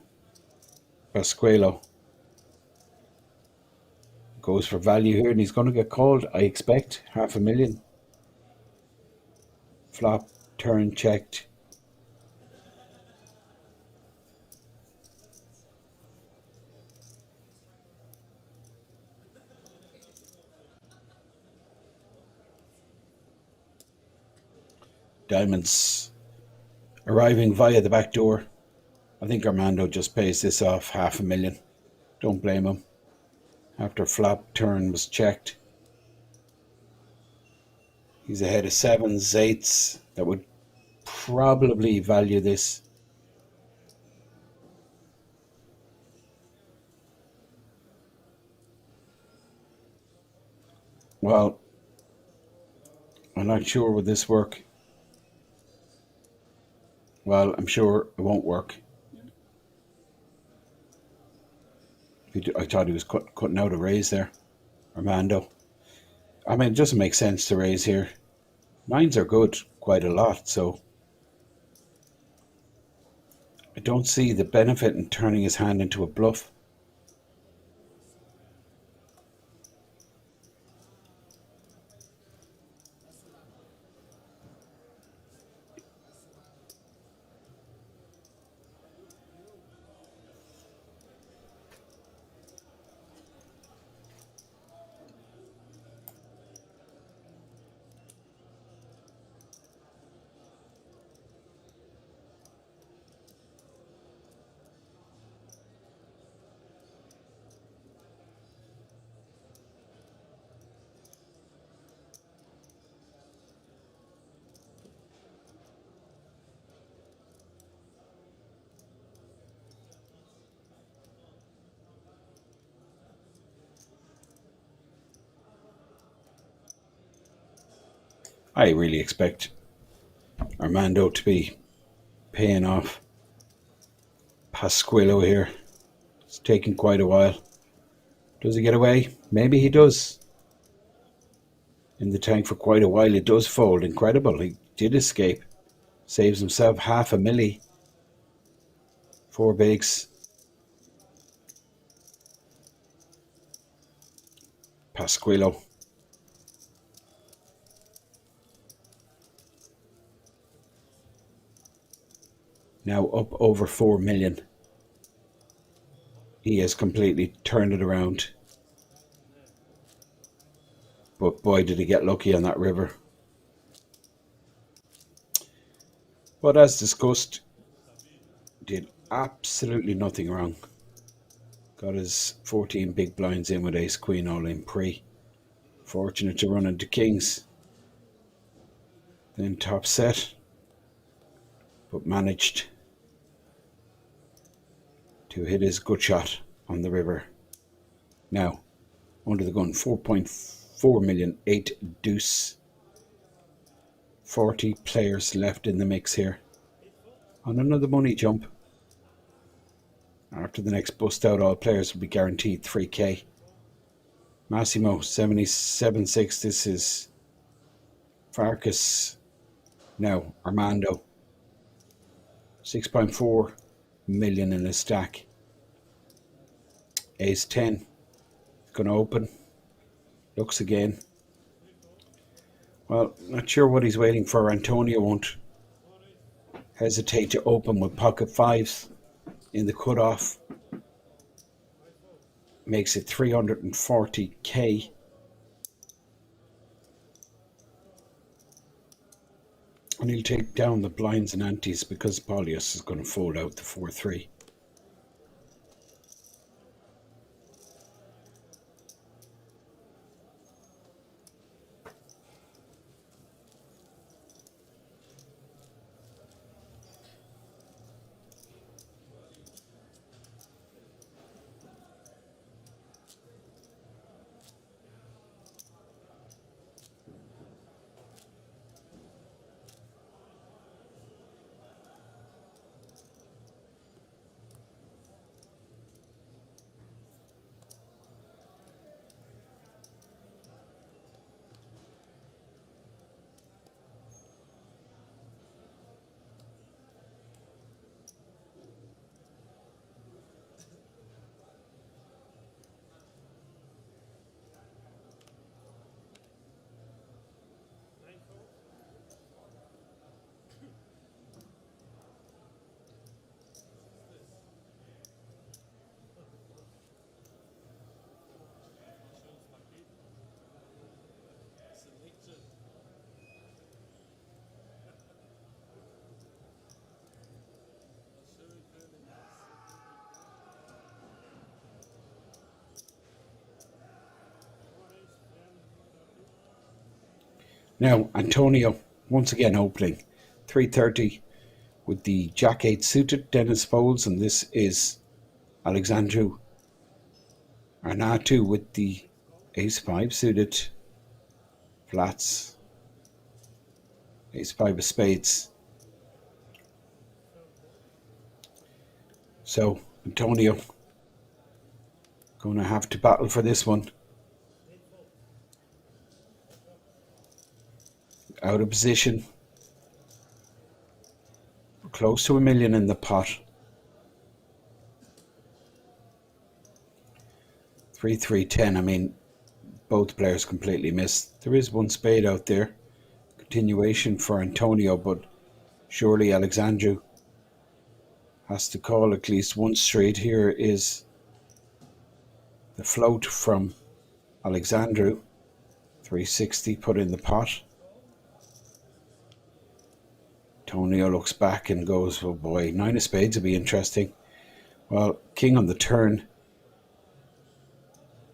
Pasquale. Goes for value here, and he's going to get called, I expect. $500,000. Flop, turn checked. Diamonds arriving via the back door. I think Armando just pays this off $500,000. Don't blame him. after flop turn was checked. He's ahead of sevens, eights. That would probably value this. Well, I'm not sure would this work. Well, I'm sure it won't work. I thought he was cutting out a raise there, Armando. I mean, it doesn't make sense to raise here. Nines are good quite a lot, so I don't see the benefit in turning his hand into a bluff. I really expect Armando to be paying off Pasquillo here. It's taking quite a while. Does he get away? Maybe he does. In the tank for quite a while, it does fold. Incredible. He did escape. Saves himself half a milli. 4 bigs. Pasquillo. Now up over 4 million. He has completely turned it around. But boy, did he get lucky on that river. But as discussed, did absolutely nothing wrong. Got his 14 big blinds in with ace queen all in pre. Fortunate to run into kings. Then top set. But managed to hit his good shot on the river. Now, under the gun, 4.4 million, 8 deuce. 40 players left in the mix here. On another money jump. After the next bust out, all players will be guaranteed 3k. Massimo, 77.6. This is Farkas. Now, Armando. 6.4 million in a stack. Ace 10. Gonna open. Looks again. Well, not sure what he's waiting for. Antonio won't hesitate to open with pocket fives in the cutoff. Makes it 340k. And he'll take down the blinds and antes because Polius is going to fold out the 4-3. Now, Antonio, once again opening. 330 with the Jack 8 suited, Dennis folds, and this is Alexandru Arnautu with the Ace 5 suited, flats, Ace 5 of spades. So, Antonio going to have to battle for this one. Out of position. Close to $1 million in the pot. 3-3-10. I mean, both players completely missed. There is one spade out there. Continuation for Antonio, but surely Alexandru has to call at least one straight. Here is the float from Alexandru. 360 put in the pot. Antonio looks back and goes, oh boy, 9 of spades would be interesting. Well, king on the turn.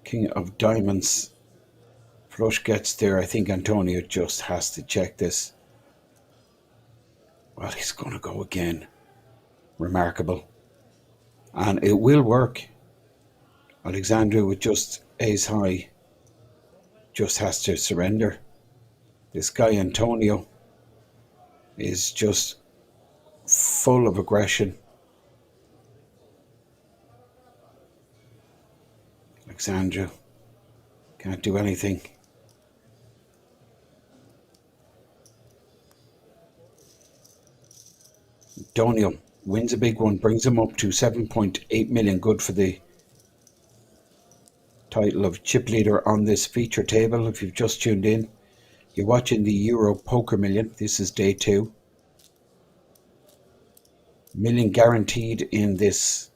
King of diamonds. Flush gets there. I think Antonio just has to check this. Well, he's going to go again. Remarkable. And it will work. Alexandru with just ace high just has to surrender. This guy Antonio is just full of aggression. Alexandru can't do anything. Antonio wins a big one, brings him up to 7.8 million, good for the title of chip leader on this feature table. If you've just tuned in, you're watching the Euro Poker Million. This is day 2. Million guaranteed in this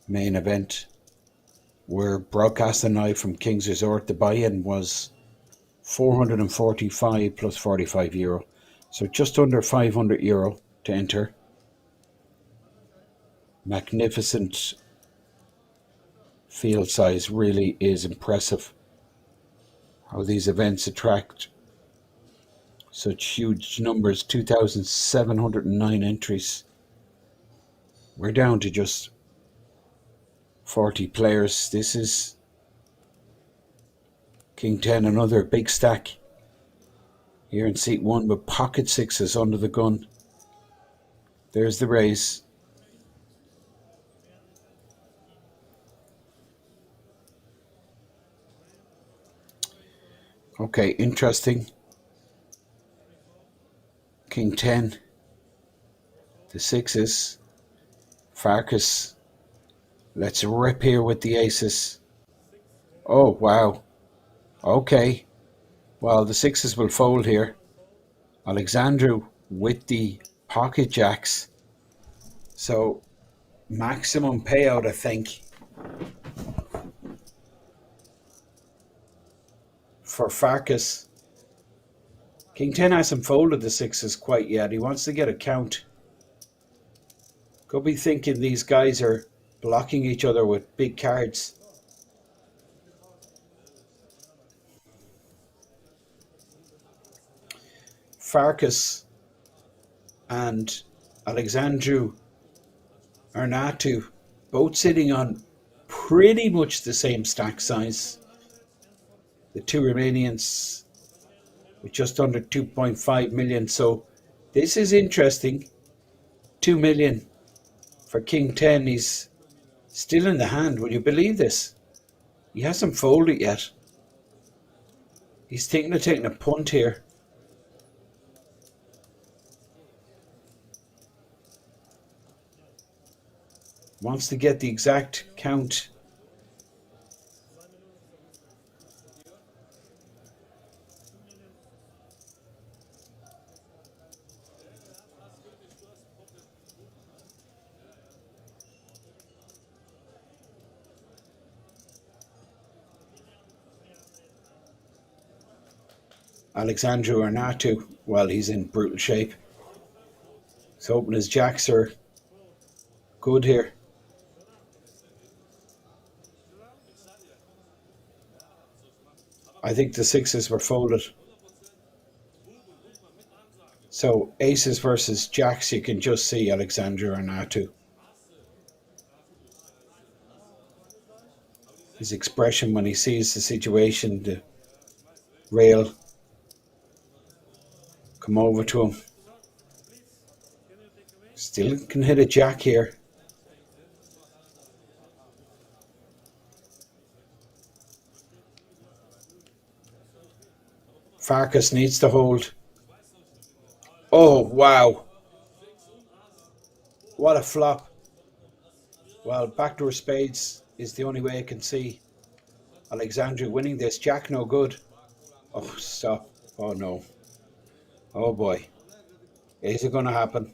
main event. We're broadcasting live from King's Resort. The buy-in was 445 plus 45 euro. So just under 500 euro to enter. Magnificent field size, really is impressive. How these events attract such huge numbers. 2,709 entries. We're down to just 40 players. This is King 10, another big stack here in seat 1 with pocket sixes under the gun. There's the raise. Okay, interesting. King 10, the sixes, Farkas. Let's rip here with the aces. Oh, wow. Okay. Well, the sixes will fold here. Alexandru with the pocket jacks. So, maximum payout, I think, for Farkas. King 10 hasn't folded the sixes quite yet. He wants to get a count. Could be thinking these guys are blocking each other with big cards. Farkas and Alexandru Arnautu both sitting on pretty much the same stack size. The two Romanians with just under 2.5 million. So this is interesting. 2 million for King 10. He's still in the hand. Will you believe this? He hasn't folded yet. He's thinking of taking a punt here. Wants to get the exact count. Alexandru Arnautu, well, he's in brutal shape. He's hoping his jacks are good here. I think the sixes were folded. So aces versus jacks, you can just see Alexandru Arnautu. His expression when he sees the situation, the rail come over to him. Still can hit a jack here. Farkas needs to hold. Oh, wow. What a flop. Well, backdoor spades is the only way I can see Alexandru winning this. Jack no good. Oh, stop. Oh, no. Oh, boy. Is it going to happen?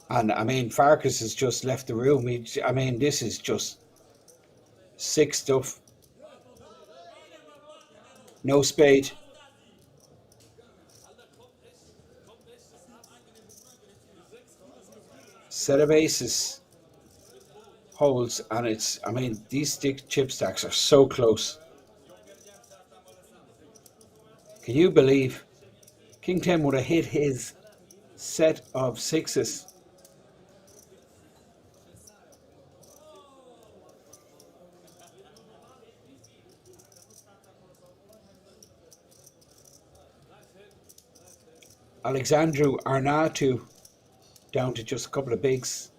And, I mean, Farkas has just left the room. I mean, this is just sick stuff. No spade. Set of aces. Holds, and it's, I mean, these chip stacks are so close. Can you believe King 10 would have hit his set of sixes? Alexandru Arnautu down to just a couple of bigs.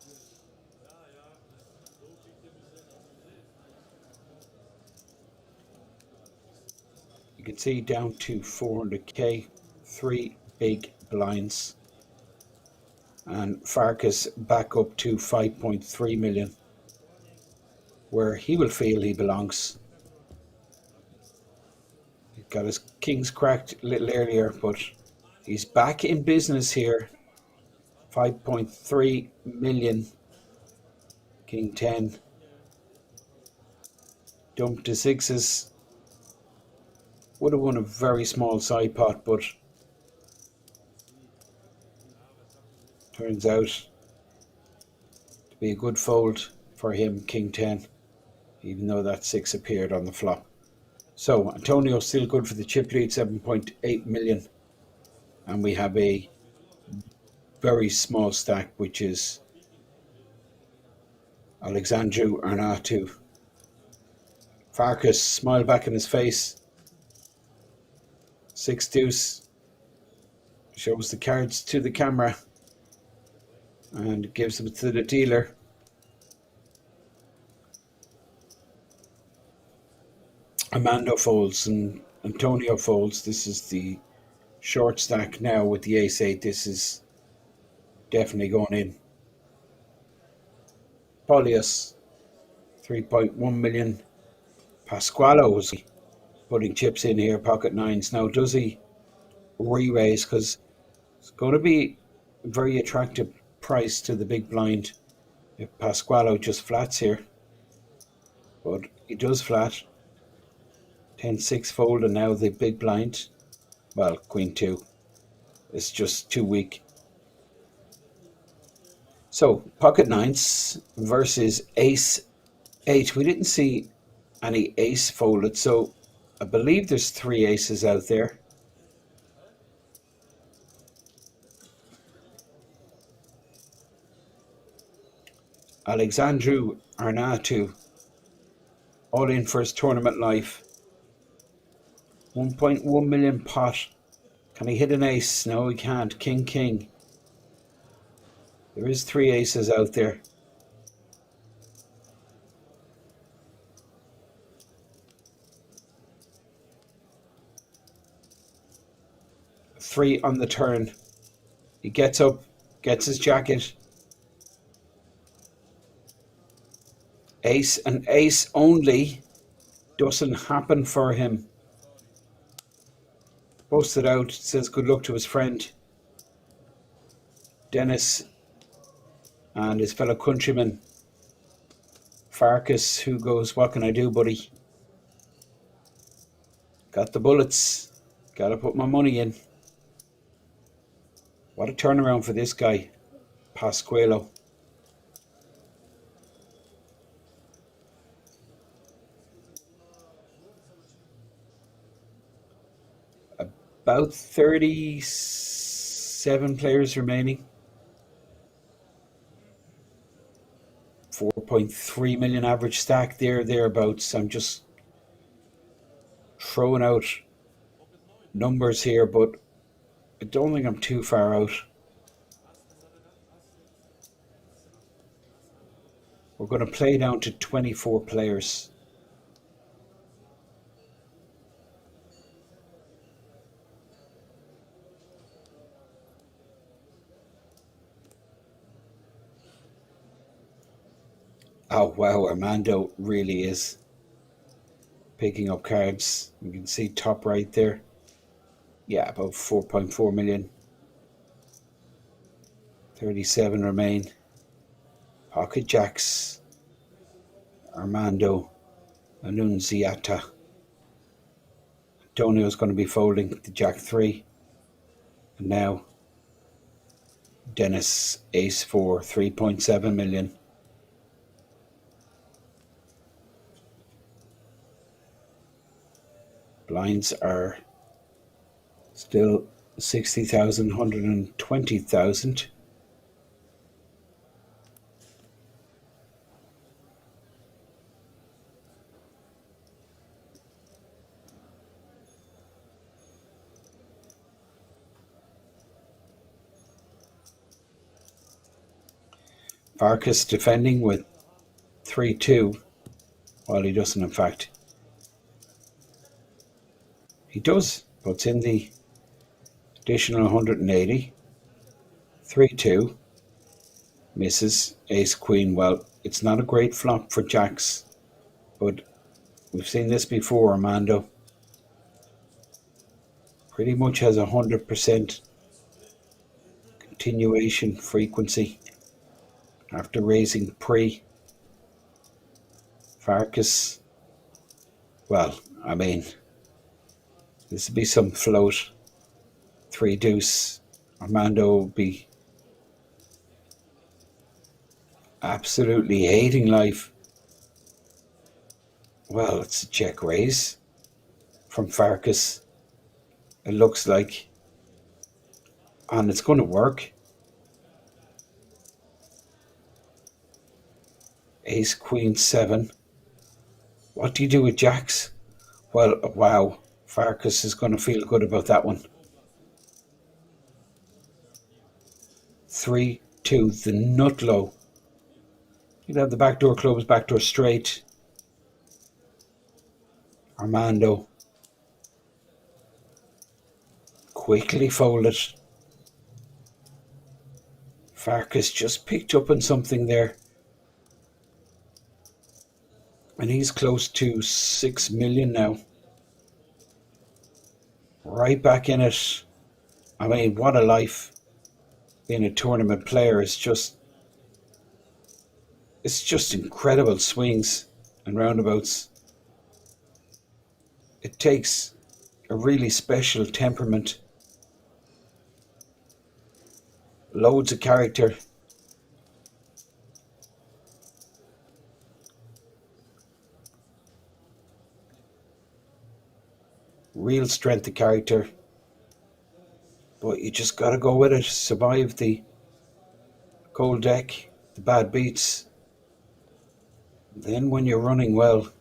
You can see down to 400k, 3 big blinds. And Farkas back up to 5.3 million, where he will feel he belongs. He got his kings cracked a little earlier, but he's back in business here. 5.3 million. King 10. Dumped to sixes. Would have won a very small side pot, but turns out to be a good fold for him, King 10, even though that six appeared on the flop. So Antonio still good for the chip lead, 7.8 million. And we have a very small stack, which is Alexandru Arnautu. Farkas, smile back in his face. Six deuce. Shows the cards to the camera and gives them to the dealer. Armando folds and Antonio folds. This is the short stack now with the ace-8. This is definitely going in. Polius, 3.1 million. Pasquale was putting chips in here, pocket nines. Now, does he re-raise? Because it's going to be a very attractive price to the big blind if Pasquale just flats here. But he does flat. 10-6 fold, and now the big blind. Well, queen 2. It's just too weak. So, pocket nines versus ace 8. We didn't see any ace folded, so I believe there's 3 aces out there. Alexandru Arnautu, all in for his tournament life. 1.1 million pot. Can he hit an ace? No, he can't. King, king. There is 3 aces out there. Three on the turn. He gets up, gets his jacket. Ace and ace only doesn't happen for him. Posted out, says good luck to his friend Dennis and his fellow countryman Farkas, who goes, what can I do, buddy? Got the bullets. Gotta put my money in. What a turnaround for this guy, Pasquale. About 36 7 players remaining. 4.3 million average stack thereabouts. I'm just throwing out numbers here, but I don't think I'm too far out. We're going to play down to 24 players. Oh wow, Armando really is picking up cards. You can see top right there. Yeah, about 4.4 million. 37 remain. Pocket jacks. Armando Annunziata. Antonio's going to be folding the jack 3. And now Dennis ace 4, 3.7 million. Blinds are still 60,000, 120,000. Farkas defending with 3-2. Well, he doesn't, in fact. He does, but it's in the additional 180. 3-2. Misses. Ace Queen. Well, it's not a great flop for jacks, but we've seen this before. Armando pretty much has 100% continuation frequency after raising pre. Farkas, well, I mean, this would be some float. 3 deuce. Armando will be absolutely hating life. Well, it's a check raise from Farkas. It looks like. And it's going to work. Ace, Queen, 7. What do you do with jacks? Well, wow. Farkas is going to feel good about that one. 3-2, the nut low. You'd have the backdoor clubs, backdoor straight. Armando quickly folded. Farkas just picked up on something there. And he's close to 6 million now. Right back in it. I mean, what a life. Being a tournament player is just, it's just incredible swings and roundabouts. It takes a really special temperament, loads of character. Real strength of character. But you just got to go with it. Survive the cold deck, the bad beats. Then when you're running well,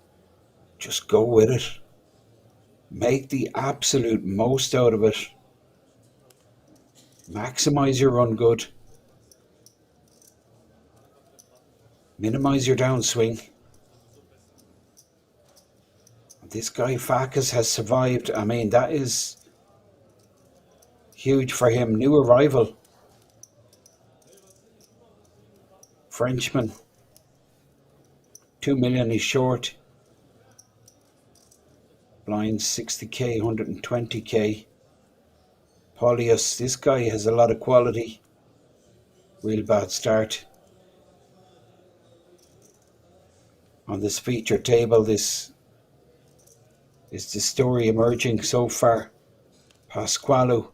just go with it. Make the absolute most out of it. Maximize your run good. Minimize your downswing. This guy Farkas has survived. I mean, that is huge for him. New arrival. Frenchman. 2 million he's short. Blinds 60k, 120k. Polius, this guy has a lot of quality. Real bad start. On this feature table, this is the story emerging so far. Pasquale.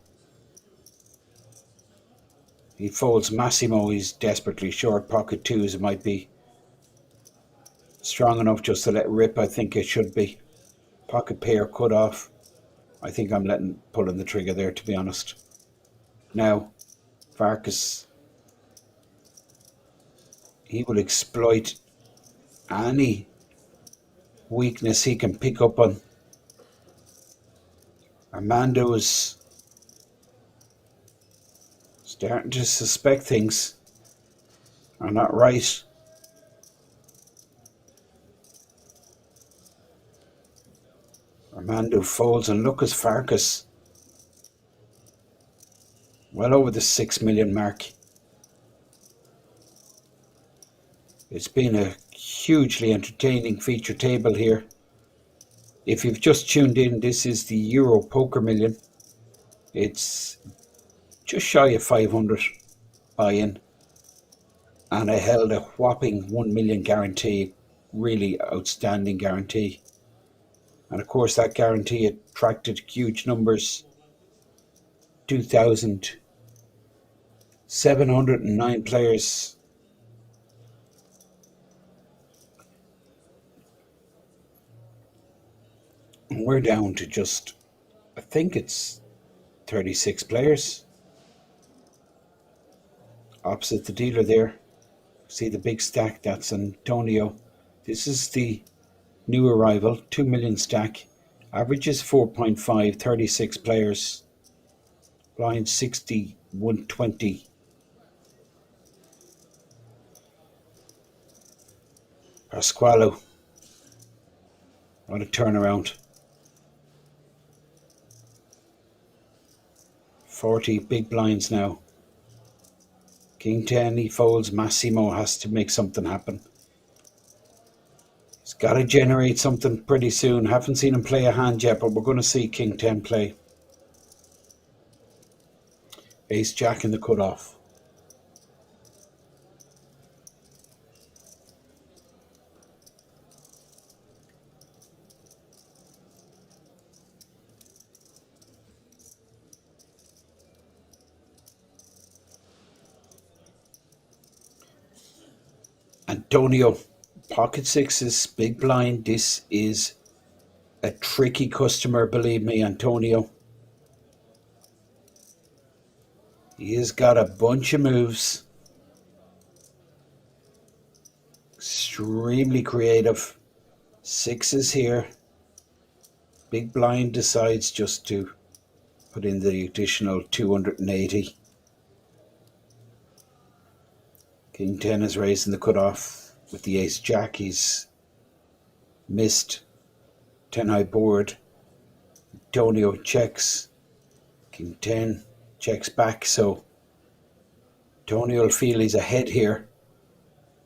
He folds Massimo. He's desperately short. Pocket 2s. It might be strong enough just to let rip. I think it should be. Pocket pair cut off. I think I'm pulling the trigger there, to be honest. Now, Farkas, he will exploit any weakness he can pick up on. Armando is starting to suspect things are not right. Armando folds, and look at Farkas. Well over the 6 million mark. It's been a hugely entertaining feature table here. If you've just tuned in, this is the Euro Poker Million. It's just shy of 500 buy-in, and I held a whopping 1 million guarantee, really outstanding guarantee. And of course that guarantee attracted huge numbers. 2,709 players. And we're down to just, I think it's 36 players. Opposite the dealer there, see the big stack, that's Antonio. This is the new arrival, 2 million stack. Average is 4.5, 36 players. Blind 60, 120. Pasqualo. What a turnaround. 40 big blinds now. King 10, he folds. Massimo has to make something happen. He's got to generate something pretty soon. Haven't seen him play a hand yet, but we're going to see King 10 play. Ace Jack in the cutoff. Antonio, pocket sixes, big blind. This is a tricky customer, believe me, Antonio. He has got a bunch of moves. Extremely creative. Sixes here. Big blind decides just to put in the additional 280. King 10 is raising the cutoff with the ace jack. He's missed 10 high board. Antonio checks. King 10 checks back, so Antonio will feel he's ahead here.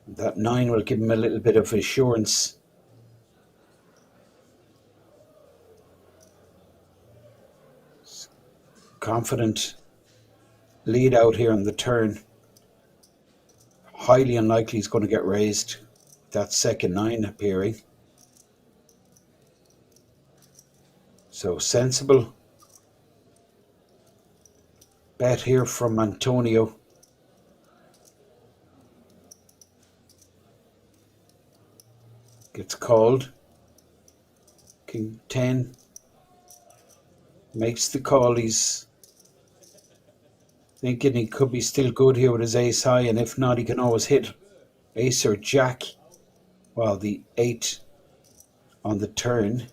That 9 will give him a little bit of assurance. Confident lead out here on the turn. Highly unlikely he's going to get raised. That second 9 appearing. So sensible bet here from Antonio. Gets called. King 10 makes the call. He's thinking he could be still good here with his ace high, and if not, he can always hit ace or jack. While the 8 on the turn.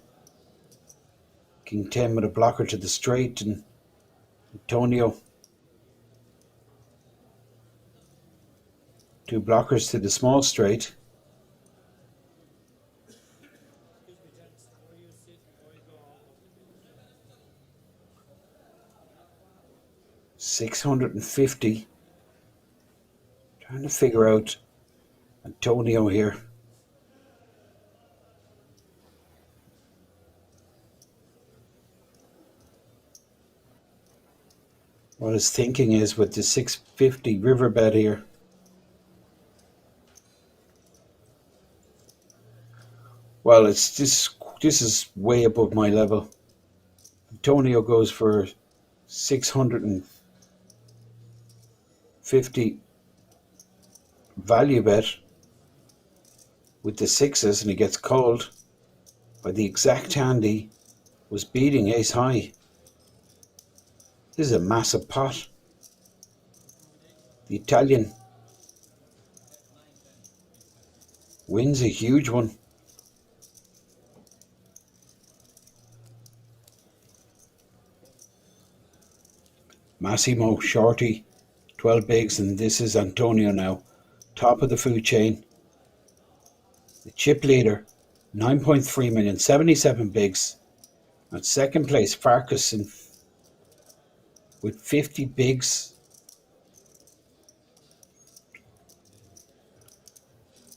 King 10 with a blocker to the straight, and Antonio 2 blockers to the small straight. $650. Trying to figure out Antonio here. What his thinking is with the 650 river bet here. Well, it's this is way above my level. Antonio goes for 650 value bet with the sixes, and he gets called by the exact hand he was beating ace high. This is a massive pot. The Italian wins a huge one. Massimo Shorty, 12 bigs, and this is Antonio now, top of the food chain. The chip leader, 9.3 million, 77 bigs. And second place, Farkas with 50 bigs.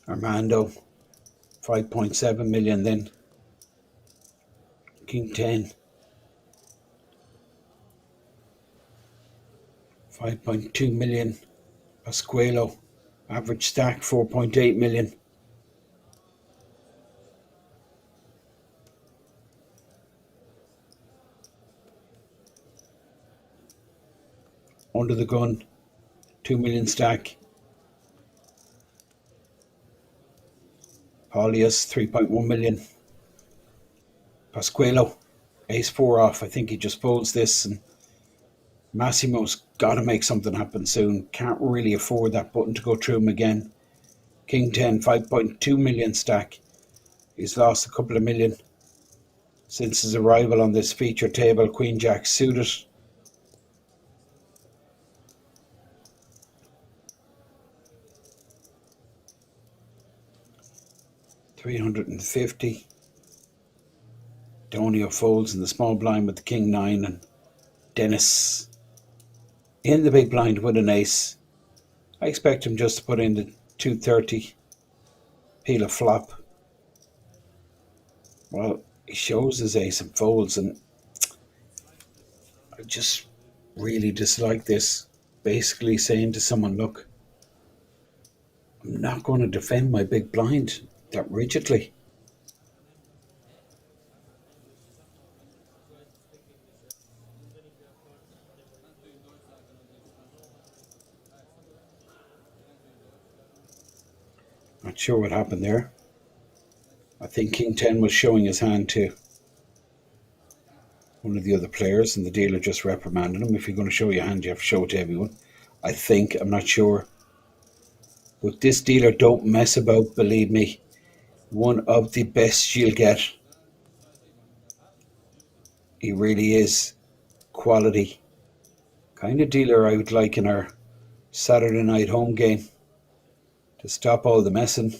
Armando, 5.7 million then. King 10, 5.2 million. Pasqualo, average stack, 4.8 million. Under the gun, 2 million stack. Paulius, 3.1 million. Pasqualo, ace 4 off. I think he just folds this, and Massimo's got to make something happen soon. Can't really afford that button to go through him again. King 10, 5.2 million stack. He's lost a couple of million since his arrival on this feature table. Queen Jack suited. $350. Donio folds in the small blind with the King 9, and Dennis in the big blind with an ace. I expect him just to put in the 230. Peel a flop. Well, he shows his ace and folds, and I just really dislike this. Basically saying to someone, look, I'm not going to defend my big blind that rigidly. Not sure what happened there. I think King 10 was showing his hand to one of the other players, and the dealer just reprimanded him. If you're going to show your hand, you have to show it to everyone. I think, I'm not sure. But this dealer don't mess about, believe me. One of the best you'll get. He really is quality. Kind of dealer I would like in our Saturday night home game to stop all the messing.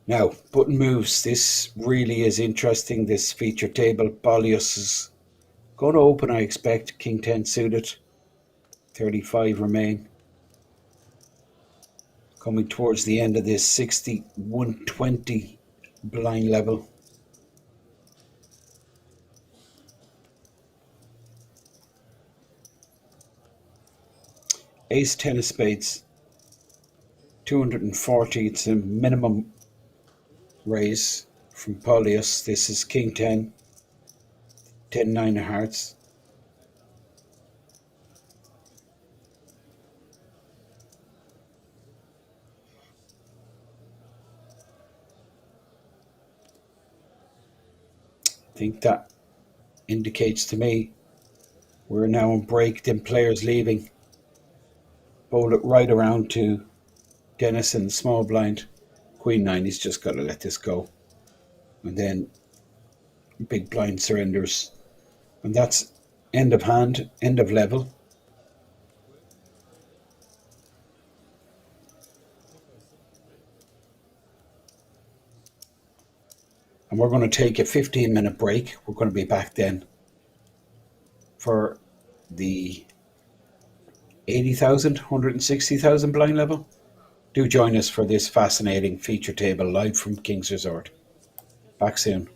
Now, button moves. This really is interesting, this feature table. Bolius is going to open, I expect. King 10 suited. 35 remain. Coming towards the end of this 6120 blind level. Ace 10 of spades. 240. It's a minimum raise from Paulius. This is King 10. 10 9 of hearts. I think that indicates to me we're now on break, then players leaving. Bowl it right around to Dennis in the small blind. Queen 9, he's just got to let this go. And then big blind surrenders. And that's end of hand, end of level. And we're going to take a 15-minute break. We're going to be back then for the 80,000, 160,000 blind level. Do join us for this fascinating feature table live from King's Resort. Back soon.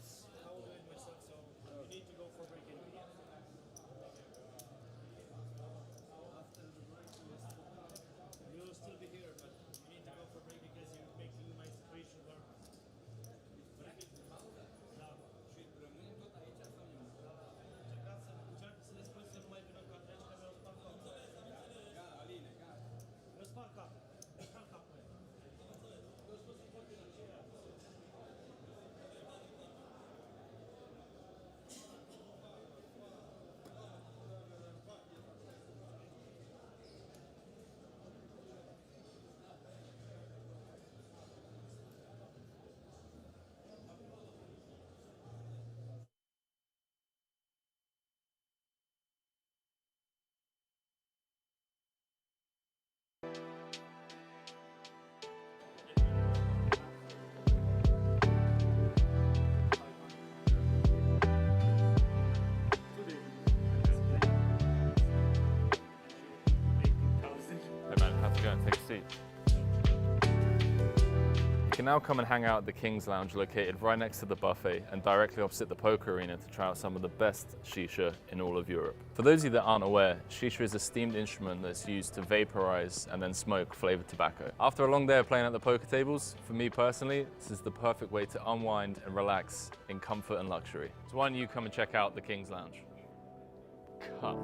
seat. You can now come and hang out at the King's Lounge located right next to the buffet and directly opposite the poker arena to try out some of the best shisha in all of Europe. For those of you that aren't aware, shisha is a steamed instrument that's used to vaporize and then smoke flavored tobacco. After a long day of playing at the poker tables, for me personally, this is the perfect way to unwind and relax in comfort and luxury. So why don't you come and check out the King's Lounge? Cut.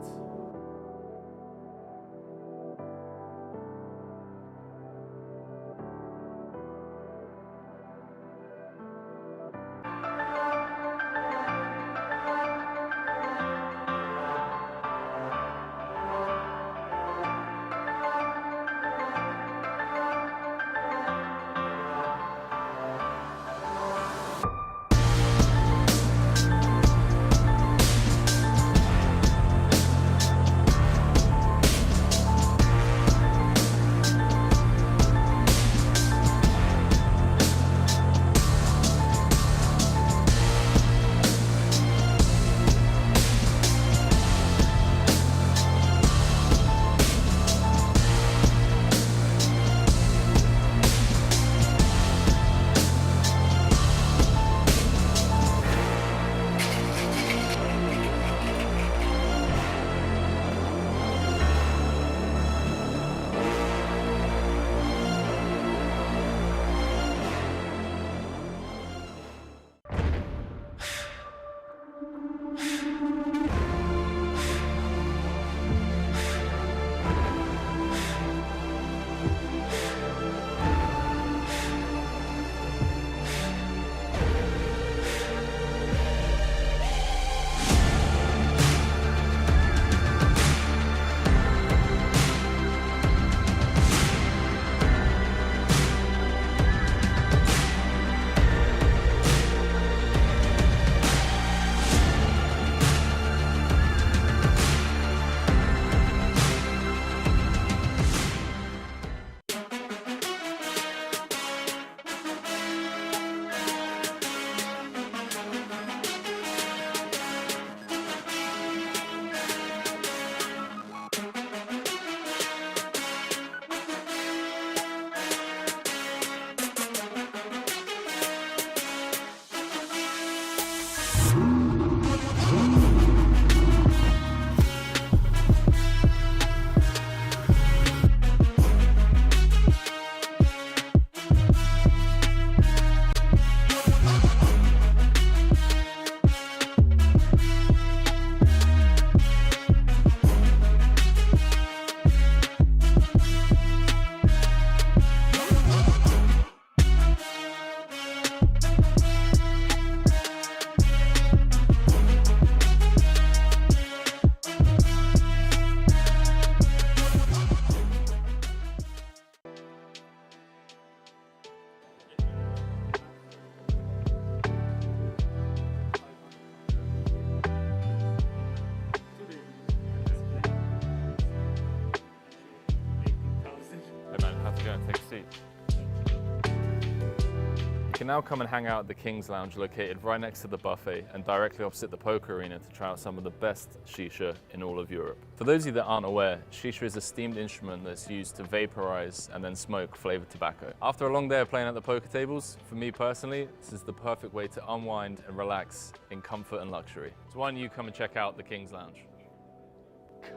You can now come and hang out at the King's Lounge located right next to the buffet and directly opposite the poker arena to try out some of the best shisha in all of Europe. For those of you that aren't aware, shisha is a steamed instrument that's used to vaporize and then smoke flavored tobacco. After a long day of playing at the poker tables, for me personally, this is the perfect way to unwind and relax in comfort and luxury. So why don't you come and check out the King's Lounge?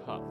Cut.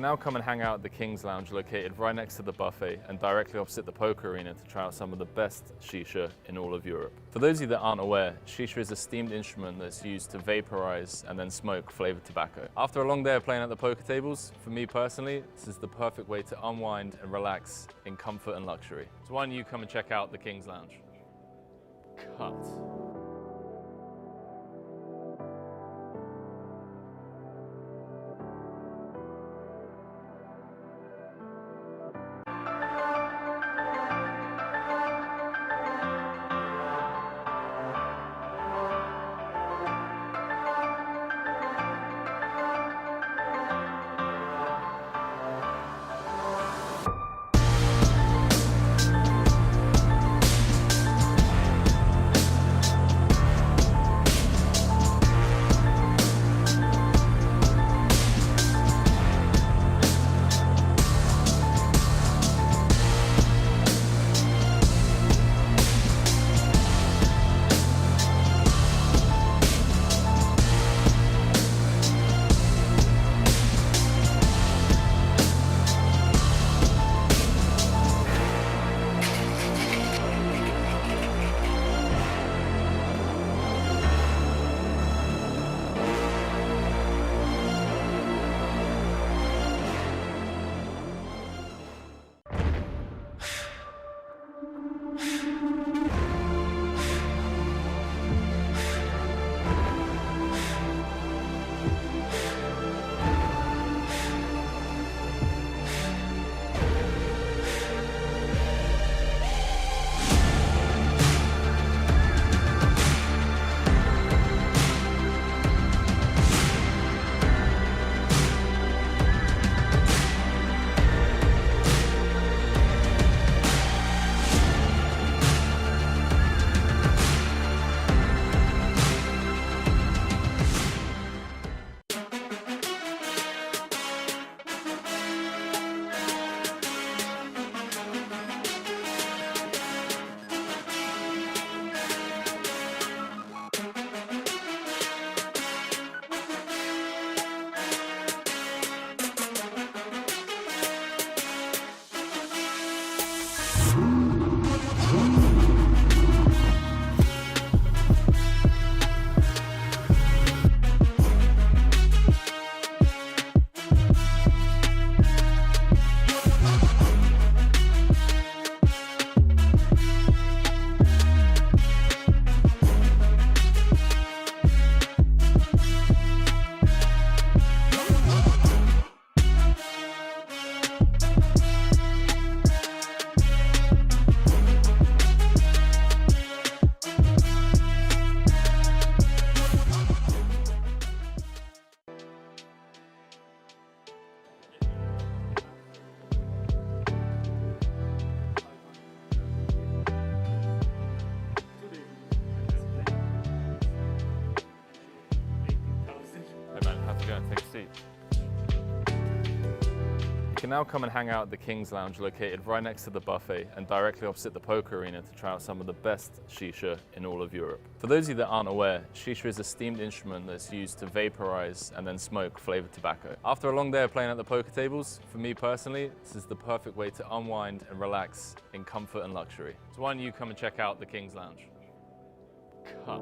can now come and hang out at the Kings Lounge located right next to the buffet and directly opposite the poker arena to try out some of the best shisha in all of Europe. For those of you that aren't aware, shisha is a steamed instrument that's used to vaporize and then smoke flavored tobacco. After a long day of playing at the poker tables, for me personally, this is the perfect way to unwind and relax in comfort and luxury. So why don't you come and check out the Kings Lounge? Cut. Take a seat. You can now come and hang out at the Kings Lounge located right next to the buffet and directly opposite the poker arena to try out some of the best shisha in all of Europe. For those of you that aren't aware, shisha is a steamed instrument that's used to vaporize and then smoke flavored tobacco. After a long day of playing at the poker tables, for me personally, this is the perfect way to unwind and relax in comfort and luxury. So why don't you come and check out the Kings Lounge? Cut.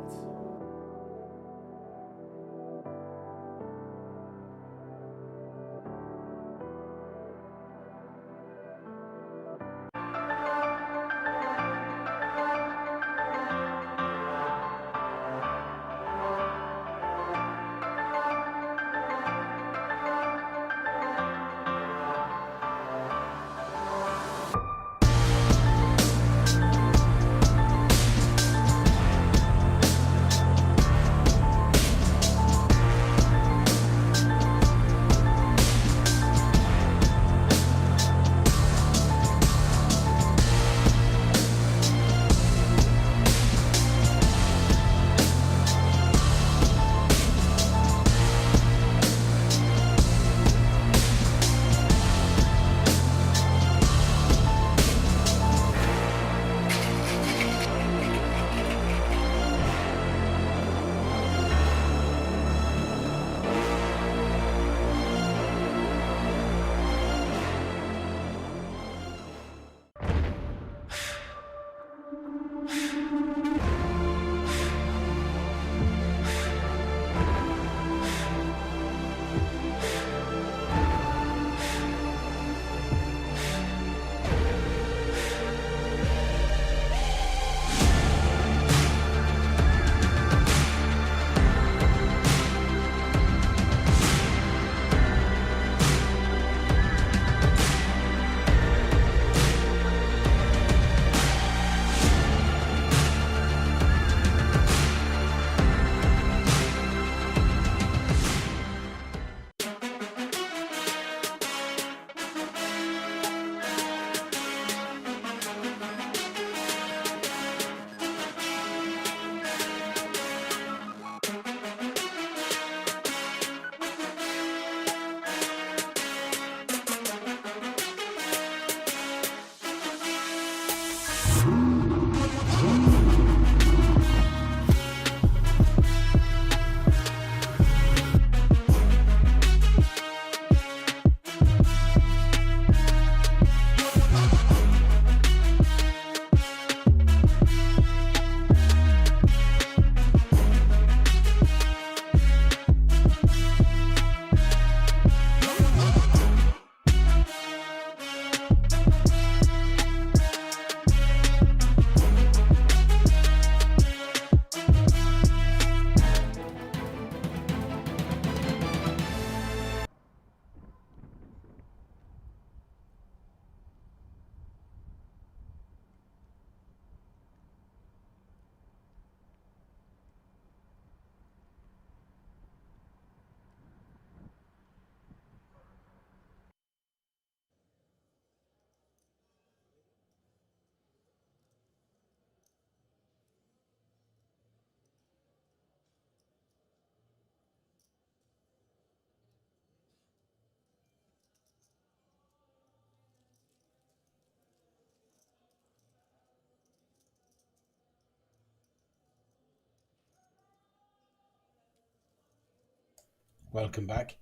Welcome back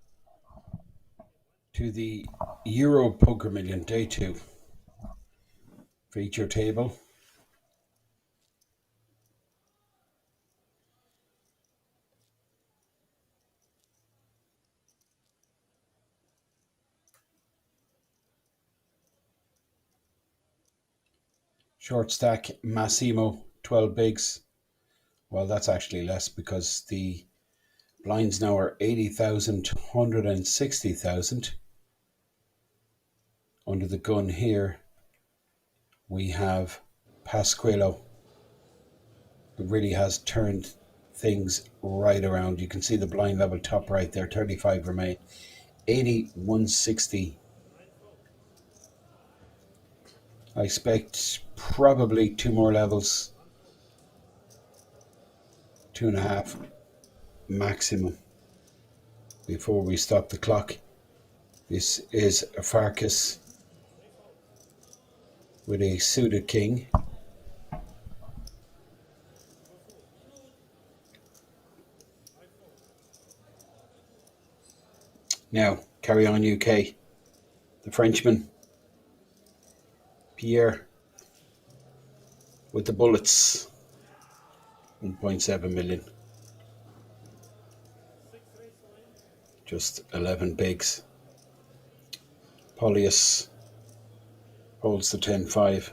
to the Euro Poker Million Day 2 feature table. Short stack Massimo 12 bigs. Well, that's actually less because the blinds now are 80,000, 160,000. Under the gun here, we have Pasquillo, who really has turned things right around. You can see the blind level top right there, 35 remain. 80, 160. I expect probably two more levels, 2.5 maximum, before we stop the clock. This is a Farkas with a suited king. Now, carry on UK. The Frenchman, Pierre, with the bullets, 1.7 million. Just 11 bigs. Polius holds the 10-5.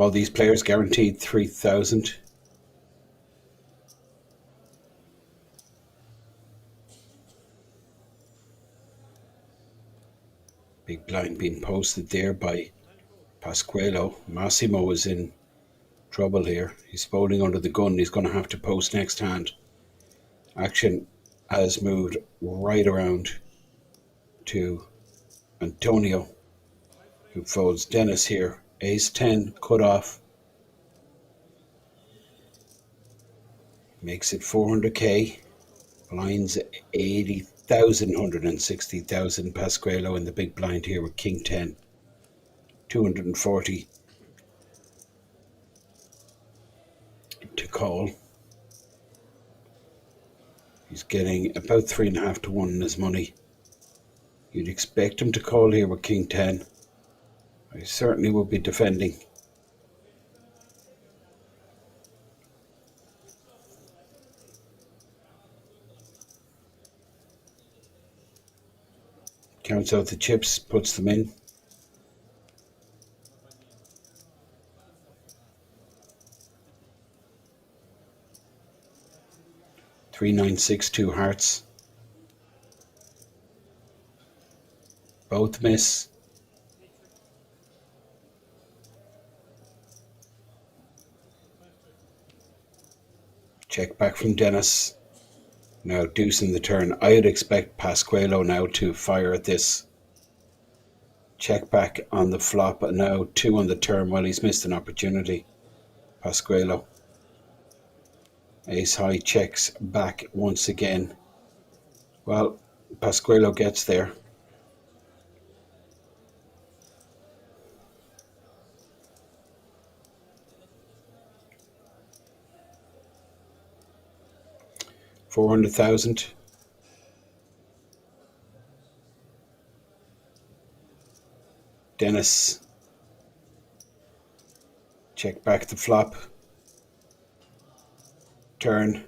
All these players guaranteed 3,000. Big blind being posted there by Pasquale. Massimo is in trouble here. He's folding under the gun. He's going to have to post next hand. Action has moved right around to Antonio, who folds Dennis here. Ace 10 cut off. Makes it 400k. Blinds 80,000, 160,000. Pasquale in the big blind here with King 10. 240 to call. He's getting about 3.5 to 1 in his money. You'd expect him to call here with King 10. I certainly would be defending. Counts out the chips, puts them in. Three, 9, 6, 2 hearts. Both miss. Check back from Dennis. Now deuce in the turn. I would expect Pasquale now to fire at this. Check back on the flop. And now 2 on the turn. Well, he's missed an opportunity. Pasquale. Ace high checks back once again. Well, Pasquale gets there. $400,000. Dennis. Check back the flop. Turn.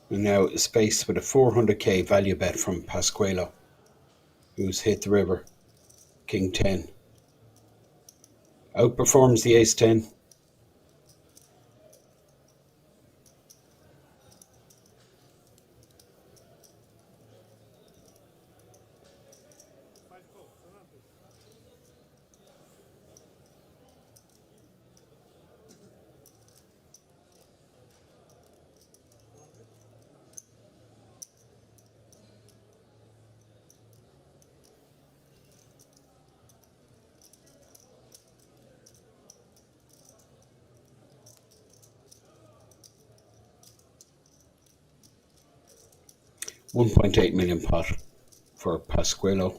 And now space with a 400k value bet from Pasquale, who's hit the river. King 10. Outperforms the ace 10. $1.8 million pot for Pasquale.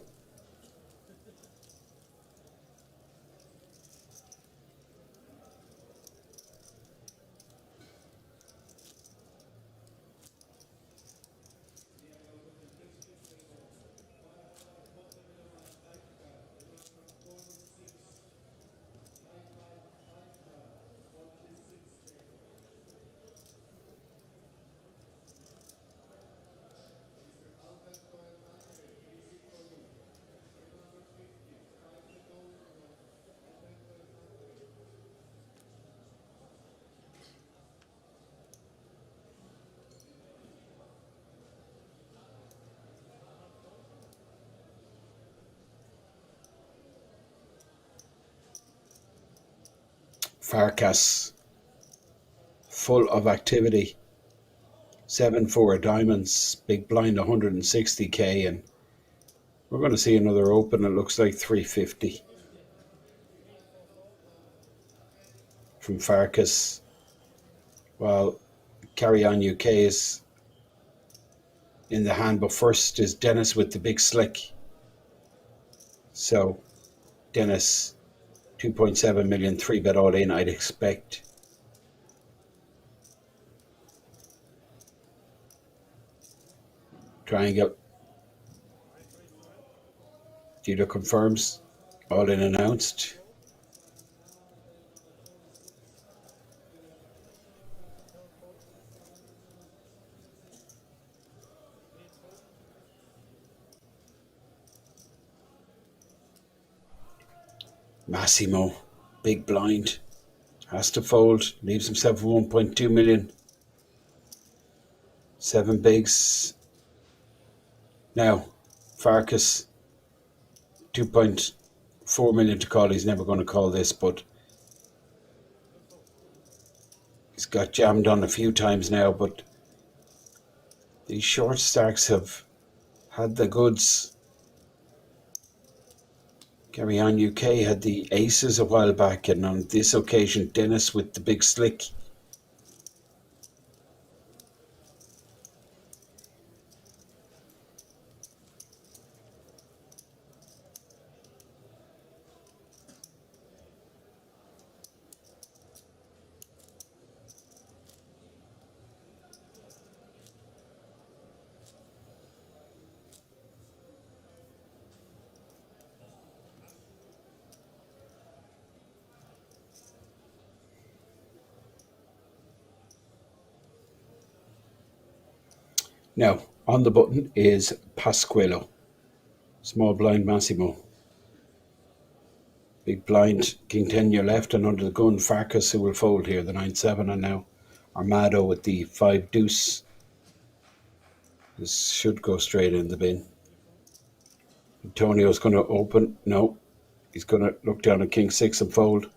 Farkas, full of activity. 7-4 diamonds, big blind 160k, and we're going to see another open. It looks like 350 from Farkas. While Carry On UK is in the hand, but first is Dennis with the big slick. So Dennis, 2.7 million, 3-bet all in, I'd expect. Triangle. Dealer confirms. All in announced. Massimo, big blind, has to fold, leaves himself 1.2 million. 7 bigs. Now, Farkas, 2.4 million to call. He's never going to call this, but he's got jammed on a few times now. But these short stacks have had the goods. Carry On UK had the aces a while back, and on this occasion, Dennis with the big slick. Now, on the button is Pasquillo. Small blind Massimo. Big blind, King 10 your left, and under the gun, Farkas, who will fold here, the 9-7, and now Armado with the 5 deuce. This should go straight in the bin. Antonio's going to open. No, he's going to look down at King 6 and fold.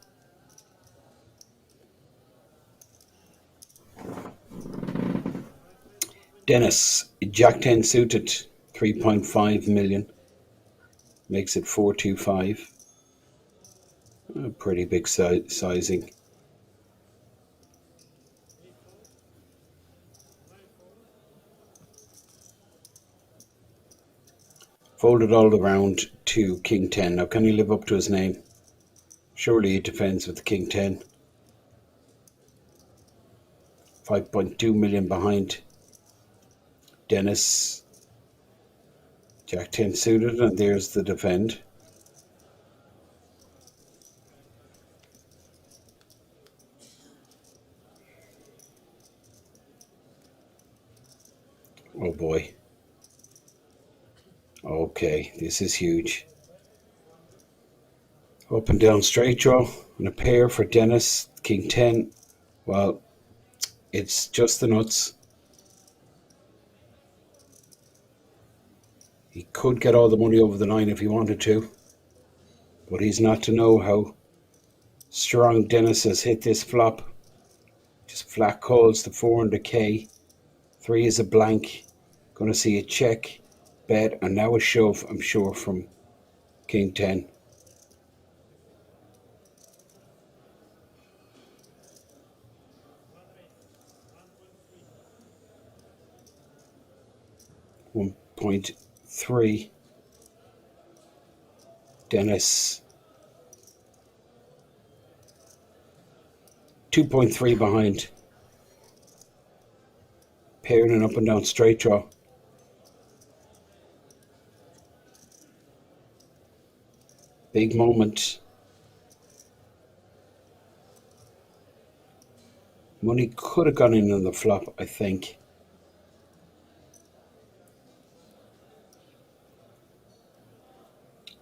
Dennis, Jack 10 suited, 3.5 million. Makes it 425. A pretty big sizing. Folded all around to King 10. Now, can he live up to his name? Surely he defends with the King 10. 5.2 million behind. Dennis, Jack 10 suited, and there's the defend. Oh boy. Okay, this is huge. Up and down straight draw and a pair for Dennis, King 10. Well, it's just the nuts. He could get all the money over the 9 if he wanted to, but he's not to know how strong Dennis has hit this flop. Just flat calls the 4 and the K. 3 is a blank. Going to see a check, bet, and now a shove, I'm sure, from King 10. .3. Dennis. 2.3 behind. Pairing an up and down straight draw. Big moment. Money could have gone in on the flop, I think.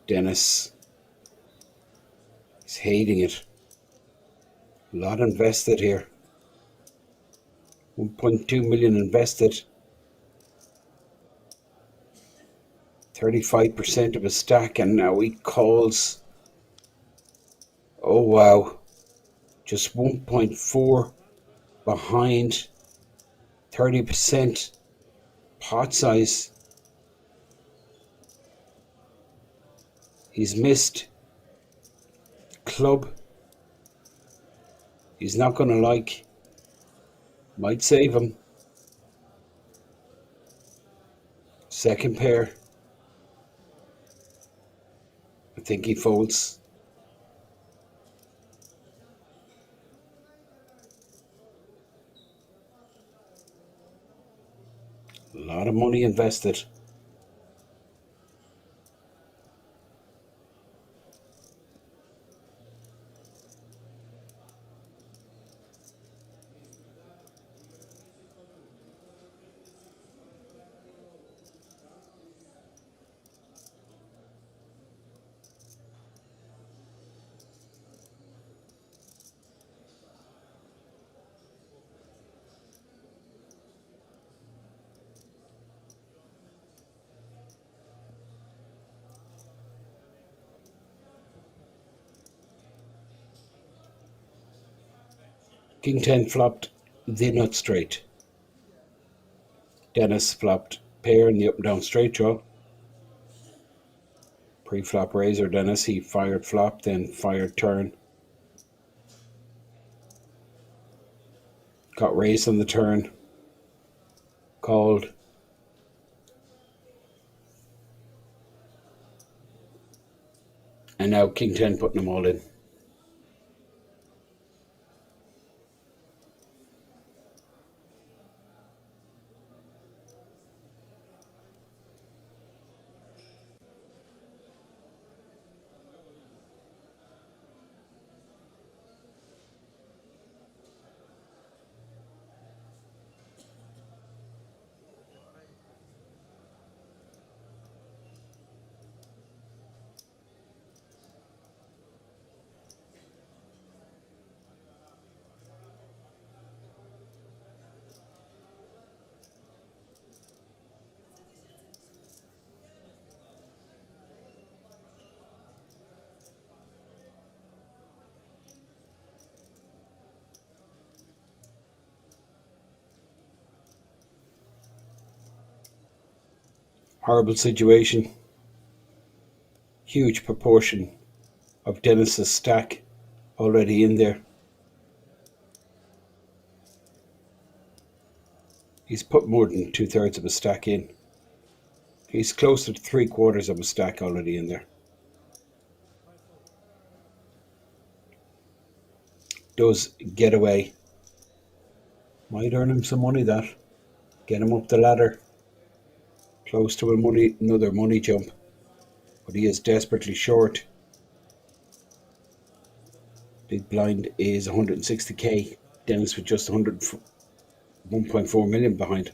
Dennis. He's hating it. A lot invested here. 1.2 million invested. 35% of a stack, and now he calls. Oh wow. Just 1.4 behind. 30% pot size. He's missed. Club. He's not going to like. Might save him. Second pair. I think he folds. A lot of money invested. King 10 flopped the nut straight. Dennis flopped pair in the up and down straight draw. Pre-flop razor Dennis, he fired flop, then fired turn. Got raised on the turn. Called. And now King 10 putting them all in. Horrible situation. Huge proportion of Dennis's stack already in there. He's put more than 2/3 of his stack in. He's close to 3/4 of his stack already in there. Does get away. Might earn him some money, that. Get him up the ladder. Close to another money jump. But he is desperately short. Big blind is 160k. Dennis with just 1.4 million behind.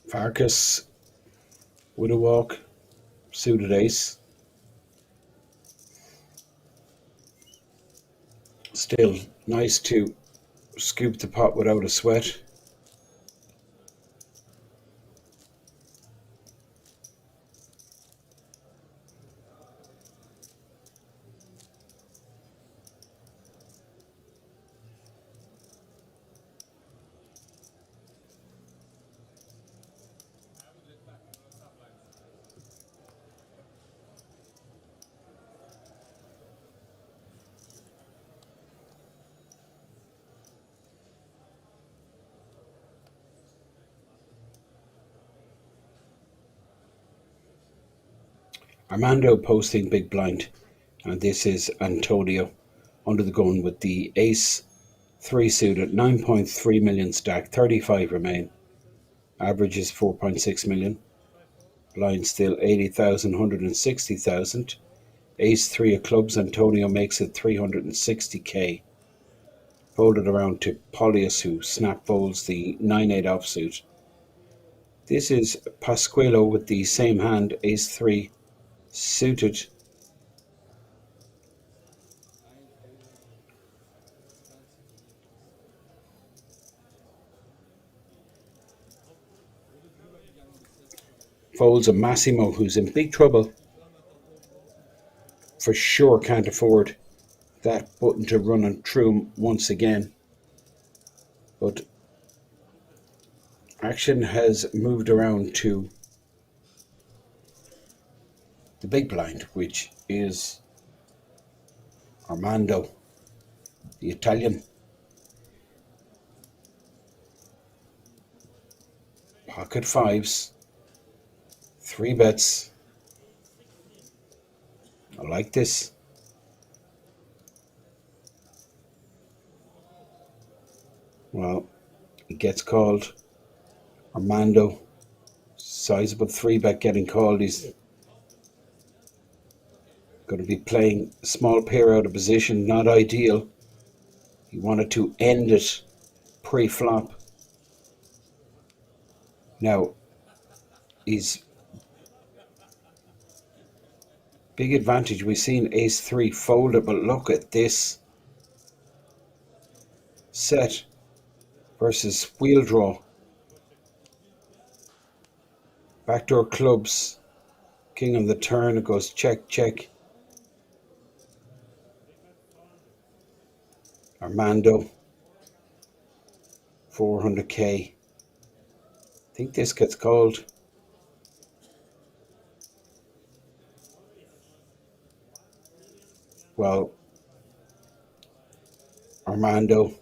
Farkas with a walk, suited ace. Still nice to scoop the pot without a sweat. Armando posting big blind, and this is Antonio under the gun with the ace 3 suited, 9.3 million stack, 35 remain. Average is 4.6 million. Blind still 80,000, 160,000. Ace 3 of clubs, Antonio makes it 360k. Folded around to Polius, who snap folds the 9-8 offsuit. This is Pasquillo with the same hand, ace 3 suited. Folds a Massimo, who's in big trouble. For sure can't afford that button to run through him once again. But action has moved around to the big blind, which is Armando, the Italian. Pocket fives, 3 bets. I like this. Well, it gets called. Armando, sizable 3-bet getting called. He's going to be playing a small pair out of position, not ideal. He wanted to end it pre-flop. Now, he's big advantage. We've seen ace-3 folded, but look at this set versus wheel draw. Backdoor clubs, king on the turn, it goes check, check. Armando, 400k. I think this gets called. Well, Armando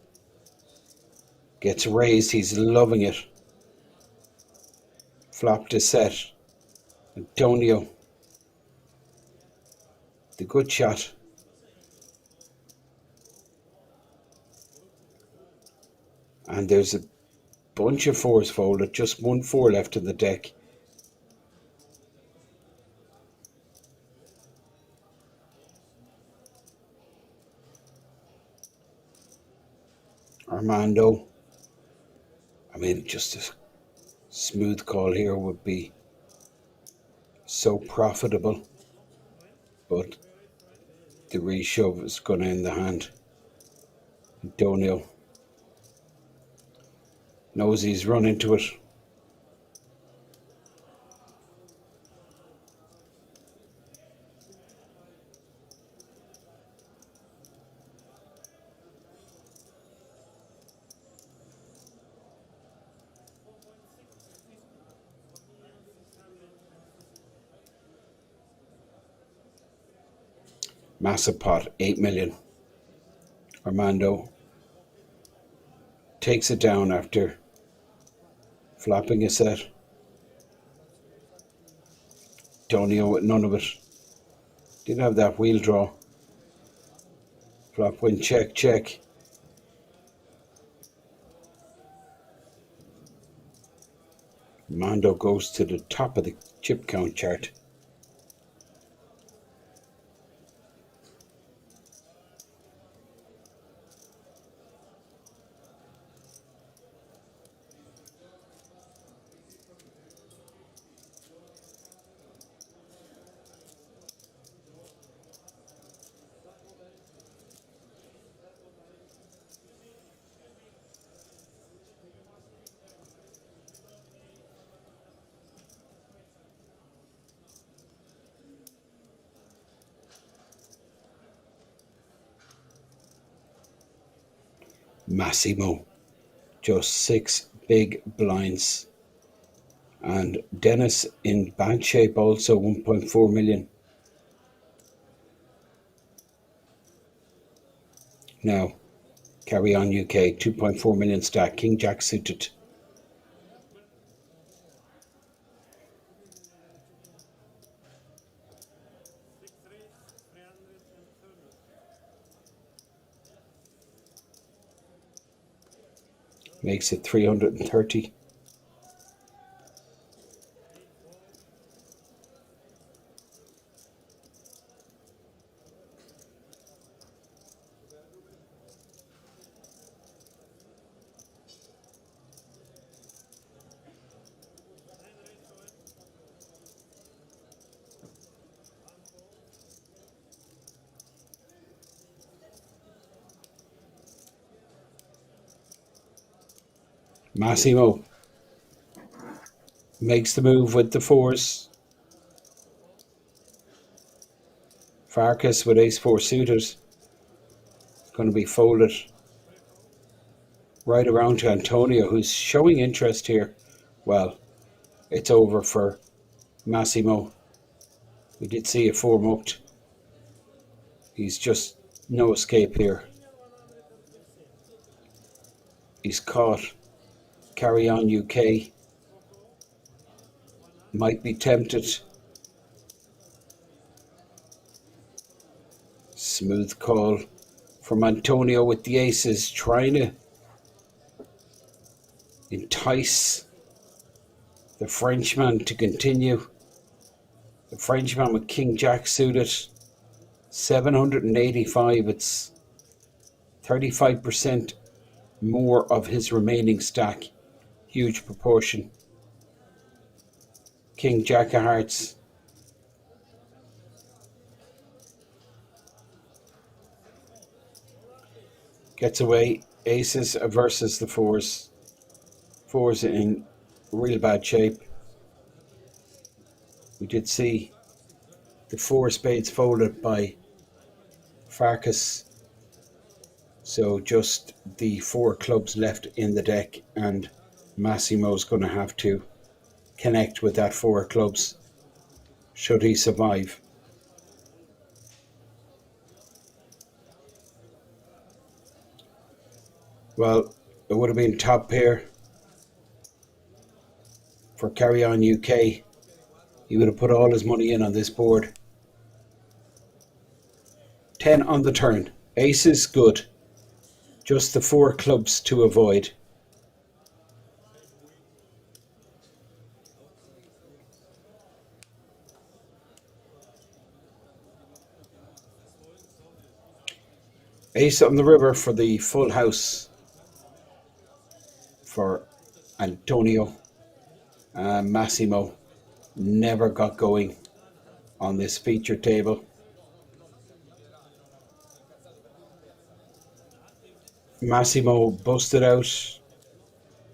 gets raised. He's loving it. Flopped his set. Antonio, the good shot. And there's a bunch of fours folded. Just 1 4 left in the deck. Armando, I mean, just a smooth call here would be so profitable, but the reshove is going to end the hand. Antonio knows he's run into it. Massive pot, 8 million. Armando takes it down after flopping a set. Antonio with none of it. Did have that wheel draw. Flop win, check, check. Armando goes to the top of the chip count chart. Massimo, just 6 big blinds. And Dennis in bad shape also, 1.4 million. Now, carry on UK, 2.4 million stack, King Jack suited. Makes it 330. Massimo makes the move with the fours. Farkas with ace-4 suited. Going to be folded. right around to Antonio, who's showing interest here. Well, it's over for Massimo. We did see a four mucked. He's just no escape here. He's caught. Carry on UK. Might be tempted. Smooth call from Antonio with the aces, trying to entice the Frenchman to continue. The Frenchman with King Jack suited. 785. It's 35% more of his remaining stack. Huge proportion. King Jack of Hearts. Gets away. Aces versus the fours. Fours in real bad shape. We did see the four spades folded by Farkas. So just the four clubs left in the deck, and Massimo's going to have to connect with that four clubs should he survive. Well, it would have been top pair for Carry On UK. He would have put all his money in on this board. 10 on the turn. Aces, good. Just the four clubs to avoid. Ace on the river for the full house for Antonio. Massimo never got going on this feature table. Massimo busted out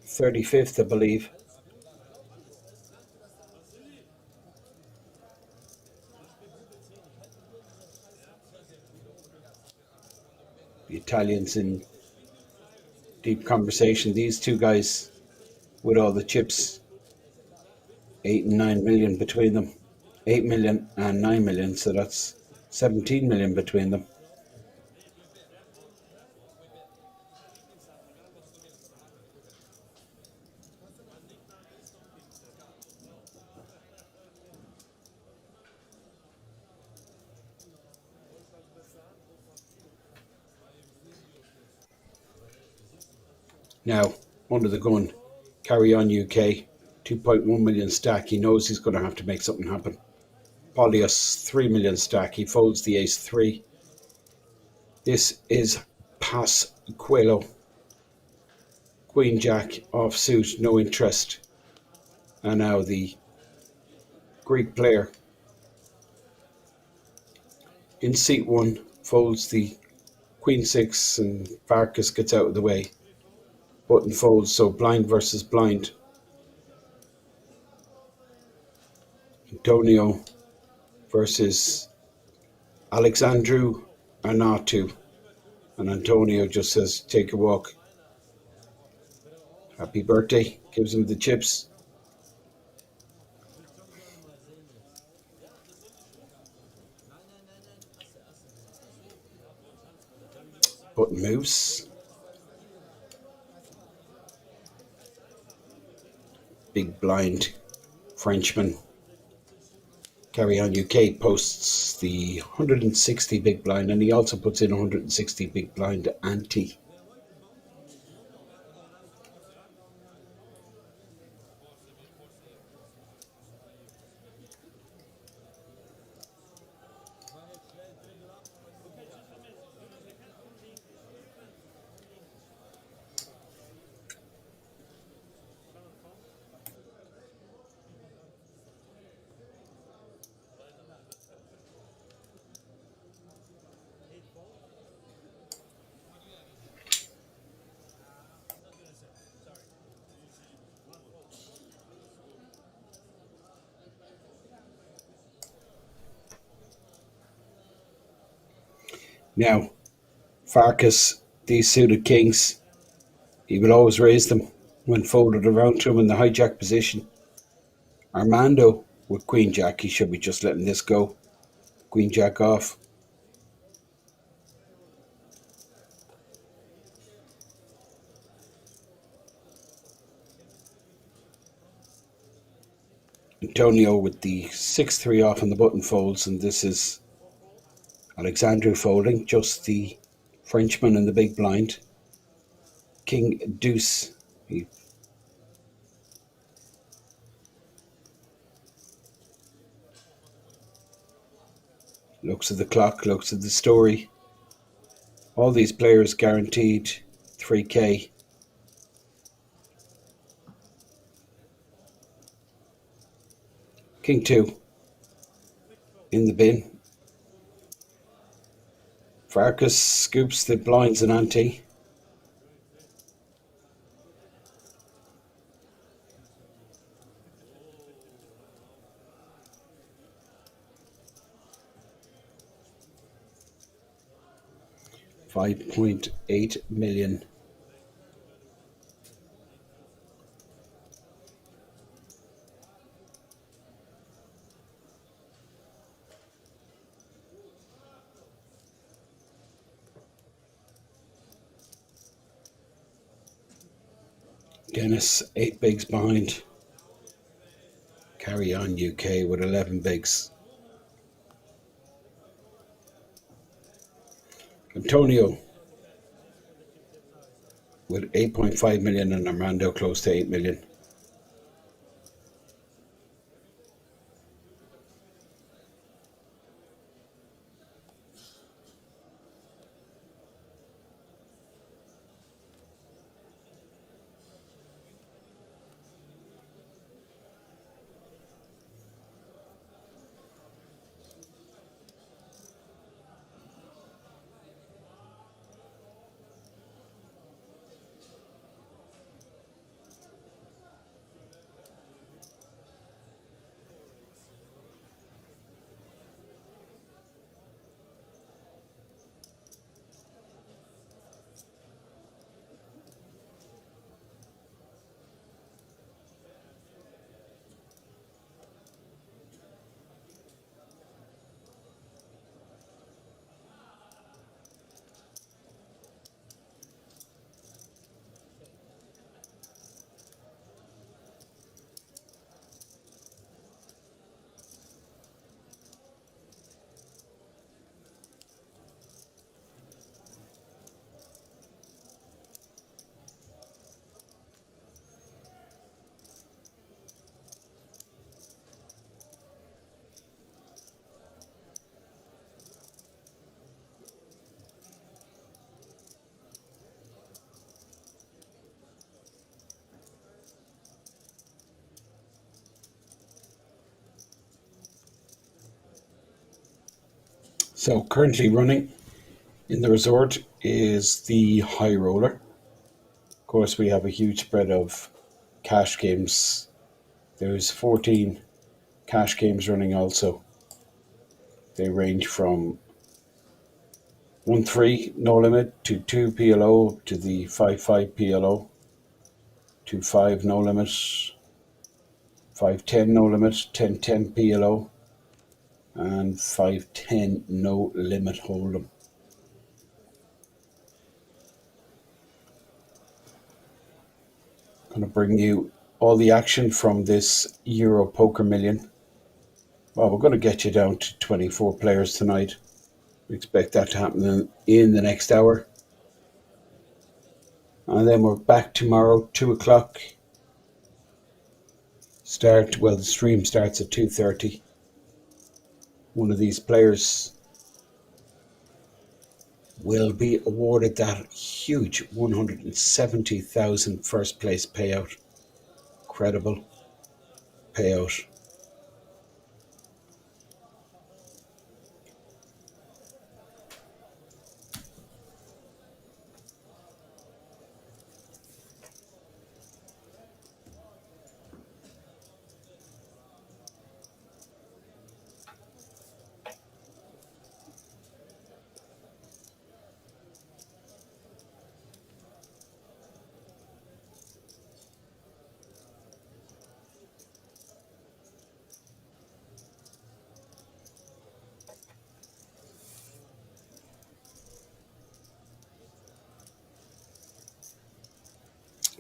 35th, I believe. The Italians in deep conversation. These two guys with all the chips, 8 and 9 million between them. 8 million and 9 million, so that's 17 million between them. Now, under the gun, Carry On UK, 2.1 million stack. He knows he's going to have to make something happen. Polios, 3 million stack. He folds the ace 3. This is Pas Quello. Queen Jack offsuit, no interest. And now the Greek player in seat 1 folds the Queen 6 and Farkas gets out of the way. Button folds, so blind versus blind. Antonio versus Alexandru Arnautu. And Antonio just says, take a walk. Happy birthday. Gives him the chips. Button moves. Big blind Frenchman. Carry On UK posts the 160 big blind, and he also puts in 160 big blind ante. Now, Farkas, these suited kings, He will always raise them when folded around to him in the hijack position. Armando with Queen Jack, he should be just letting this go. Queen Jack off. Antonio with the 6-3 off on the button folds, and this is Alexandru folding, just the Frenchman in the big blind. King Deuce. He looks at the clock, looks at the story. All these players guaranteed 3K. King 2 in the bin. Farkas scoops the blinds and ante. $5.8 million. Dennis, 8 bigs behind. Carry on UK with 11 bigs. Antonio with 8.5 million and Armando close to 8 million. So currently running in the resort is the high roller. Of course, we have a huge spread of cash games. There's 14 cash games running also. They range from 1-3 no limit to 2 PLO to the 5-5 PLO to 5 no limit, 5-10 no limit, 10-10 PLO, and 5-10 no limit hold'em. Going to bring you all the action from this Euro Poker Million. Well, we're going to get you down to 24 players tonight. We expect that to happen in the next hour. And then we're back tomorrow, 2 o'clock. The stream starts at 2:30. One of these players will be awarded that huge 170,000 first place payout. Incredible payout.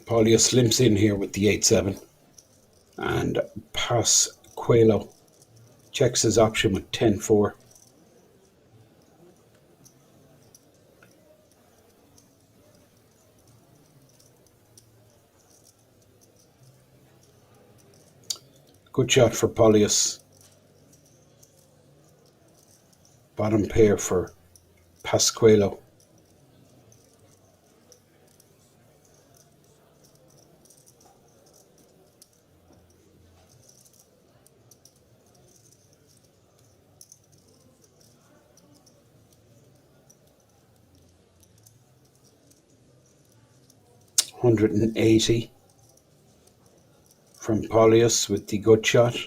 Paulius limps in here with the 8-7. And Pasquale checks his option with 10-4. Good shot for Paulius. Bottom pair for Pasquale. $180 from Paulius with the good shot.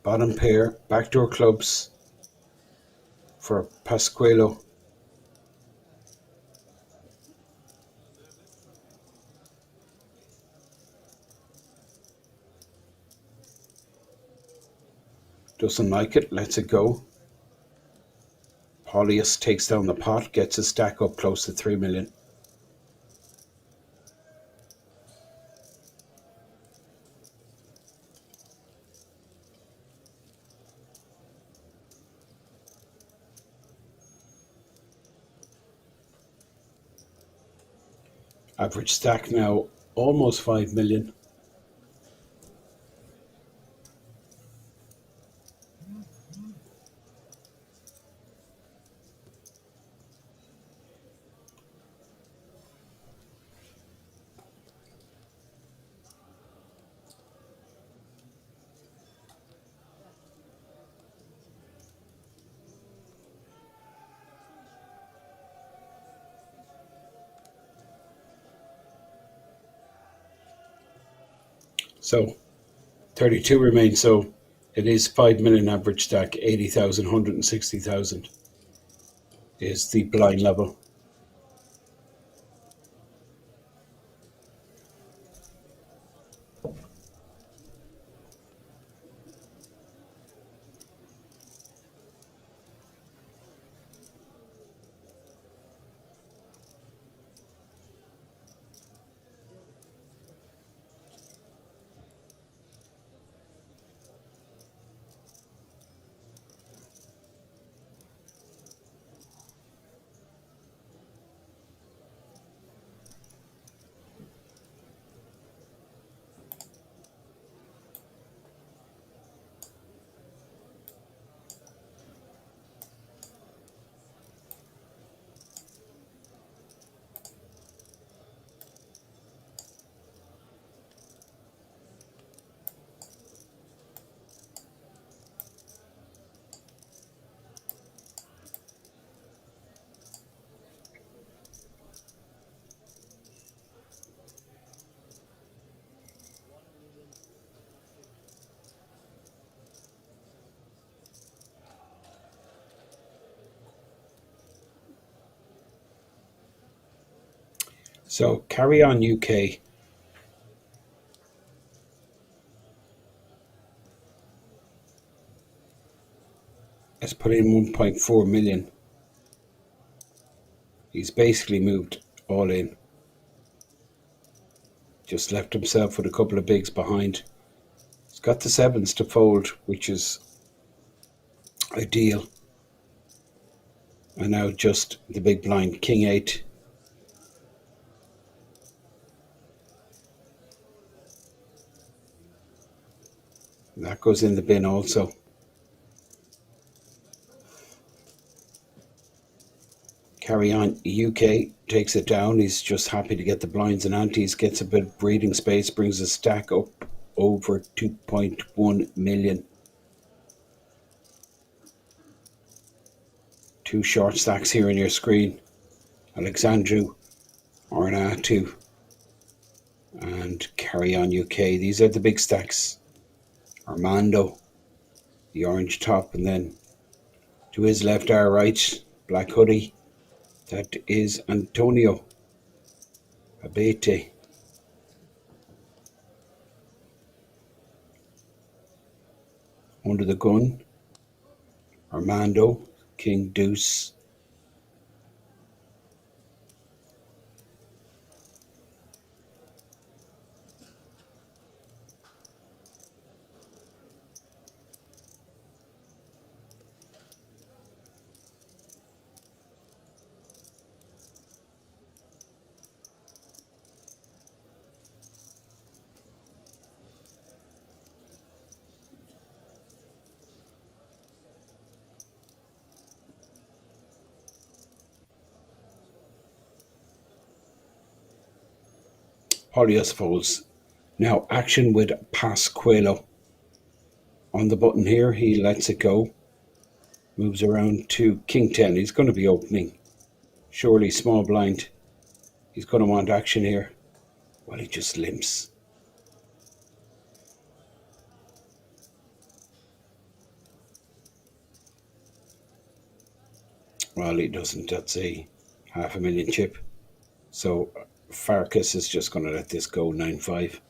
Bottom pair, backdoor clubs for Pasquale. Doesn't like it, lets it go. Paulius takes down the pot, gets his stack up close to 3 million. Average stack now almost 5 million. So 32 remains, so it is 5 million average stack, 80,000, 160,000 is the blind level. So carry on UK. Has put in 1.4 million. He's basically moved all in. Just left himself with a couple of bigs behind. He's got the sevens to fold, which is ideal. And now just the big blind, King 8. That goes in the bin also. Carry on UK takes it down. He's just happy to get the blinds and antes, gets a bit of breathing space, brings his stack up over 2.1 million. Two short stacks here on your screen. Alexandru, Ornatu, and Carry On UK. These are the big stacks. Armando, the orange top, and then to his left, our right, black hoodie. That is Antonio Abete. Under the gun, Armando, King Deuce. Polios folds. Now action with Pasqualo. On the button here, he lets it go. Moves around to King 10. He's going to be opening. Surely small blind. He's going to want action here. Well, he just limps. Well, he doesn't. That's a $500,000 chip. So Farkas is just going to let this go 9-5.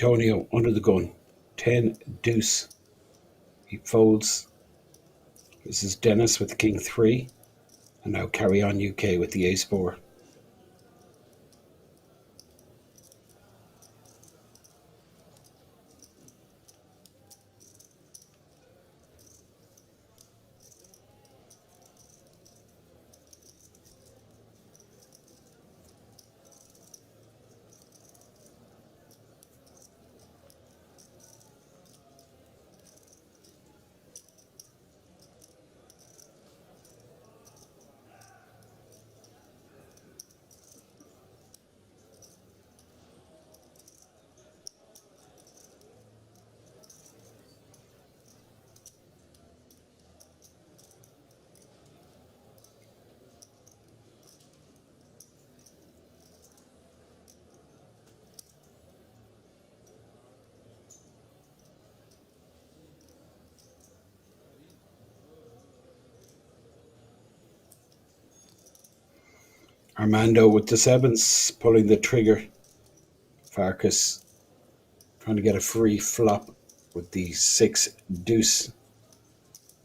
Tonio under the gun. 10 deuce. He folds. This is Dennis with the King 3. And now carry on UK with the ace 4. Armando with the 7s, pulling the trigger. Farkas trying to get a free flop with the 6 deuce.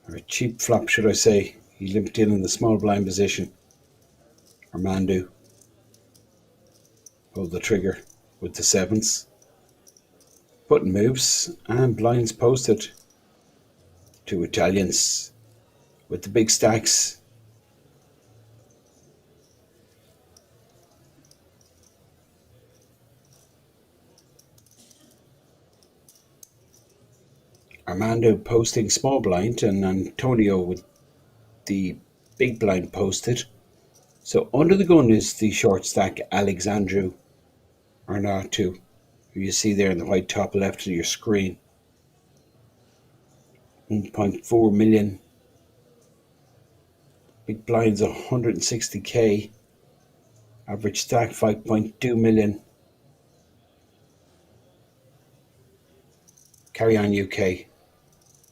Or a cheap flop, should I say. He limped in the small blind position. Armando pulled the trigger with the 7s. Button moves and blinds posted. 2 Italians with the big stacks. Armando posting small blind and Antonio with the big blind posted. So under the gun is the short stack Alexandru Arnautu, who you see there in the white top left of your screen. 1.4 million. Big blinds 160k. Average stack 5.2 million. Carry on UK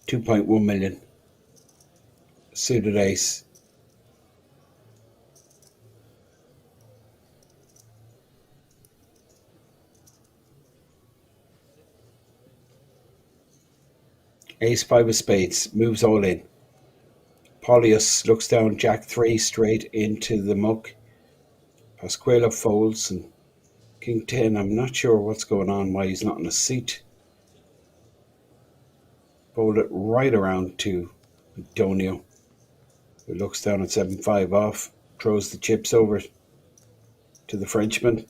2.1 million. Suited ace. Ace 5 of spades, moves all in. Polius looks down Jack 3 straight into the muck. Pasquale folds and King 10. I'm not sure what's going on, why he's not in a seat. Fold it right around to Antonio, who looks down at 7-5 off, throws the chips over to the Frenchman.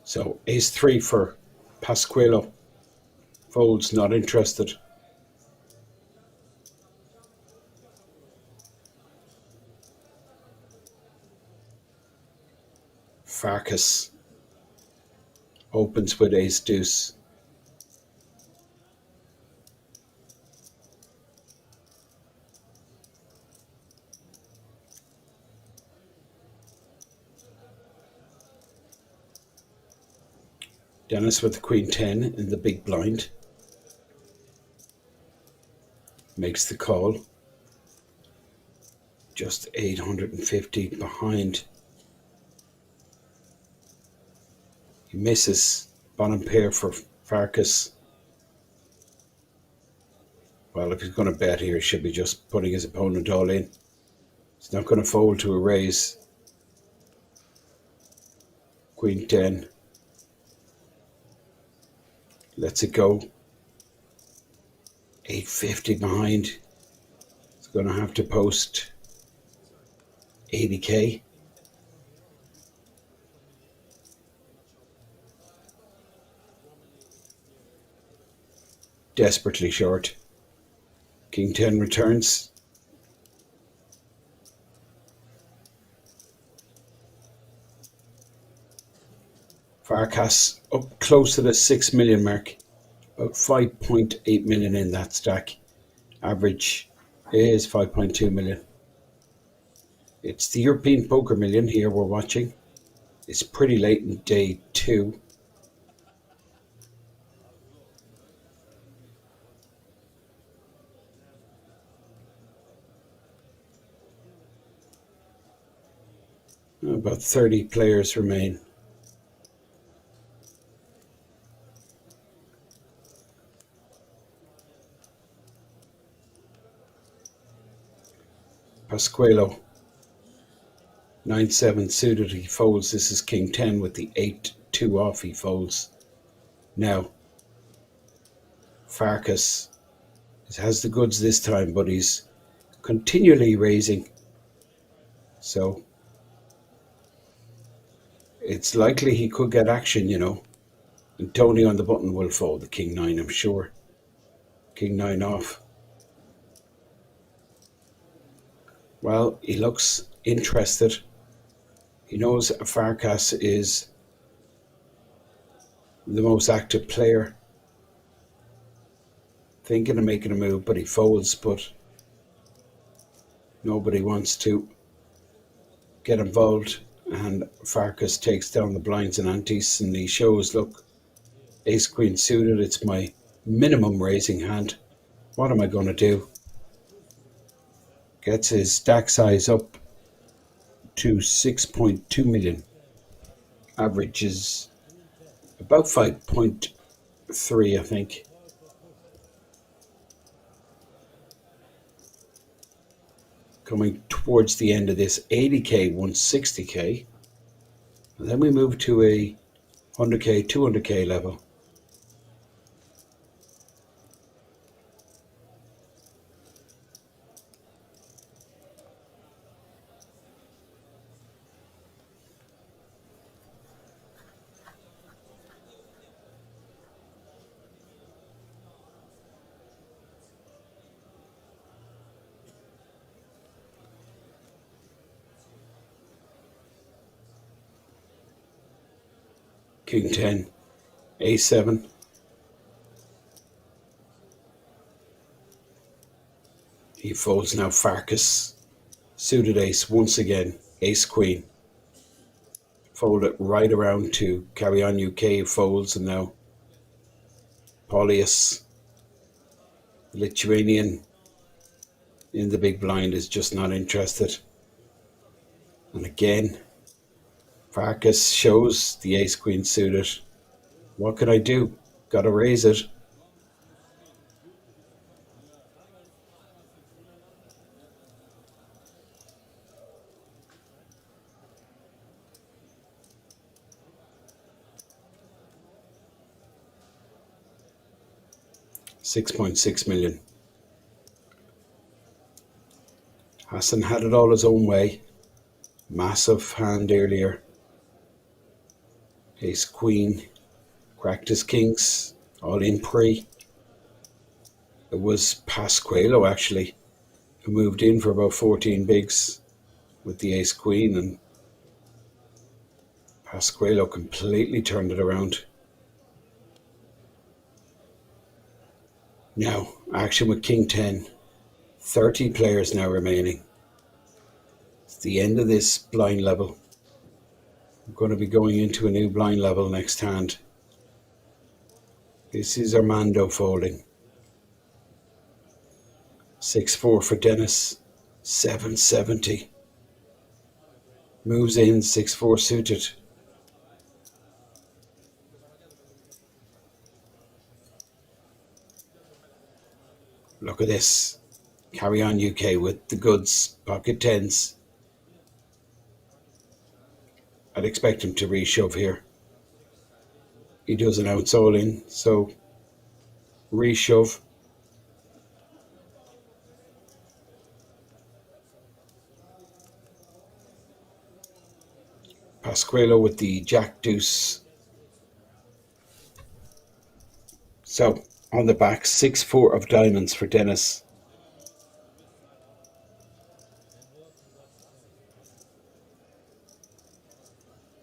So ace 3 for Pasquale. Folds, not interested. Farkas opens with ace deuce. Dennis with the queen 10 in the big blind. Makes the call. Just 850 behind. He misses. Bottom pair for Farkas. Well, if he's going to bet here, he should be just putting his opponent all in. He's not going to fold to a raise. Queen 10. Lets it go. 850 behind. He's going to have to post 80k. Desperately short. King 10 returns. Farkas up close to the 6 million mark. About 5.8 million in that stack. Average is 5.2 million. It's the European Poker Million here we're watching. It's pretty late in day 2. About 30 players remain. Pasquale, 9-7 suited, he folds. This is King 10 with the 8-2 off, he folds. Now, Farkas has the goods this time, but he's continually raising. So, it's likely he could get action, you know. And Tony on the button will fold the King 9, I'm sure. King 9 off. Well, he looks interested. He knows Farkas is the most active player. Thinking of making a move, but he folds, but nobody wants to get involved. And Farkas takes down the blinds and antes, and he shows, look, ace queen suited, it's my minimum raising hand. What am I going to do? Gets his stack size up to 6.2 million. Average is about 5.3, I think. Coming towards the end of this, 80k, 160k. And then we move to a 100k, 200k level. King 10, A7. He folds now. Farkas, suited ace once again, ace queen. Fold it right around to Carry On UK, folds, and now Paulius, Lithuanian, in the big blind is just not interested. And again, Farkas shows the ace queen suited. What could I do? Gotta raise it. $6.6 million. Hassan had it all his own way. Massive hand earlier. Ace Queen, cracked his kings, all in pre. It was Pasqualo actually who moved in for about 14 bigs with the Ace Queen, and Pasqualo completely turned it around. Now, action with King 10. 30 players now remaining. It's the end of this blind level. I'm going to be going into a new blind level next hand. This is Armando folding. 6-4 for Dennis. 770. Moves in 6-4 suited. Look at this. Carry on UK with the goods. Pocket tens. I'd expect him to reshove here. He does an ounce all in, so reshove. Pasqualo with the Jack Deuce. So on the back, 6-4 of diamonds for Dennis.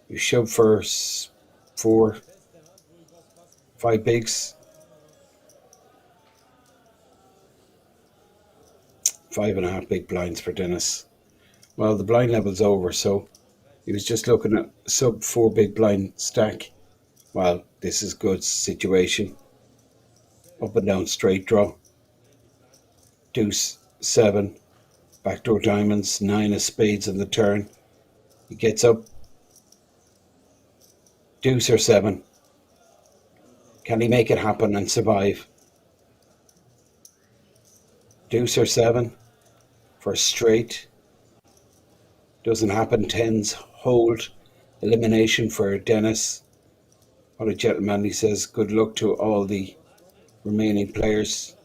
You shove for 4, 5 bigs. 5.5 big blinds for Dennis. Well, the blind level's over, so he was just looking at sub 4 big blind stack. Well, this is good situation. Up and down straight draw. Deuce, 7. Backdoor diamonds, 9 of spades on the turn. He gets up. Deuce or 7. Can he make it happen and survive? Deuce or 7 for straight. Doesn't happen. Tens hold. Elimination for Dennis. What a gentleman. He says good luck to all the remaining players.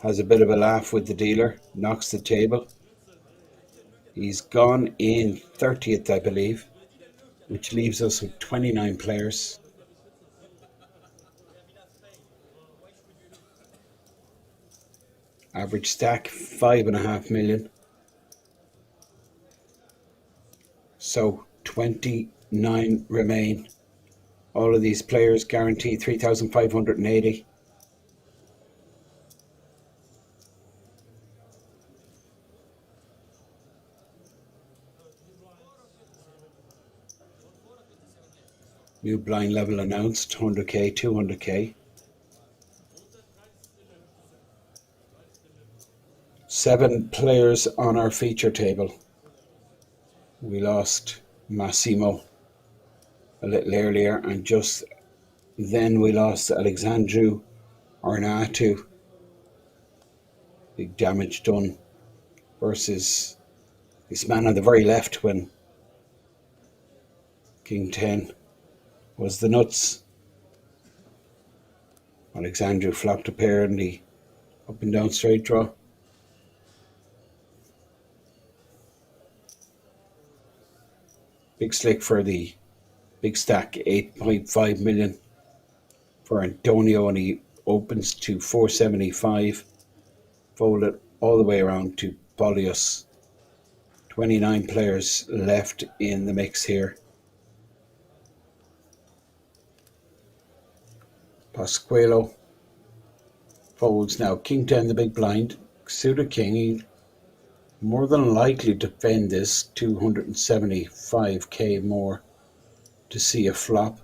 Has a bit of a laugh with the dealer. Knocks the table. He's gone in 30th, I believe, which leaves us with 29 players. Average stack 5.5 million. So 29 remain. All of these players guarantee 3,580. New blind level announced, 100k, 200k. 7 players on our feature table. We lost Massimo a little earlier, and just then we lost Alexandru Arnautu. Big damage done versus this man on the very left when King 10 was the nuts. Alexandru flopped a pair in the up and down straight draw. Big slick for the big stack, 8.5 million for Antonio, and he opens to 475. Folded all the way around to Polius. 29 players left in the mix here. Pasqualo folds now. King 10, the big blind. Suited king. He more than likely defend this. 275k more to see a flop.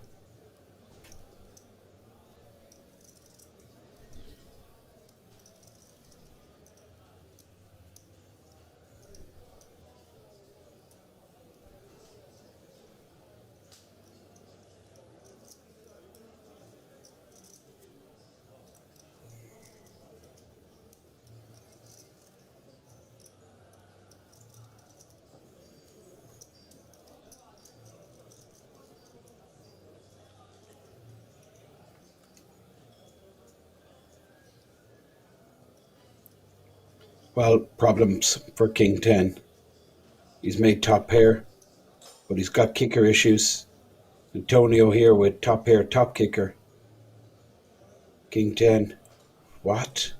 Well, problems for King 10. He's made top pair, but he's got kicker issues, Antonio here with top pair, top kicker. King 10. What?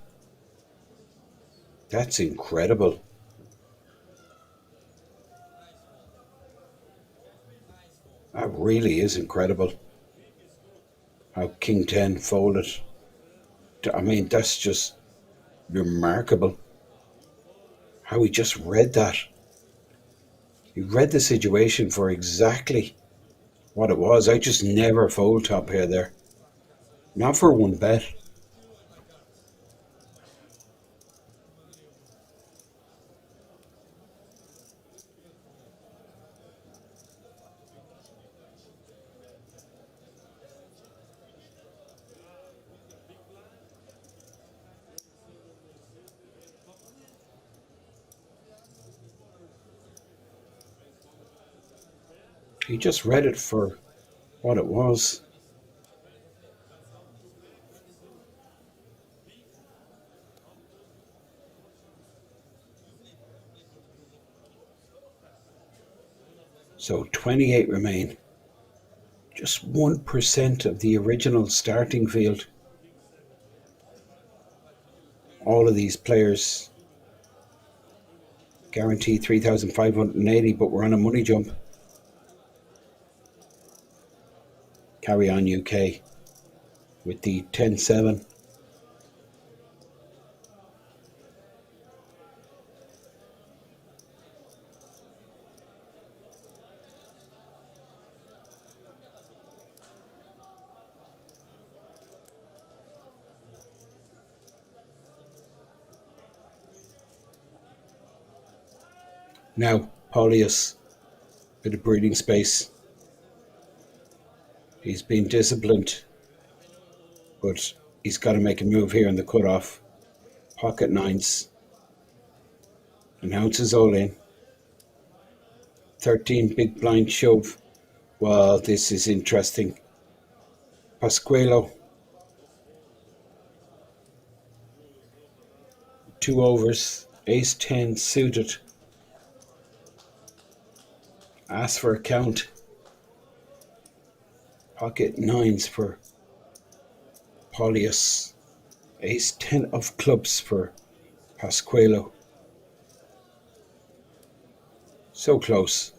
That's incredible. That really is incredible. How King 10 folded. I mean, that's just remarkable. How he just read that. He read the situation for exactly what it was. I just never fold top pair there. Not for one bet. He just read it for what it was. So 28 remain. Just 1% of the original starting field. All of these players guarantee 3,580, but we're on a money jump. Carry on UK with the 10-7. Now, Paulius, bit of breathing space. He's been disciplined, but he's got to make a move here in the cutoff. Pocket nines. Announces all in. 13 big blind shove. Well, this is interesting. Pasqualo. 2 overs. Ace 10 suited. Ask for a count. Pocket nines for Paulius. Ace 10 of clubs for Pasqualo. So close.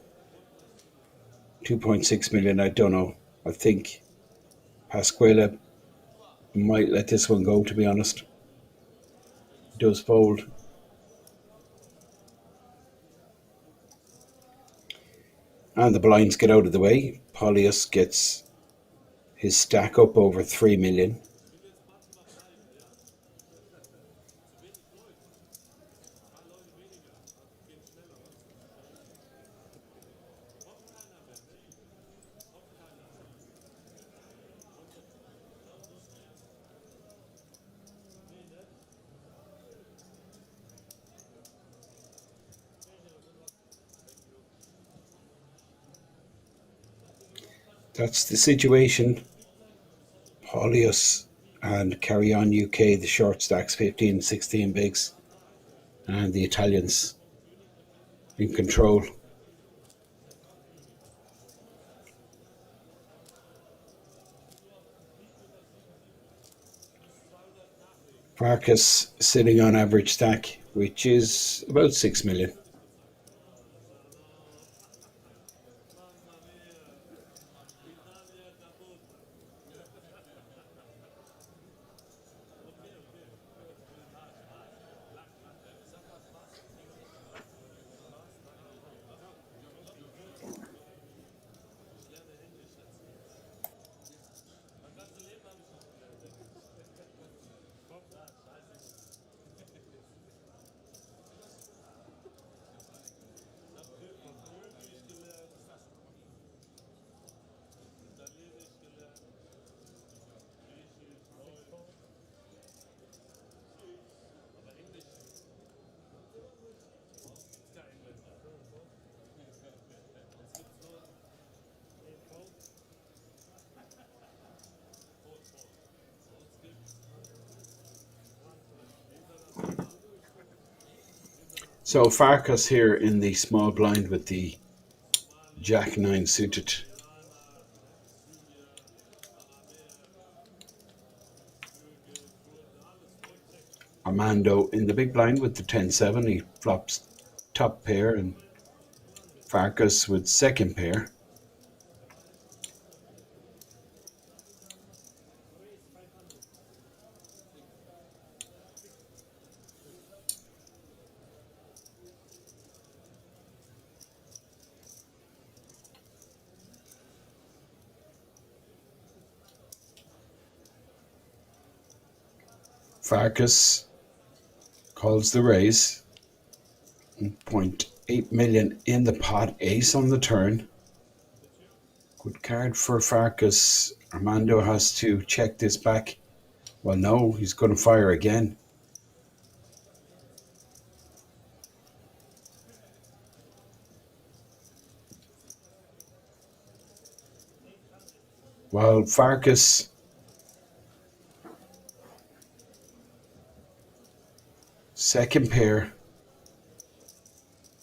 2.6 million, I don't know. I think Pasquale might let this one go, to be honest. Does fold. And the blinds get out of the way. Paulius gets his stack up over 3 million. That's the situation. Paulius and Carry On UK, the short stacks, 15, 16 bigs. And the Italians in control. Farkas sitting on average stack, which is about 6 million. So Farkas here in the small blind with the Jack 9 suited. Armando in the big blind with the 10-7. He flops top pair, and Farkas with second pair. Farkas calls the raise. 0.8 million in the pot. Ace on the turn. Good card for Farkas. Armando has to check this back. Well, no, he's going to fire again. While Farkas second pair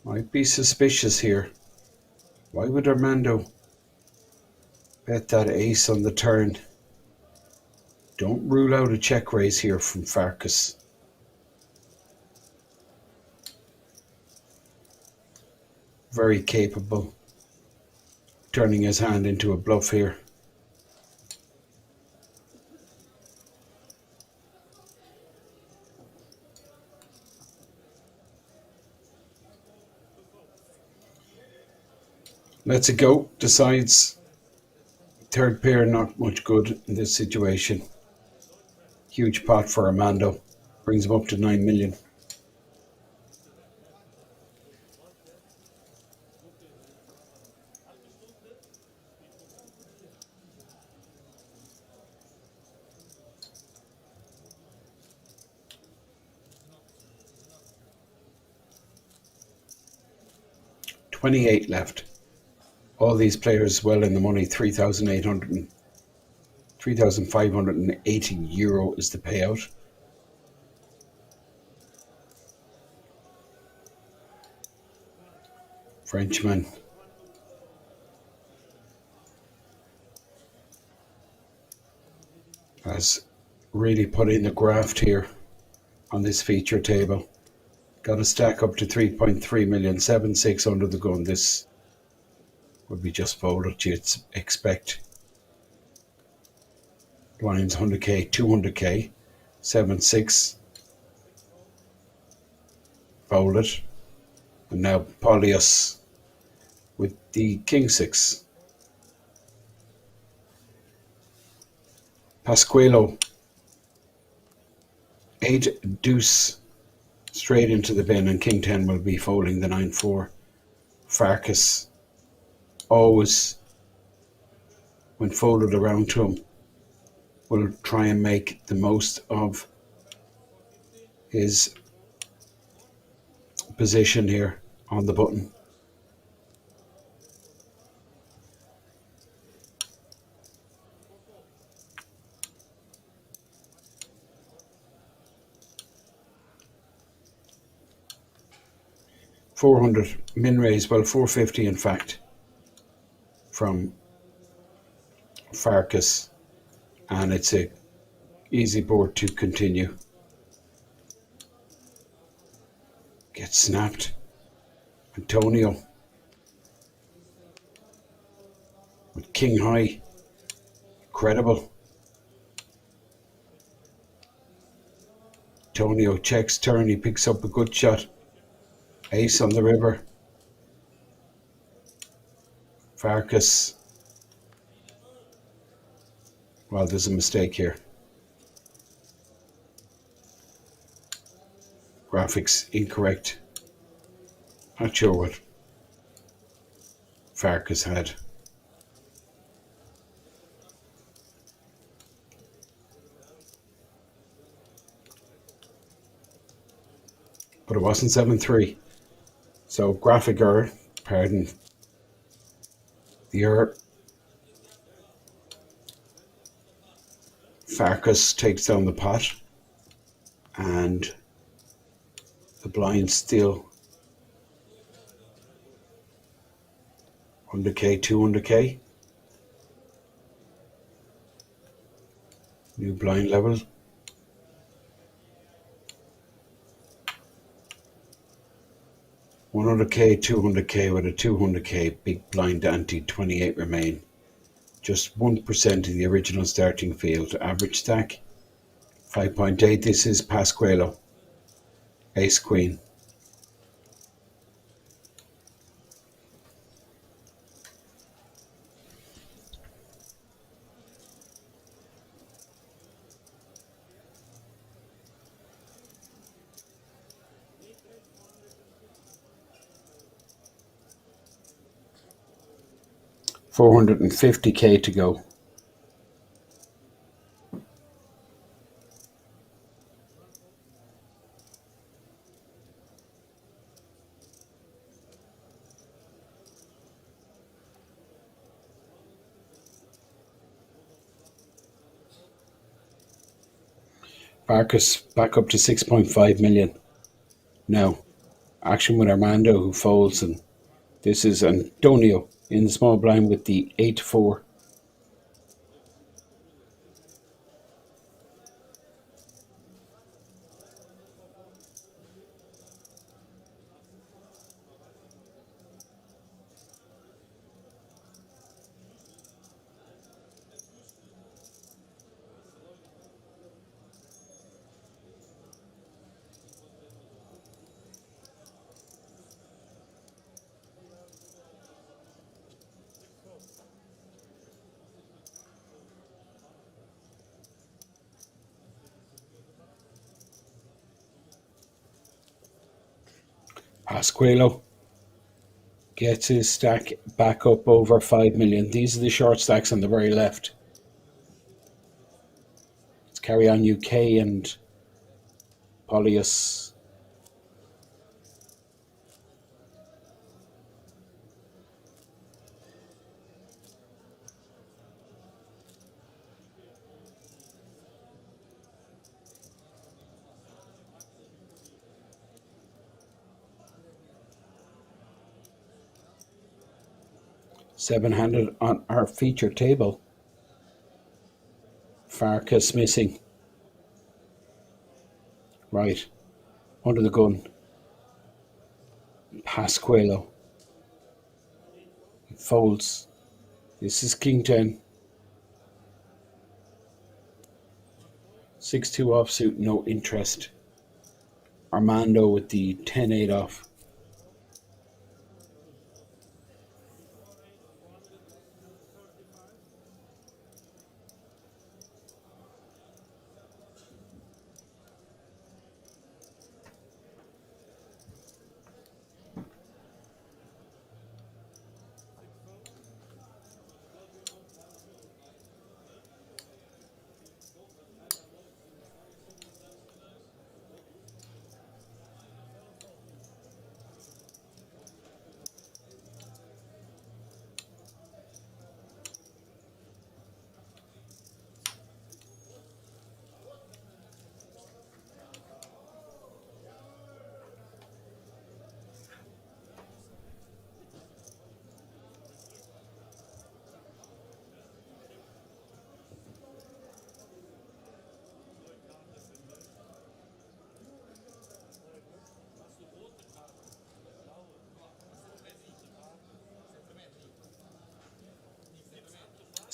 might be suspicious here. Why would Armando bet that ace on the turn? Don't rule out a check raise here from Farkas. Very capable. Turning his hand into a bluff here. Lets it go. Decides third pair not much good in this situation. Huge pot for Armando. Brings him up to 9 million. $28 left. All these players well in the money. 3,580 euro is the payout. Frenchman has really put in the graft here on this feature table. Got to stack up to 3.3 million, 7-6 under the gun. This would be just folded, you'd expect. Blinds 100k, 200k, 7-6. Folded. And now Polius with the King 6. Pasqualo. 8 deuce straight into the bin, and King 10 will be folding the 9-4. Farkas always, when folded around to him, will try and make the most of his position here on the button. $400 min raise, well, 450 in fact, from Farkas, and it's a easy board to continue. Gets snapped. Antonio with King High. Incredible. Antonio checks turn. He picks up a good shot. Ace on the river. Farkas. Well, there's a mistake here. Graphics incorrect. Not sure what Farkas had. But it wasn't 7-3. So graphic error, pardon the error. Farkas takes down the pot, and the blind still 100k, 200k. New blind level. 100k, 200k with a 200k big blind ante, 28 remain. Just 1% of the original starting field. Average stack 5.8. This is Pasquale. Ace Queen. $450k to go. Farkas back up to 6.5 million. Now, action with Armando, who folds, and this is Antonio in the small blind with the 8-4. Pasquale gets his stack back up over 5 million. These are the short stacks on the very left. It's Carry On UK and Polyus. Seven-handed on our feature table. Farkas missing. Right. Under the gun. Pasquale. Folds. This is King 10. 6-2 offsuit, no interest. Armando with the 10-8 off.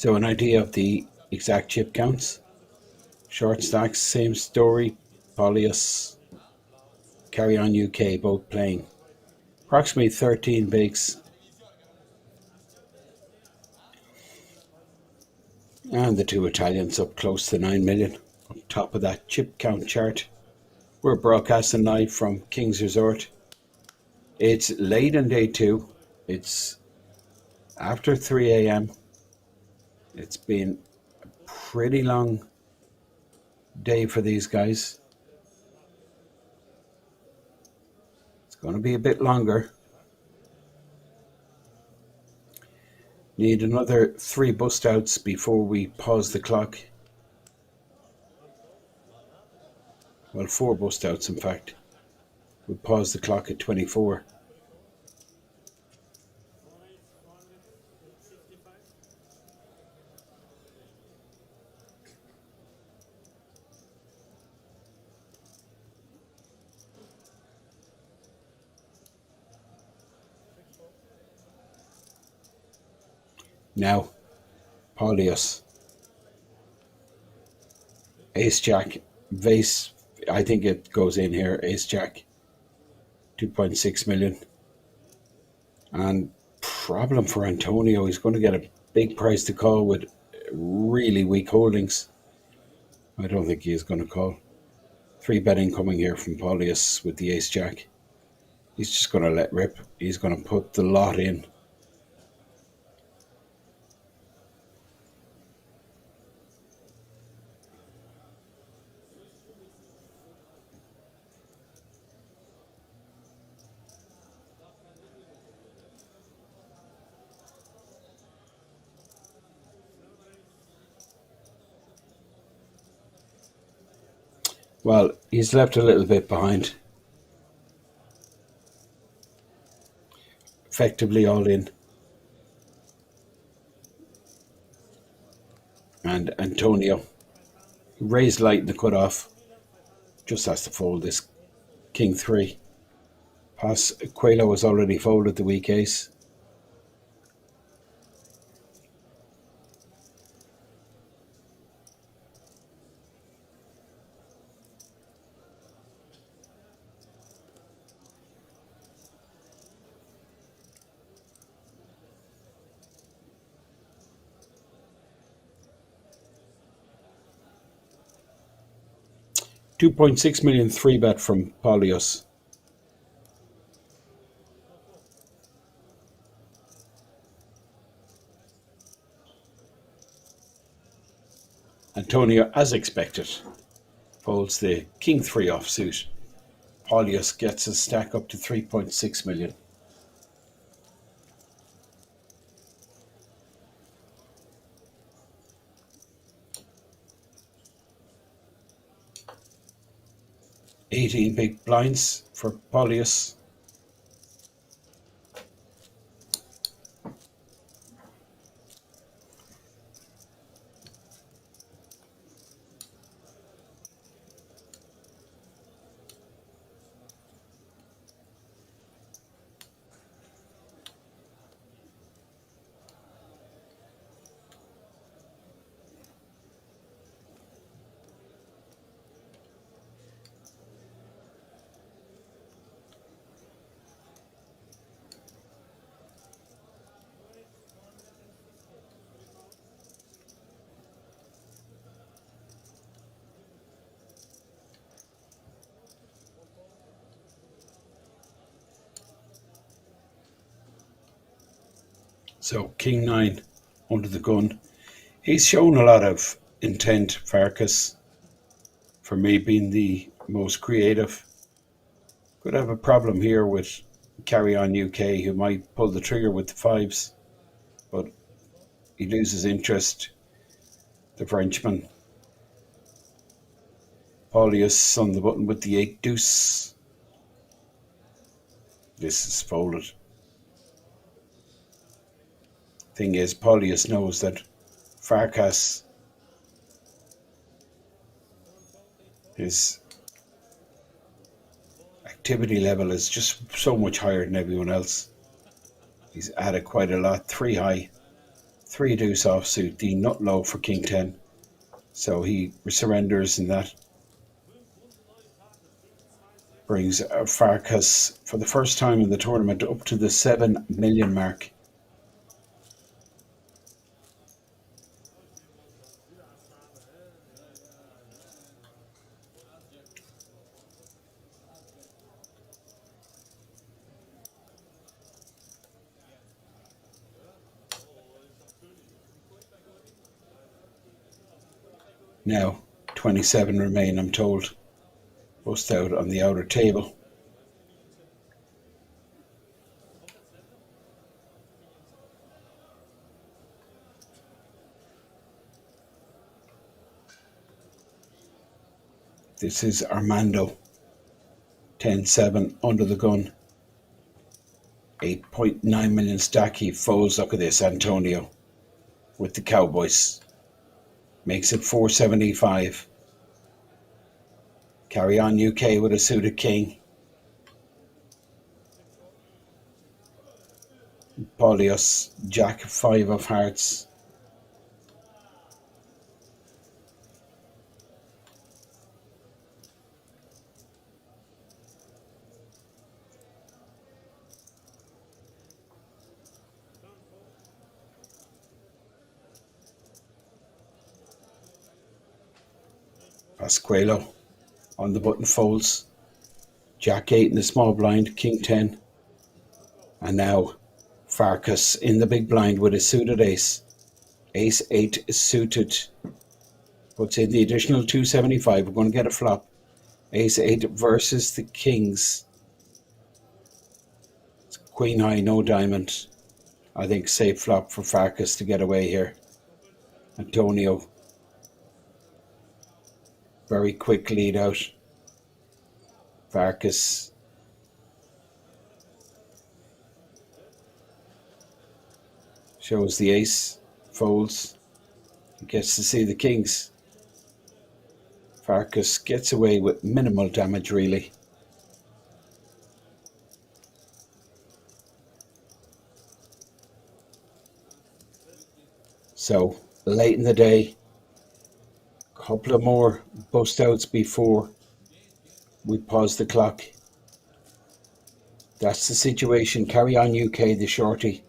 So an idea of the exact chip counts. Short stacks, same story. Polyus, Carry On UK, both playing. Approximately 13 bigs. And the two Italians up close to 9 million. On top of that chip count chart. We're broadcasting live from Kings Resort. It's late in day two. It's after 3 a.m. It's been a pretty long day for these guys. It's going to be a bit longer. Need another 3 bust outs before we pause the clock. Well, 4 bust outs, in fact. We'll pause the clock at 24. Now, Paulius, Ace Jack, Vase, I think it goes in here, Ace Jack, 2.6 million. And problem for Antonio, he's going to get a big price to call with really weak holdings. I don't think he's going to call. 3 betting coming here from Paulius with the Ace Jack. He's just going to let rip. He's going to put the lot in. Well, he's left a little bit behind. Effectively all in. And Antonio raised light in the cutoff. Just has to fold this King 3. Quelo was already folded the weak ace. $2.6 million 3-bet from Paulius. Antonio, as expected, folds the King 3 offsuit. Paulius gets his stack up to 3.6 million. $18 big blinds for Paulius. So King 9 under the gun. He's shown a lot of intent, Farkas, for me being the most creative. Could have a problem here with Carry On UK, who might pull the trigger with the 5s, but he loses interest. The Frenchman. Paulius on the button with the 8 deuce. This is folded. Thing is, Paulius knows that Farkas, his activity level is just so much higher than everyone else. He's added quite a lot. 3 high, 3 deuce offsuit, the nut low for King 10. So he surrenders, and that brings Farkas for the first time in the tournament up to the 7 million mark. Now, 27 remain, I'm told. Bust out on the outer table. This is Armando. 10-7 under the gun. 8.9 million stack. He folds. Look at this, Antonio with the Cowboys. Makes it 475. Carry On UK with a suited king. Paulius, Jack 5 of hearts. Pasquale on the button folds. Jack 8 in the small blind, King 10. And now Farkas in the big blind with a suited ace. Ace 8 is suited. Puts in the additional 275. We're going to get a flop. Ace 8 versus the Kings. It's Queen high, no diamond. I think safe flop for Farkas to get away here. Antonio. Very quick lead out. Farkas. Shows the ace. Folds. Gets to see the Kings. Farkas gets away with minimal damage really. So late in the day, couple of more bust outs before we pause the clock. That's the situation. Carry on UK, the shorty,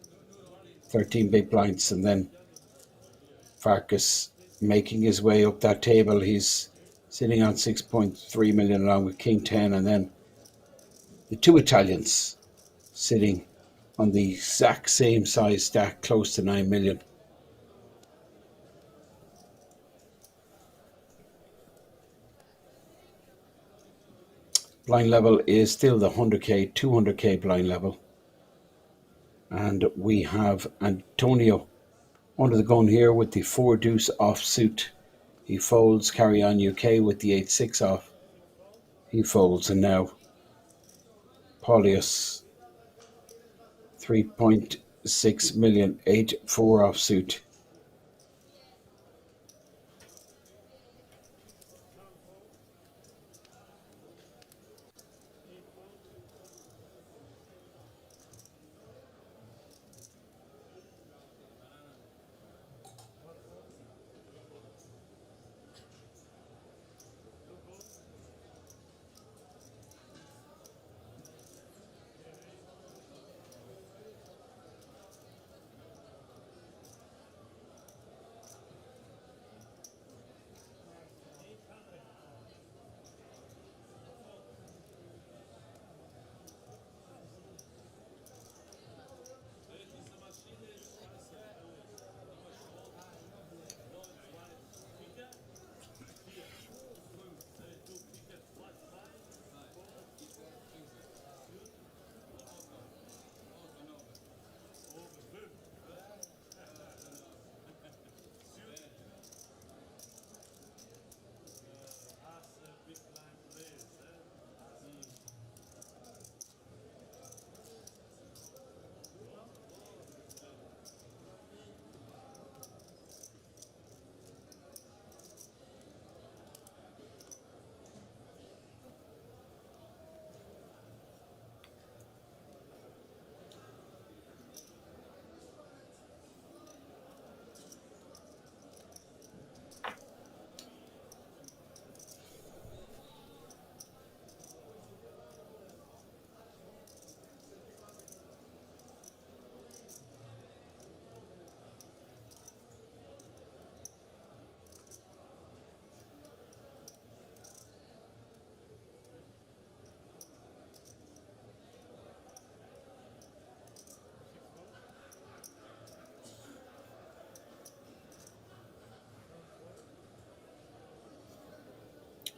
13 big blinds, and then Farkas making his way up that table. He's sitting on 6.3 million along with King 10, and then the two Italians sitting on the exact same size stack, close to 9 million. Blind level is still the 100k, 200k blind level. And we have Antonio under the gun here with the 4 deuce offsuit. He folds. Carry on UK with the 8-6 off. He folds, and now Paulius 3.6 million, 8-4 offsuit.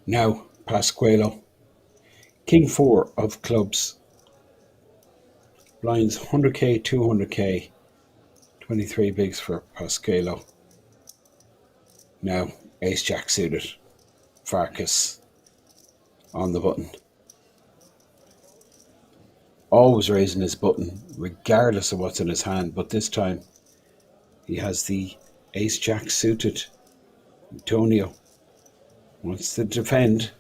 Now Pasquale, King 4 of clubs, blinds 100k, 200k, 23 bigs for Pasquale. Now Ace Jack suited, Farkas on the button. Always raising his button regardless of what's in his hand, but this time he has the Ace Jack suited. Antonio wants to defend.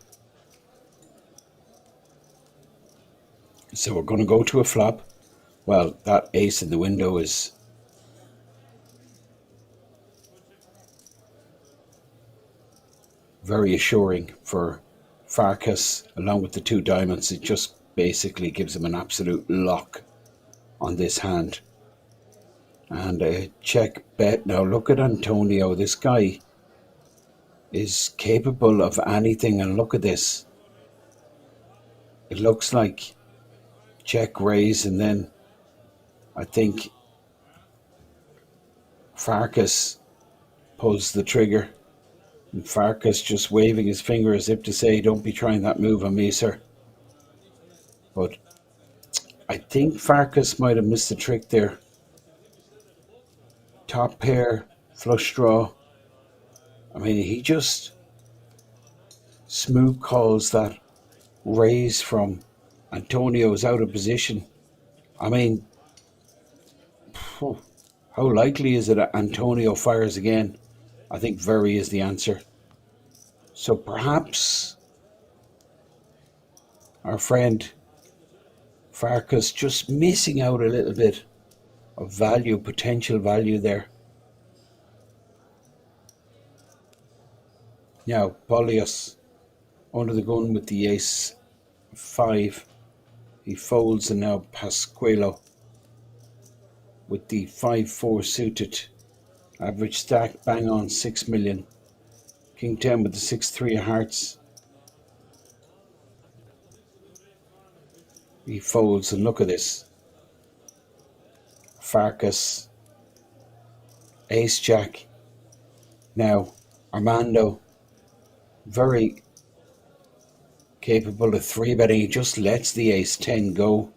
So we're going to go to a flop. Well, that ace in the window is very assuring for Farkas, along with the two diamonds. It just basically gives him an absolute lock on this hand. And a check bet. Now look at Antonio. This guy is capable of anything. And look at this. It looks like check raise, and then I think Farkas pulls the trigger. And Farkas just waving his finger as if to say, don't be trying that move on me, sir. But I think Farkas might have missed the trick there. Top pair, flush draw. I mean, he just smooth calls that raise from Antonio's out of position. I mean, how likely is it that Antonio fires again? I think very is the answer. So perhaps our friend Farkas just missing out a little bit of value, potential value there. Now, Polios under the gun with the ace 5. He folds, and now Pasqualo with the 5-4 suited. Average stack bang on 6 million. King 10 with the 6-3 of hearts. He folds, and look at this. Farkas, ace jack. Now Armando, very capable of 3-betting. He just lets the ace 10 go.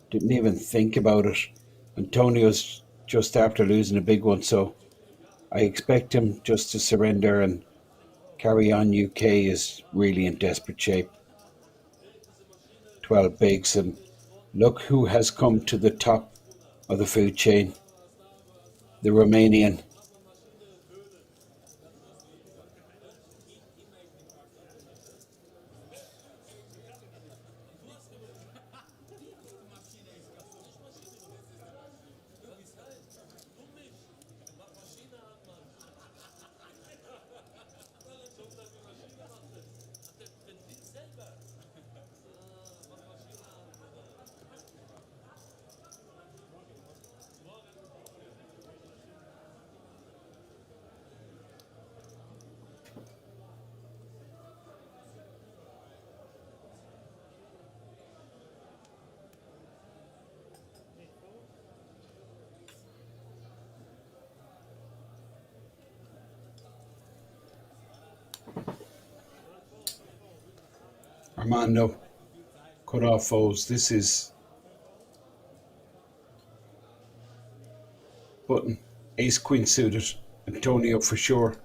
Didn't even think about it. Antonio's just after losing a big one, so I expect him just to surrender, and carry on. UK is really in desperate shape. 12 bigs, and look who has come to the top of the food chain. The Romanian. Armando, cut off foes. This is button. Ace queen suited. Antonio for sure.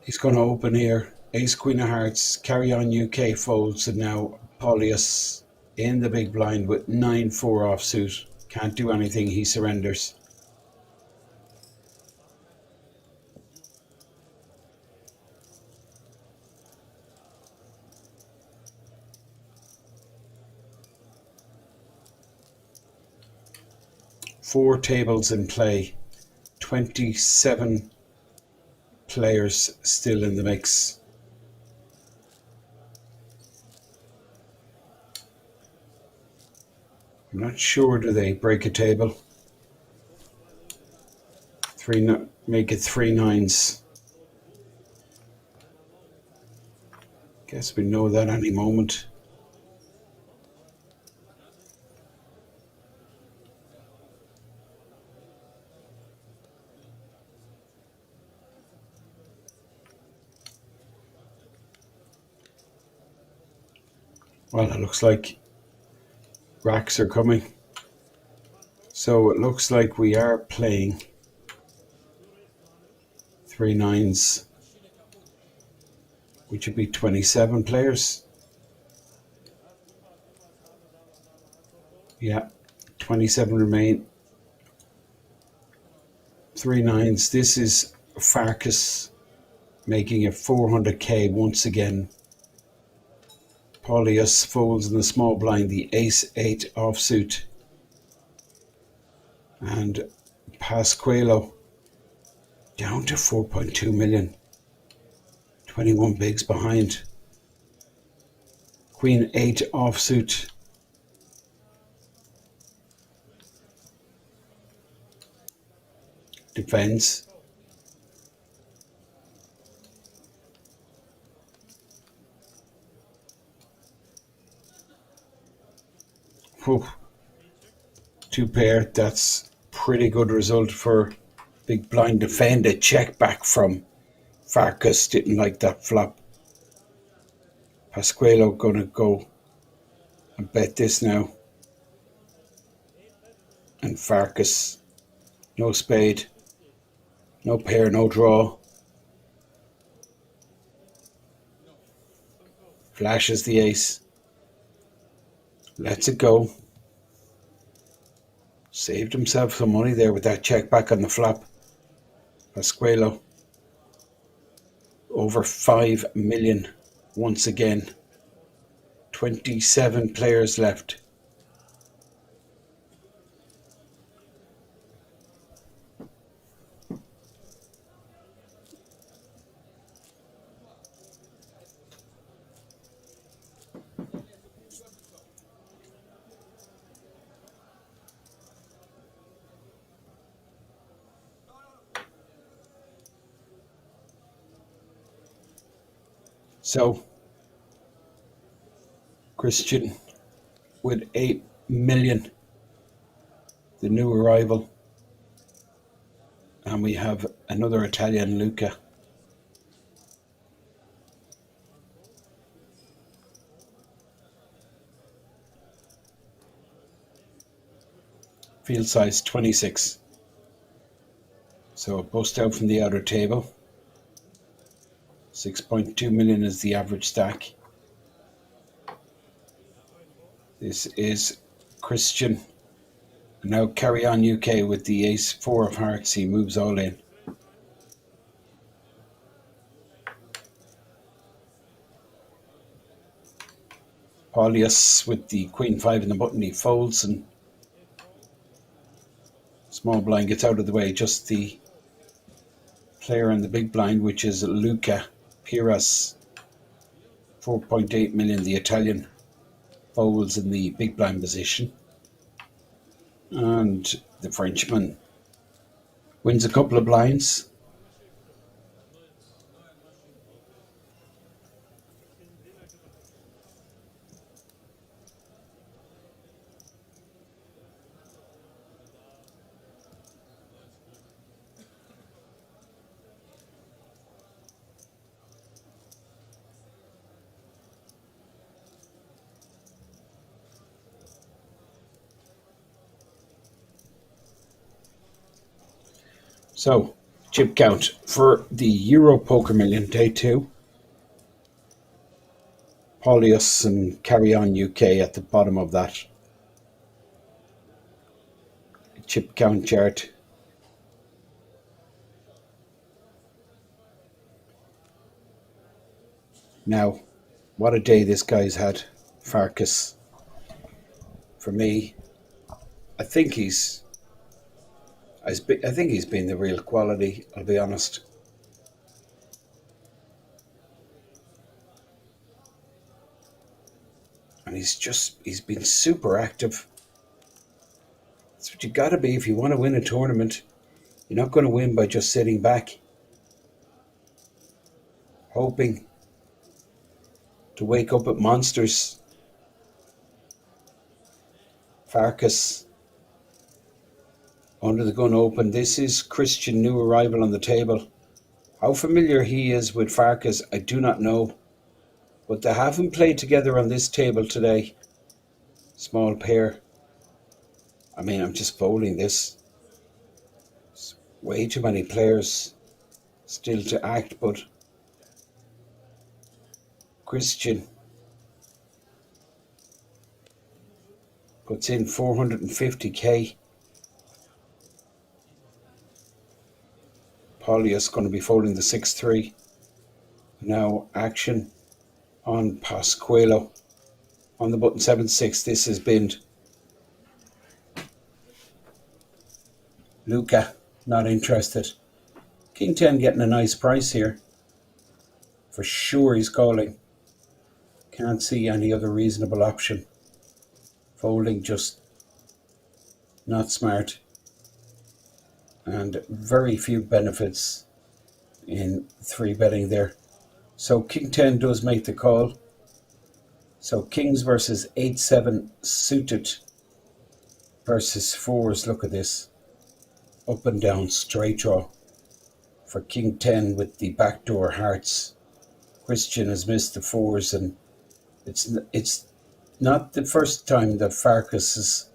He's going to open here. Ace queen of hearts. Carry on UK folds, and now Polius in the big blind with 9-4 offsuit. Can't do anything. He surrenders. Four tables in play, 27 players still in the mix. I'm not sure, do they break a table? Make it 3 nines. Guess we know that any moment. Well, it looks like racks are coming. So it looks like we are playing 3 nines, which would be 27 players. Yeah, 27 remain. 3 nines. This is Farkas making it 400k once again. Paulius folds in the small blind, the ace-8 offsuit. And Pasqualo down to 4.2 million. 21 bigs behind. Queen-8 offsuit. Defends. Whew. 2 pair, that's pretty good result for big blind defend. A check back from Farkas, didn't like that flop. Pasqualo gonna go and bet this now. And Farkas, no spade, no pair, no draw. Flashes the ace. Lets it go. Saved himself some money there with that check back on the flop. Pasqualo. Over 5 million once again. 27 players left. So, Christian with 8 million, the new arrival. And we have another Italian, Luca. Field size 26. So bust out from the outer table. 6.2 million is the average stack. This is Christian. Now carry on UK with the ace-4 of hearts. He moves all in. Paulius with the queen-5 in the button. He folds and small blind gets out of the way. Just the player in the big blind, which is Luca Piras. 4.8 million, the Italian, folds in the big blind position. And the Frenchman wins a couple of blinds. So, chip count for the Euro Poker Million Day 2. Paulius and Carry On UK at the bottom of that chip count chart. Now, what a day this guy's had, Farkas. For me, I think he's been the real quality, I'll be honest. And he's been super active. That's what you got to be if you want to win a tournament. You're not going to win by just sitting back, hoping to wake up at monsters. Farkas under the gun open. This is Christian, new arrival on the table. How familiar he is with Farkas, I do not know. But they haven't played together on this table today. Small pair. I mean, I'm just folding this. It's way too many players still to act, but Christian puts in 450k. Paulius going to be folding the 6-3. Now action on Pasqualo. on the button 7-6. This has been Luca, not interested. King 10 getting a nice price here. For sure he's calling. Can't see any other reasonable option. Folding just not smart. And very few benefits in 3-betting there. So King 10 does make the call. So Kings versus 8-7 suited versus 4s. Look at this. Up and down straight draw for King 10 with the backdoor hearts. Christian has missed the 4s, and it's not the first time that Farkas has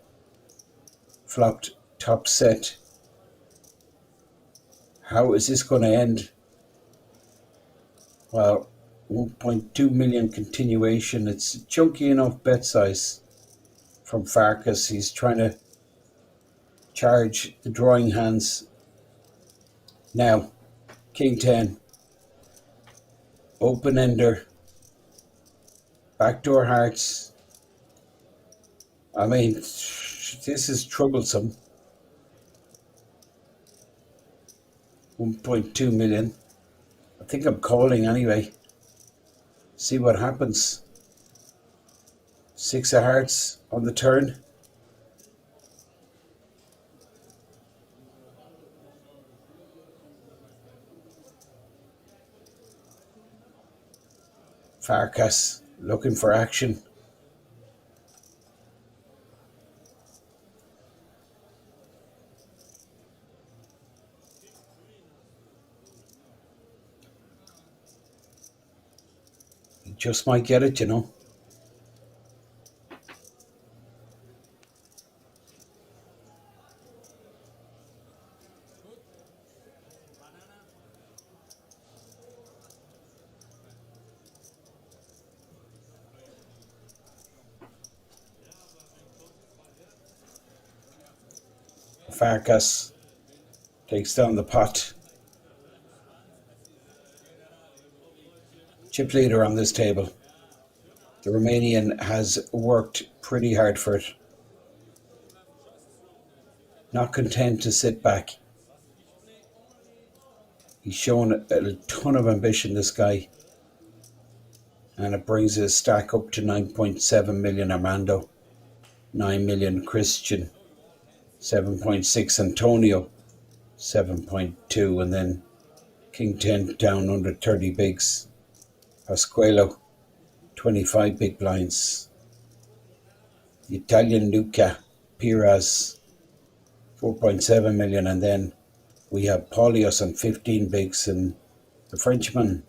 flopped top set. How is this going to end? Well, 1.2 million continuation. It's a chunky enough bet size from Farkas. He's trying to charge the drawing hands. Now, King 10, open ender, backdoor hearts. I mean, this is troublesome. 1.2 million. I think I'm calling anyway. See what happens. 6 of hearts on the turn. Farkas looking for action. He just might get it, you know. Farkas takes down the pot. Chip leader on this table. The Romanian has worked pretty hard for it. Not content to sit back. He's shown a ton of ambition, this guy. And it brings his stack up to 9.7 million Armando, 9 million Christian, 7.6 Antonio, 7.2, and then King 10 down under 30 bigs. Pasquale, 25 big blinds. The Italian Luca Piras, 4.7 million, and then we have Paulius on 15 bigs, and the Frenchman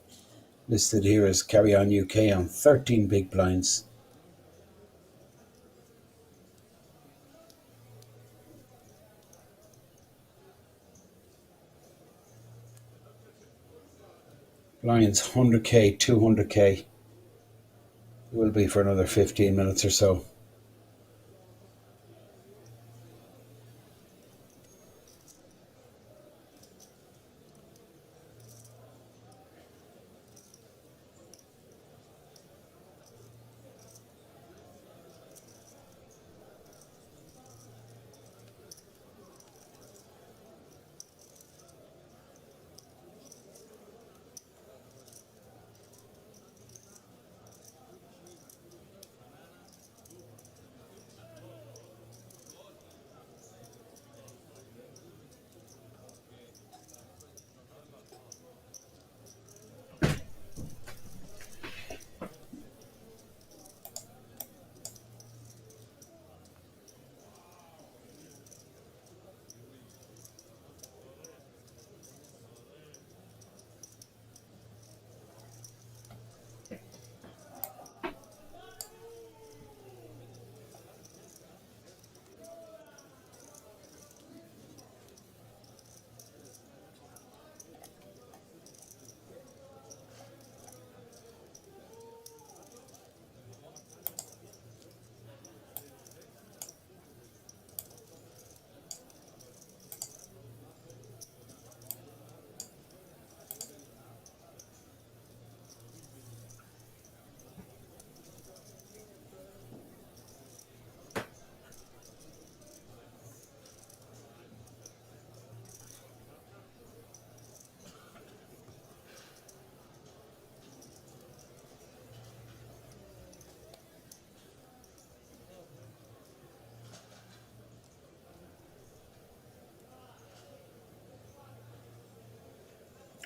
listed here as Carry On UK on 13 big blinds. Blinds 100k, 200k. Will be for another 15 minutes or so.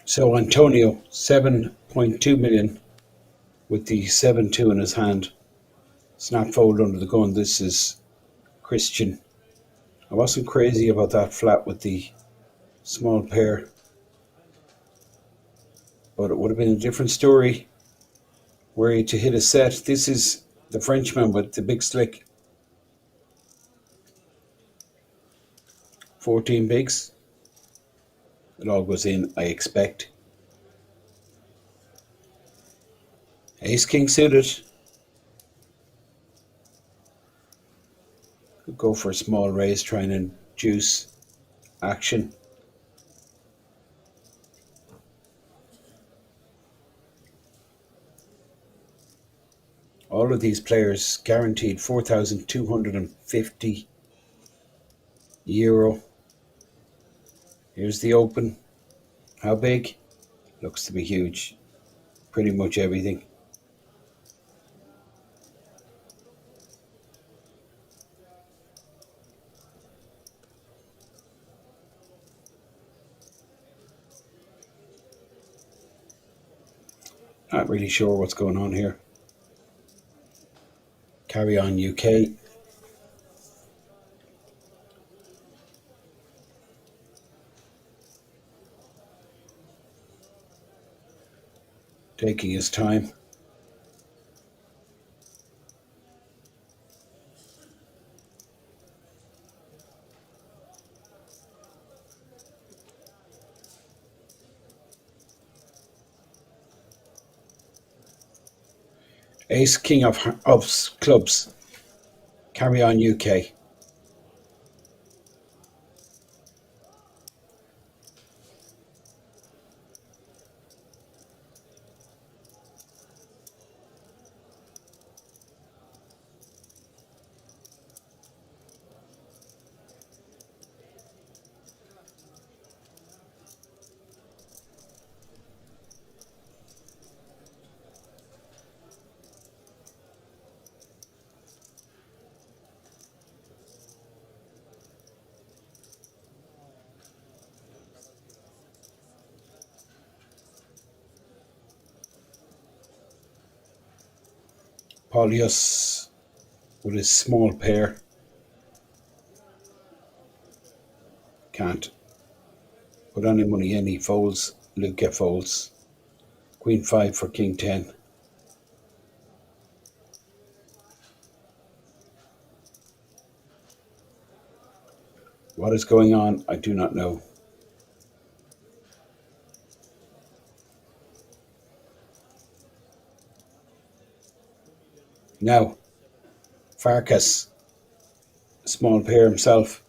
So Antonio, 7.2 million with the 7-2 in his hand. Snap fold under the gun. This is Christian. I wasn't crazy about that flat with the small pair, but it would have been a different story were he to hit a set. This is the Frenchman with the big slick. 14 bigs. It all goes in, I expect. Ace King suited. Could go for a small raise, trying to juice action. All of these players guaranteed 4,250 euro. Here's the open. How big? Looks to be huge. Pretty much everything. Not really sure what's going on here. Carry on UK. Taking his time. Ace King of clubs. Carry on UK. Paulius with his small pair. Can't put any money in. He folds. Luca folds. Queen 5 for King 10. What is going on? I do not know. Now, Farkas, small pair himself.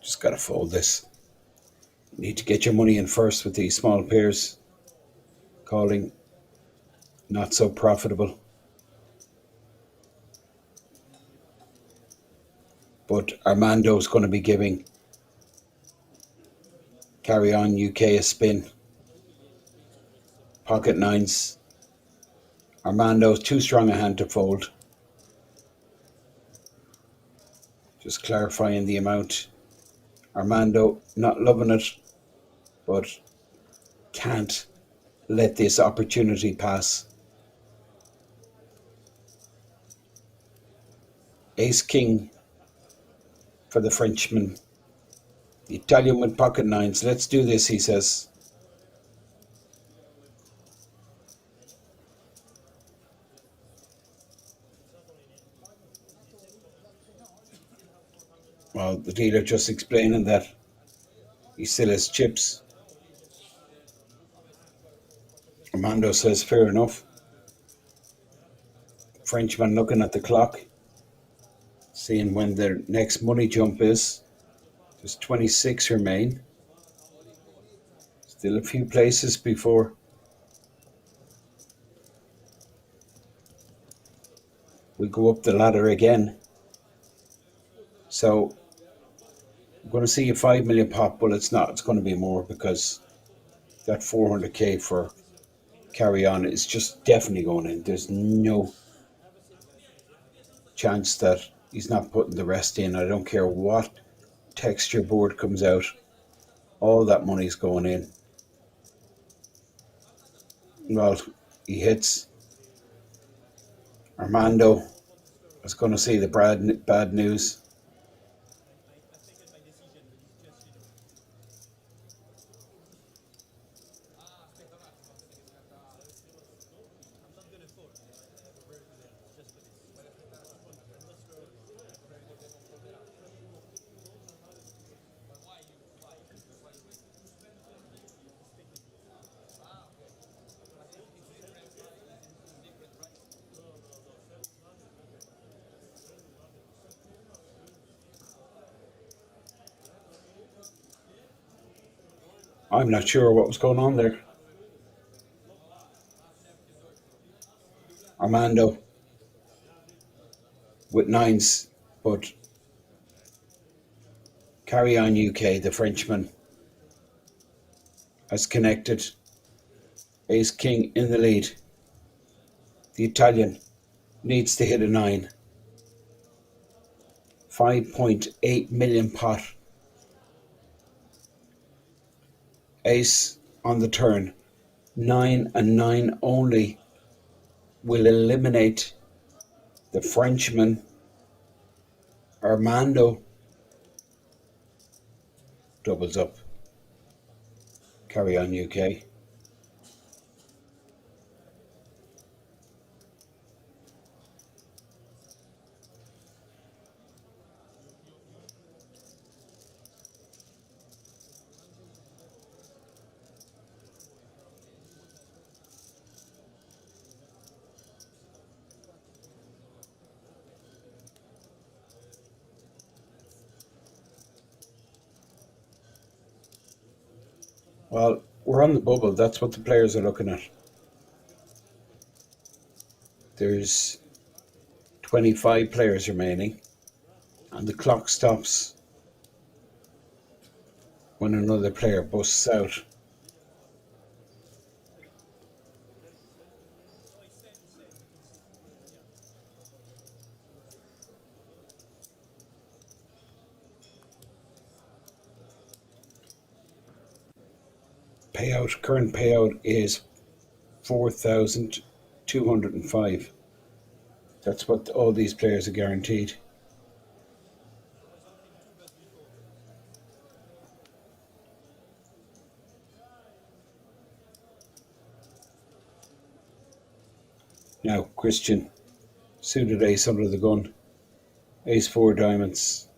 Just got to fold this. Need to get your money in first with these small pairs. Calling not so profitable. But Armando's going to be giving Carry On UK a spin. Pocket nines. Armando's too strong a hand to fold. Just clarifying the amount. Armando not loving it, but can't let this opportunity pass. Ace King for the Frenchman. The Italian with pocket nines. Let's do this, he says. Well, the dealer just explaining that he still has chips. Armando says fair enough. Frenchman looking at the clock, seeing when their next money jump is. There's 26 remain. Still a few places before we go up the ladder again. So I'm going to see a 5 million pop, but it's not. It's going to be more because that 400k for Carry On is just definitely going in. There's no chance that he's not putting the rest in. I don't care what texture board comes out. All that money's going in. Well, he hits. Armando is going to see the bad news. I'm not sure what was going on there. Armando with nines, but carry on UK, the Frenchman, has connected. Ace King in the lead. The Italian needs to hit a 9. 5.8 million pot. Ace on the turn. 9 and 9 only will eliminate the Frenchman. Armando doubles up. Carry on UK. Well, we're on the bubble. That's what the players are looking at. There's 25 players remaining, and the clock stops when another player busts out. Current payout is 4,205. That's what all these players are guaranteed. Now, Christian, suited ace under the gun. Ace 4 diamonds.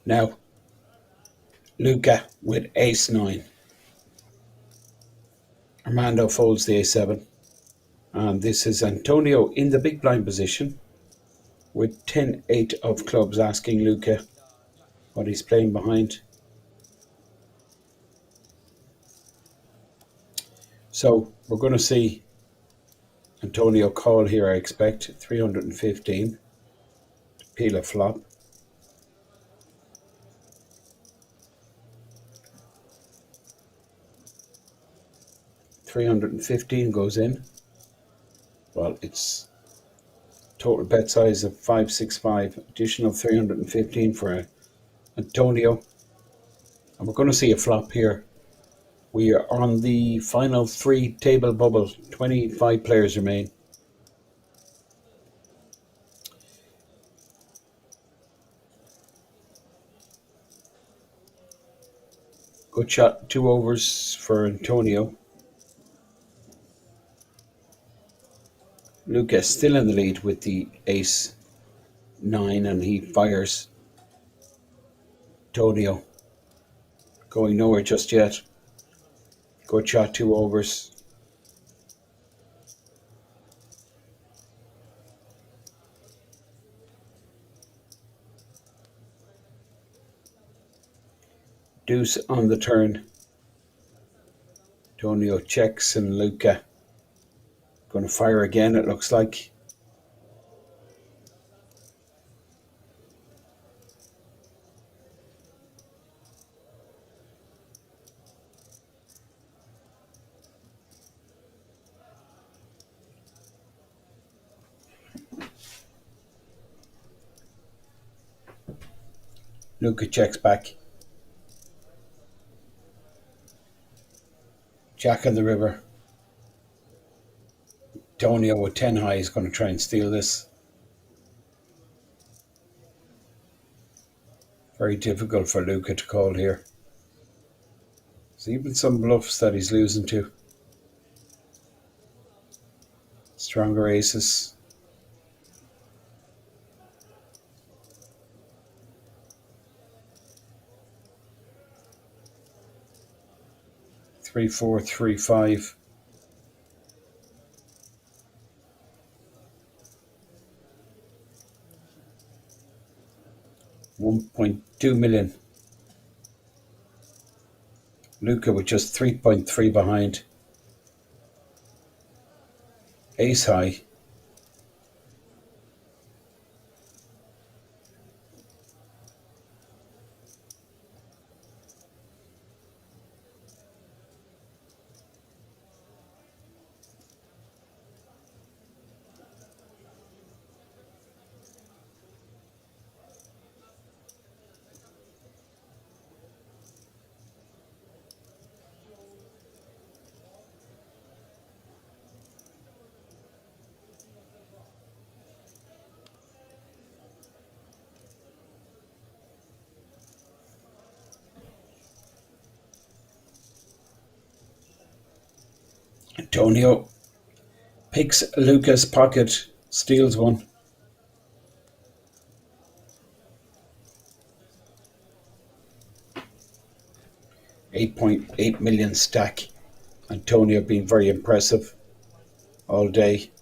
Now, Luca with ace 9. Armando folds the a7. And this is Antonio in the big blind position with 10-8 of clubs, asking Luca what he's playing behind. So we're going to see Antonio call here, I expect. 315. Peel a flop. 315 goes in. Well, it's total bet size of 565. Additional 315 for Antonio. And we're going to see a flop here. We are on the final 3 table bubble. 25 players remain. Good shot, 2 overs for Antonio. Luca still in the lead with the ace-9, and he fires. Antonio going nowhere just yet. Good shot, 2 overs. Deuce on the turn. Antonio checks, and Luca going to fire again, it looks like. Luca checks back. Jack on the river. Antonio with 10 high is going to try and steal this. Very difficult for Luca to call here. There's even some bluffs that he's losing to. Stronger aces. Three, 4, 3, 5. $1.2 million. Luca with just 3.3 behind. Ace high. Antonio picks Luca's pocket, steals one. $8.8 million stack. Antonio being very impressive all day.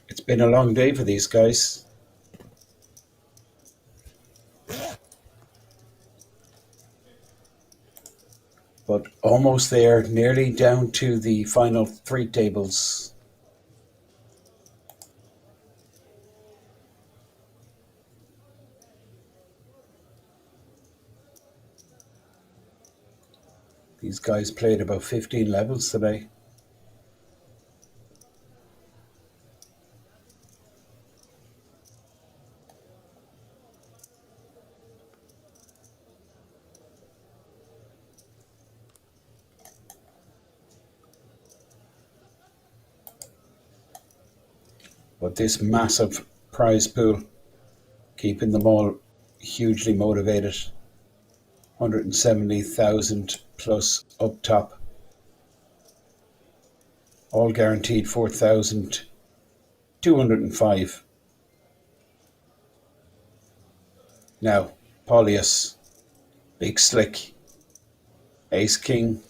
It's been a long day for these guys. But almost there, nearly down to the final 3 tables. These guys played about 15 levels today. But this massive prize pool, keeping them all hugely motivated. 170,000 plus up top. All guaranteed 4,205. Now, Paulius, big slick, ace king.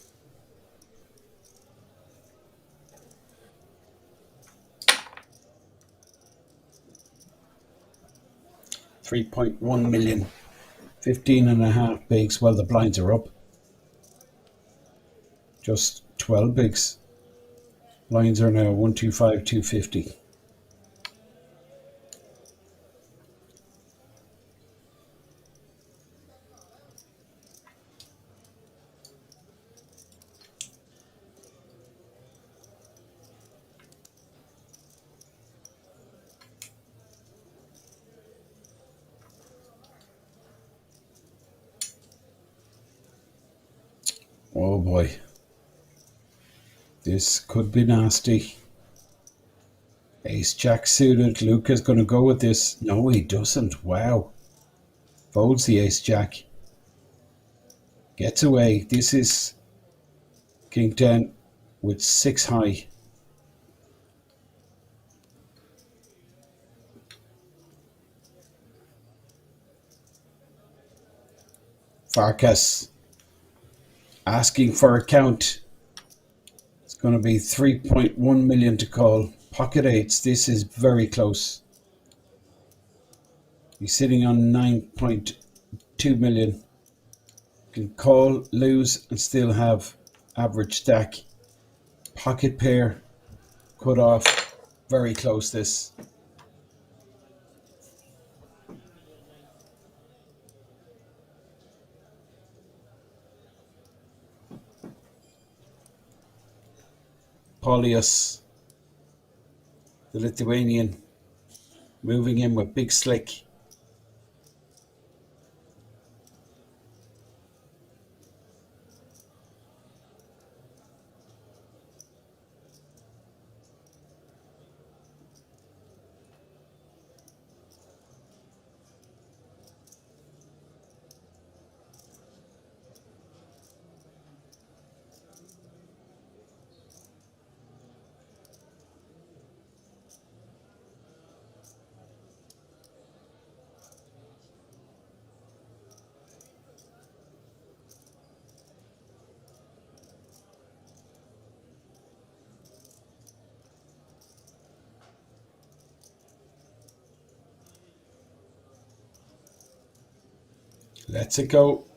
$3.1 million, 15.5 bigs. Well, the blinds are up. Just 12 bigs. Lines are now 125, 250. Oh boy. This could be nasty. Ace Jack suited. Luca's going to go with this. No, he doesn't. Wow. Folds the Ace Jack. Gets away. This is King 10 with 6 high. Farkas asking for a count. It's going to be 3.1 million to call. Pocket eights. This is very close. He's sitting on 9.2 million. Can call, lose, and still have average stack. Pocket pair. Cut off. Very close this. Polius, the Lithuanian, moving in with Big Slick. Let's it go.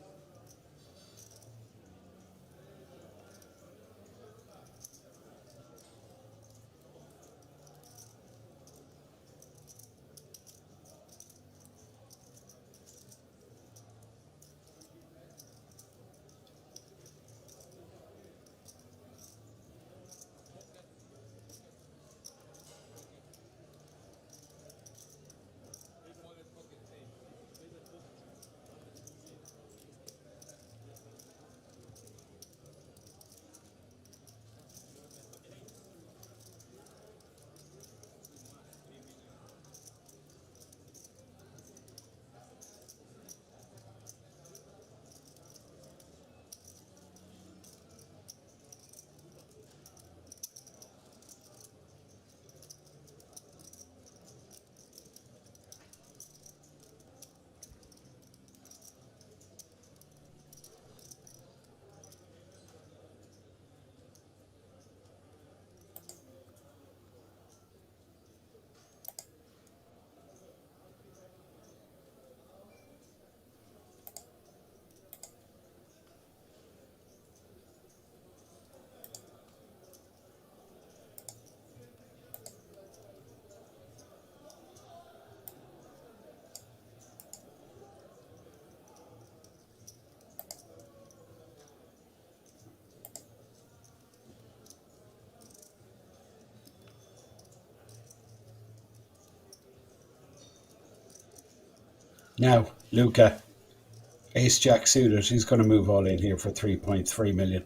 Now, Luca, Ace Jack suited. He's going to move all in here for 3.3 million.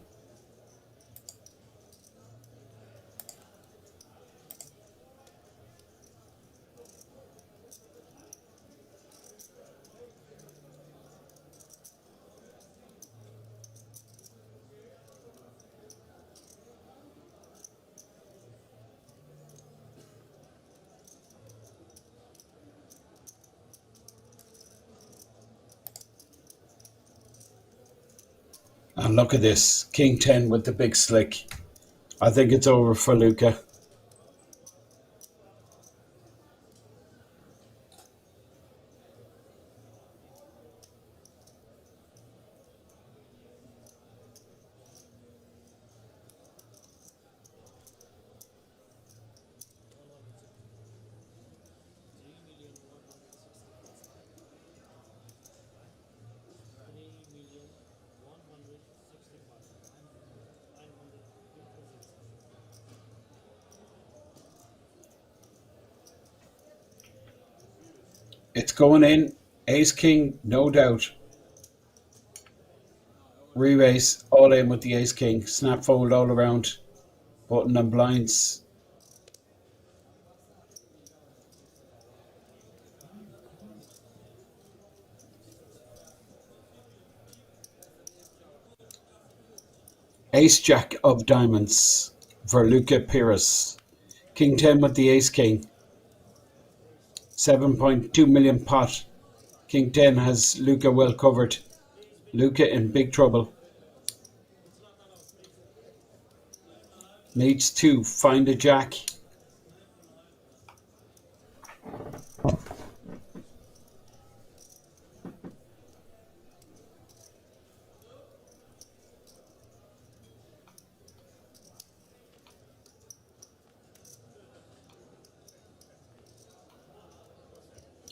And look at this, King 10 with the big slick. I think it's over for Luca. It's going in. Ace King, no doubt. Re-raise, all in with the Ace King. Snap fold all around. Button and blinds. Ace Jack of diamonds for Luca Pires. King 10 with the Ace King. 7.2 million pot. King 10 has Luca well covered. Luca in big trouble. Needs to find a jack.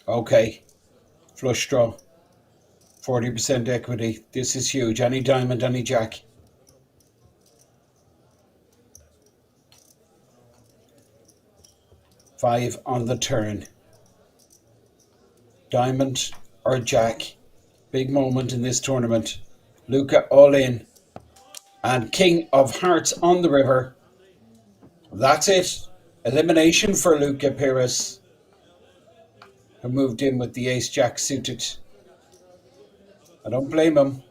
Okay, flush draw, 40% equity. This is huge. Any diamond, any jack. Five on the turn. Diamond or jack. Big moment in this tournament. Luca all in. And King of Hearts on the river. That's it. Elimination for Luca Pires, who moved in with the Ace Jack suited. I don't blame him.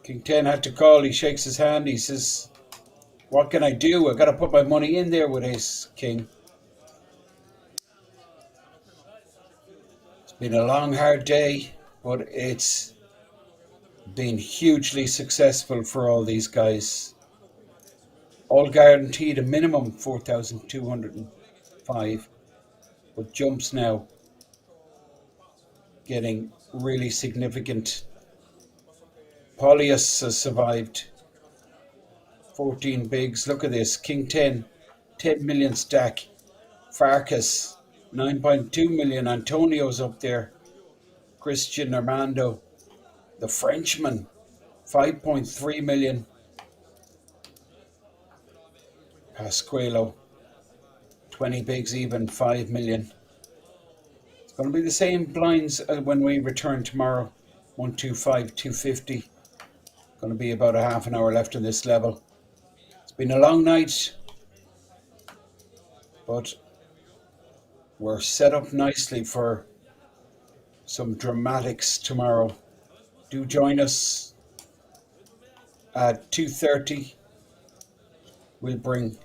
King 10 had to call. He shakes his hand. He says, what can I do? I got to put my money in there with Ace King. It's been a long, hard day, but it's been hugely successful for all these guys. All guaranteed a minimum 4,205, but jumps now getting really significant. Paulius has survived 14 bigs. Look at this. King 10, 10 million stack. Farkas, 9.2 million. Antonio's up there. Christian Armando, the Frenchman, 5.3 million. Pasqualo, 20 bigs even, 5 million. It's going to be the same blinds when we return tomorrow. 125, 250. Going to be about a half an hour left on this level. It's been a long night, but we're set up nicely for some dramatics tomorrow. Do join us at 2:30. We'll bring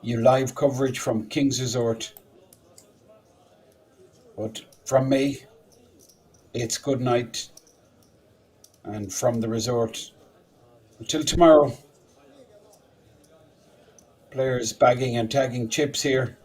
you live coverage from King's Resort. But from me, it's good night. And from the resort, until tomorrow, players bagging and tagging chips here.